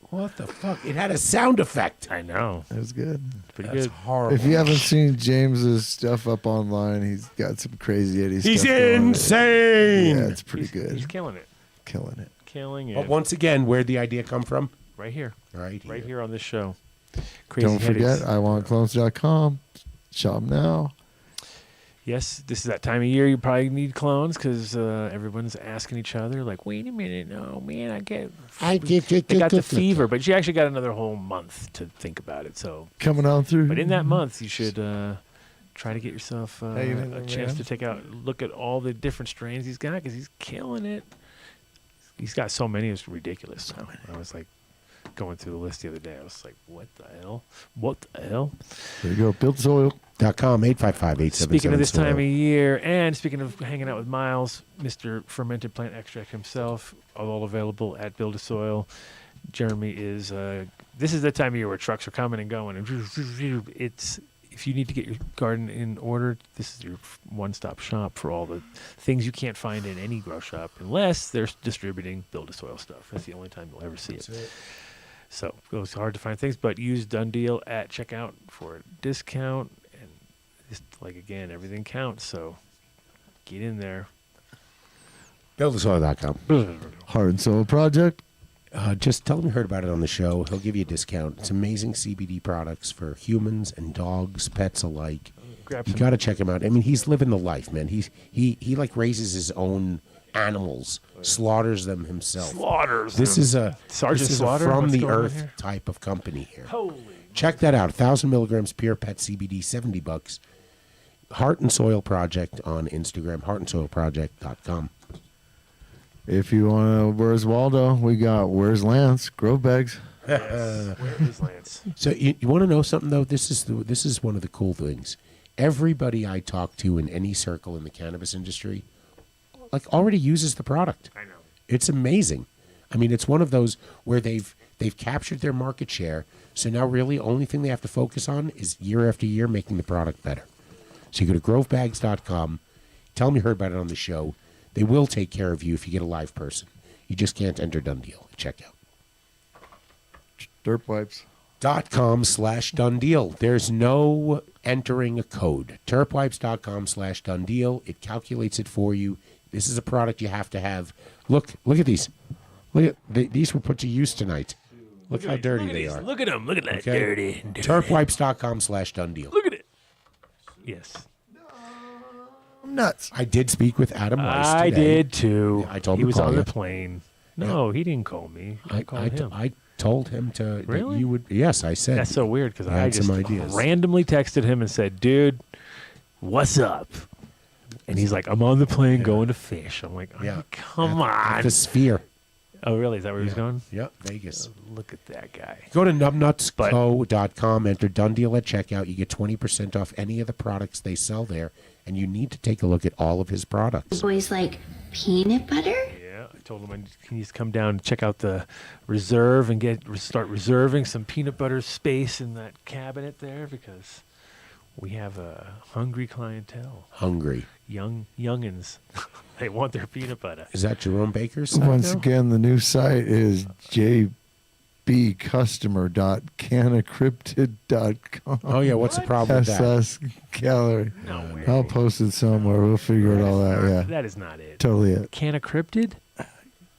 What the fuck? It had a sound effect. I know. That was good. Pretty That's good. horrible. If you haven't seen James's stuff up online, he's got some crazy Eddie He's stuff going on. insane. Yeah, it's pretty good. He's killing it. Killing it. Killing it. But once again, where'd the idea come from? Right here. Right here. Right here on this show. Crazy Don't forget, headaches. iwantclones.com. Shop now. Yes, this is that time of year you probably need clones because everyone's asking each other, like, wait a minute, no, man, they got the fever, but you actually got another whole month to think about it. So Coming on through. But in that month, you should try to get yourself Hey, you a know, chance man. to look at all the different strains he's got because he's killing it. He's got so many, it's ridiculous. So I was like going through the list the other day. I was like, what the hell? What the hell? There you go. BuiltSoil.com, 855-877. Speaking of this time of year, and speaking of hanging out with Miles, Mr. Fermented Plant Extract himself, all available at Build a Soil. Jeremy is. This is the time of year where trucks are coming and going, and it's. If you need to get your garden in order, this is your one-stop shop for all the things you can't find in any grow shop unless they're distributing Build a Soil stuff. That's the only time you'll ever see it. So it's hard to find things, but use Dunn Deal at checkout for a discount. And just like, again, everything counts. So get in there. BuildASoil.com. Heart and Soul Project. Just tell him you heard about it on the show. He'll give you a discount. It's amazing CBD products for humans and dogs, pets alike. Grab You some- got to check him out. I mean, he's living the life, man. He like raises his own animals, slaughters them himself. Slaughters This them. is a Sergeant this is a Slaughter? from What's the going on earth here? type of company here. Holy. Check that out. 1,000 milligrams pure pet CBD, $70. Heart and Soil Project on Instagram. heartandsoilproject.com. If you want to, where's Waldo? We got Where's Lance? Grow bags. Yes. Where is Lance? So you want to know something though? This is one of the cool things. Everybody I talk to in any circle in the cannabis industry, like, already uses the product. I know. It's amazing. I mean, it's one of those where they've captured their market share. So now really only thing they have to focus on is year after year making the product better. So you go to grovebags.com, tell them you heard about it on the show. They will take care of you if you get a live person. You just can't enter Done Deal at checkout. Terpwipes.com/Done Deal. There's no entering a code. Terpwipes.com/Done Deal. It calculates it for you. This is a product you have to have. Look at these. These were put to use tonight. Look how dirty they are. Look at them. Look at that dirty. Terpwipes.com/Done Deal. Look at it. Yes. I'm nuts. I did speak with Adam Weiss I today. did too. Yeah, I told he him was to call on you. the plane. No, he didn't call me. I called him. I told him to. Really? That you would. Yes, I said. That's so weird because I I had just some ideas. randomly texted him and said, "Dude, what's up?" And he's like, "I'm on the plane going to fish." I'm like, Yeah. "Come At on." the Sphere. Oh, really? Is that where he was going? Yep, Vegas. Look at that guy. Go to numbnutsco.com, enter Done Deal at checkout. You get 20% off any of the products they sell there, and you need to take a look at all of his products. Boys like peanut butter? Yeah, I told him he needs to come down and check out the reserve and start reserving some peanut butter space in that cabinet there because we have a hungry clientele. Hungry. Youngins. They want their peanut butter. Is that Jerome Baker's site Once now? again, the new site is jbcustomer.canacryptid.com. Oh, yeah, what's the problem with that? SS Gallery. No way. I'll post it somewhere. We'll figure it all out. Yeah. That is not it. Totally it. Canacryptid?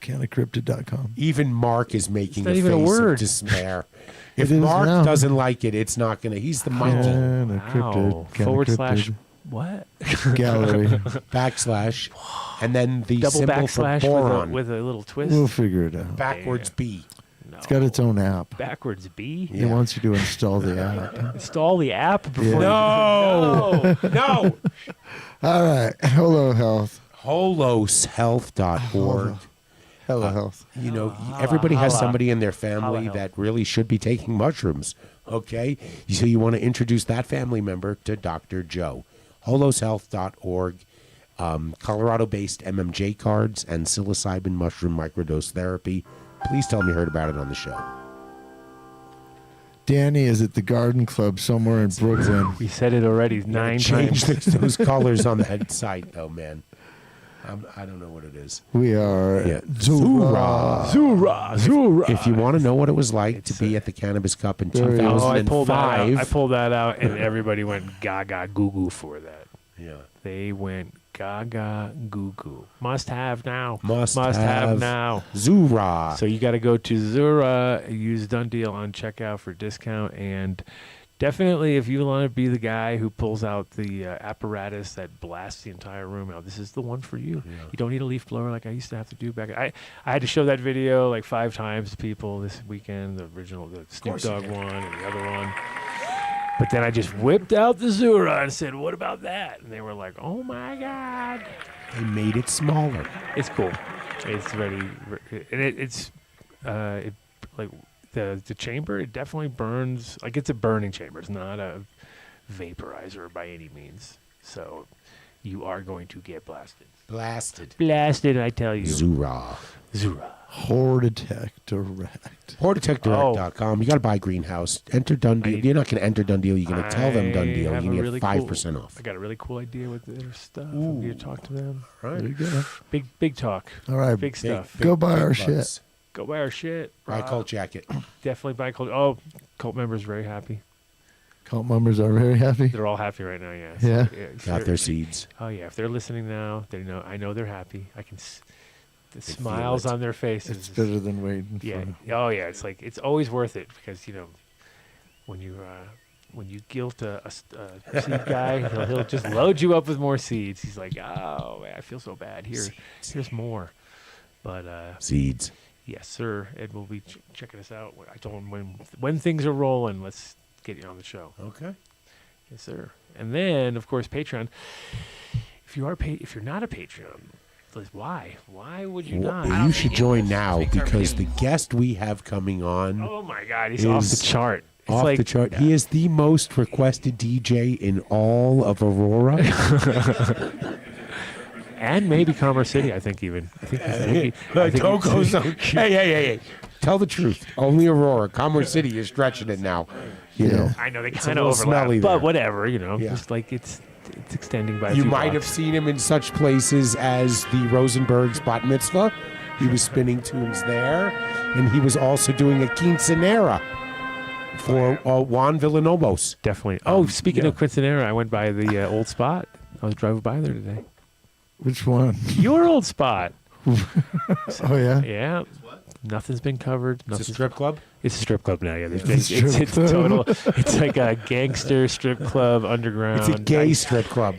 Canacryptid.com. Even Mark is making It's not a even a face word. of despair. It If is Mark now. doesn't like it, it's not going to. He's the monkey. Canacryptid. Canacryptid. Canacryptid What? Gallery. Backslash. And then the Double symbol backslash for boron. with a little twist. We'll figure it out. Backwards B. No. It's got its own app. Backwards B. It wants you to install the app. Install the app before Yeah. No. No. All right. Hello, Health. holoshealth.org. Hella health. You know, everybody has holla. somebody in their family Holla that really should be taking mushrooms. Okay? So you want to introduce that family member to Dr. Joe. holoshealth.org. Colorado-based MMJ cards and psilocybin mushroom microdose therapy. Please tell me you heard about it on the show. Danny is at the Garden Club somewhere in Brooklyn. We said it already 9 Change times. those colors on that site, though, man. I don't know what it is. We are Zura. Zura. If you want to know what it was like to be at the Cannabis Cup in There he is. 2005, I pulled that out, and everybody went gaga goo goo for that. Yeah. They went gaga goo goo. Must have now. Must have have now. Zura. So you got to go to Zura, use Dunn deal on checkout for discount, and definitely if you want to be the guy who pulls out the apparatus that blasts the entire room out, this is the one for you. Yeah. You don't need a leaf blower like I used to have to do back. I had to show that video like 5 times to people this weekend, the Snoop Dogg one and the other one. But then I just whipped out the Zura and said, what about that? And they were like, oh my God. They made it smaller. It's cool. It's very, and it's like the chamber, it definitely burns. Like it's a burning chamber. It's not a vaporizer by any means. So you are going to get blasted. Blasted, I tell you. Zura. Hortitech Direct. HortitechDirect.com. You got to buy Greenhouse. Enter Dunn Deal. You're not going to enter Dunn Deal. You're going to tell them Dunn Deal. You can get 5% off. I got a really cool idea with their stuff. I'm going to talk to them. Right. There you go. Big talk. All right. Big stuff. Go buy our bucks. shit. Go buy our shit. Buy Cult Jacket. Definitely buy Cult. Oh, Cult members very happy. Cult members are very happy. They're all happy right now, yeah. Yeah. Got their seeds. Oh, yeah. If they're listening now, they know. I know they're happy. I can the They smiles feel it. on their faces. It's better than waiting Yeah. for Oh, yeah. It's like, it's always worth it because, you know, when you guilt a seed guy, he'll just load you up with more seeds. He's like, oh, man, I feel so bad. Here's more. But Seeds. yes, sir. Ed will be checking us out. I told him when things are rolling, let's get you on the show. Okay. Yes, sir. And then, of course, Patreon. If you're not a Patreon, Liz, why? Why would you not? You should join now because the guest we have coming on. Oh my God, he's off the chart. It's Off like, the chart. He is the most requested DJ in all of Aurora. and maybe Commerce City. I think even. I think Coco's hey. Tell the truth. Only Aurora. Commerce City is stretching it now. You know. I know they It's kind a of little overlap, smelly but there. whatever. You know, Yeah. just like it's extending by. a You few might have blocks. seen him in such places as the Rosenberg's bat mitzvah. He was spinning tunes there, and he was also doing a quinceanera for Juan Villalobos. Definitely. Speaking of Quinceanera, I went by the old spot. I was driving by there today. Which one? Your old spot. Oh, yeah? Yeah. Nothing's been covered. It's a strip club? It's a strip club now, yeah. It's a It's strip total. club. It's like a gangster strip club underground. It's a gay strip club.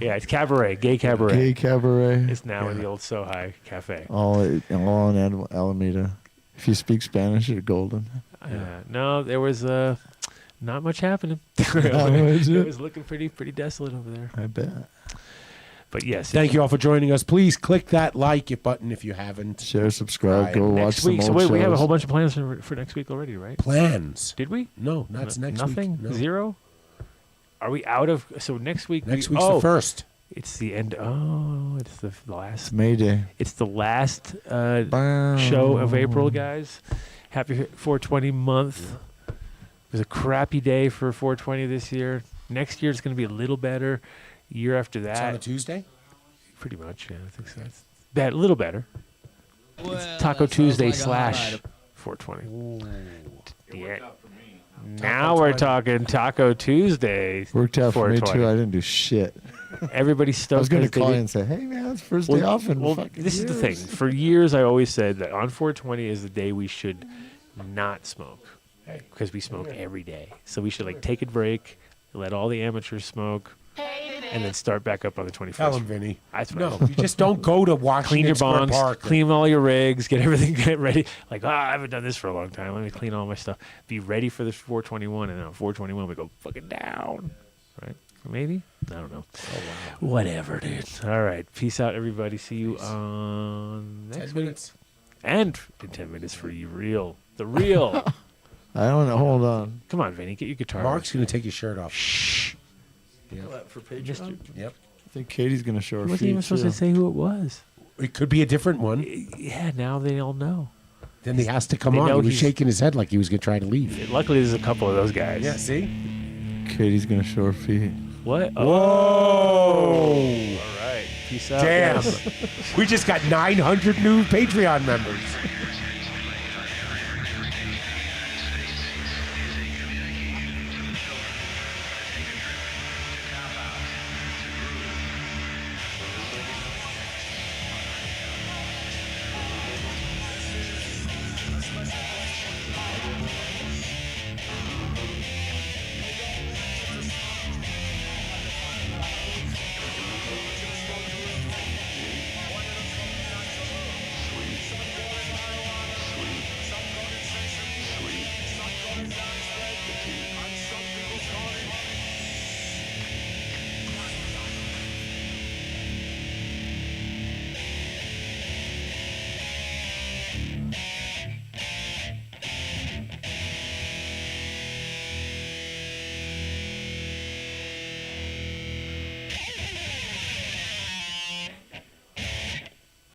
Yeah, it's cabaret, gay cabaret. Gay cabaret. It's now in the old Sohai Cafe. All in Alameda. If you speak Spanish, you're golden. No, there was not much happening. much. It was looking pretty desolate over there. I bet. But yes, Thank you all for joining us. Please click that like button if you haven't. Share, subscribe, Right. go watch next some week. So old wait, shows. we have a whole bunch of plans for next week already, right? Plans. Did we? No, that's next Nothing. week. No. Zero. Are we out of? So next week. Next week's the first. It's the end. Oh, it's the last. It's May Day. It's the last show of April, guys. Happy 420 month. It was a crappy day for 420 this year. Next year it's going to be a little better. Year after that. It's on a Tuesday? Pretty much, yeah. I think so. It's a little better. It's Taco Tuesday / 420. Yeah. Now we're talking Taco Tuesday. Worked out for me, 420. too. I didn't do shit. Everybody's stoked. I was going to 'cause they call you did- and say, hey, man, it's first day off in fucking this is the thing. years. For years, I always said that on 420 is the day we should not smoke because we smoke every day. So we should like take a break, let all the amateurs smoke, and then start back up on the 21st. Tell him, Vinny. That's No, right. you just don't go to Washington Clean your Square bongs, Park. clean all your rigs, get everything ready. Like, I haven't done this for a long time. Let me clean all my stuff. Be ready for the 421, and on 421 we go fucking down, right? Maybe? I don't know. Whatever, dude. All right. Peace out, everybody. See you on next 10 minutes. And in 10 minutes for you real. The real. I don't know. Hold on. Come on, Vinny. Get your guitar. Mark's going to take your shirt off. Shh. What, for Patreon? Yep. I think Katie's going to show her He wasn't feet, even supposed too. to say who it was. It could be a different one. Yeah, now they all know. Then he has to come They on. know He was he's- shaking his head like he was going to try to leave. Luckily, there's a couple of those guys. Yeah, see? Katie's going to show her feet. What? Whoa! All right. Peace out. Damn. guys. We just got 900 new Patreon members.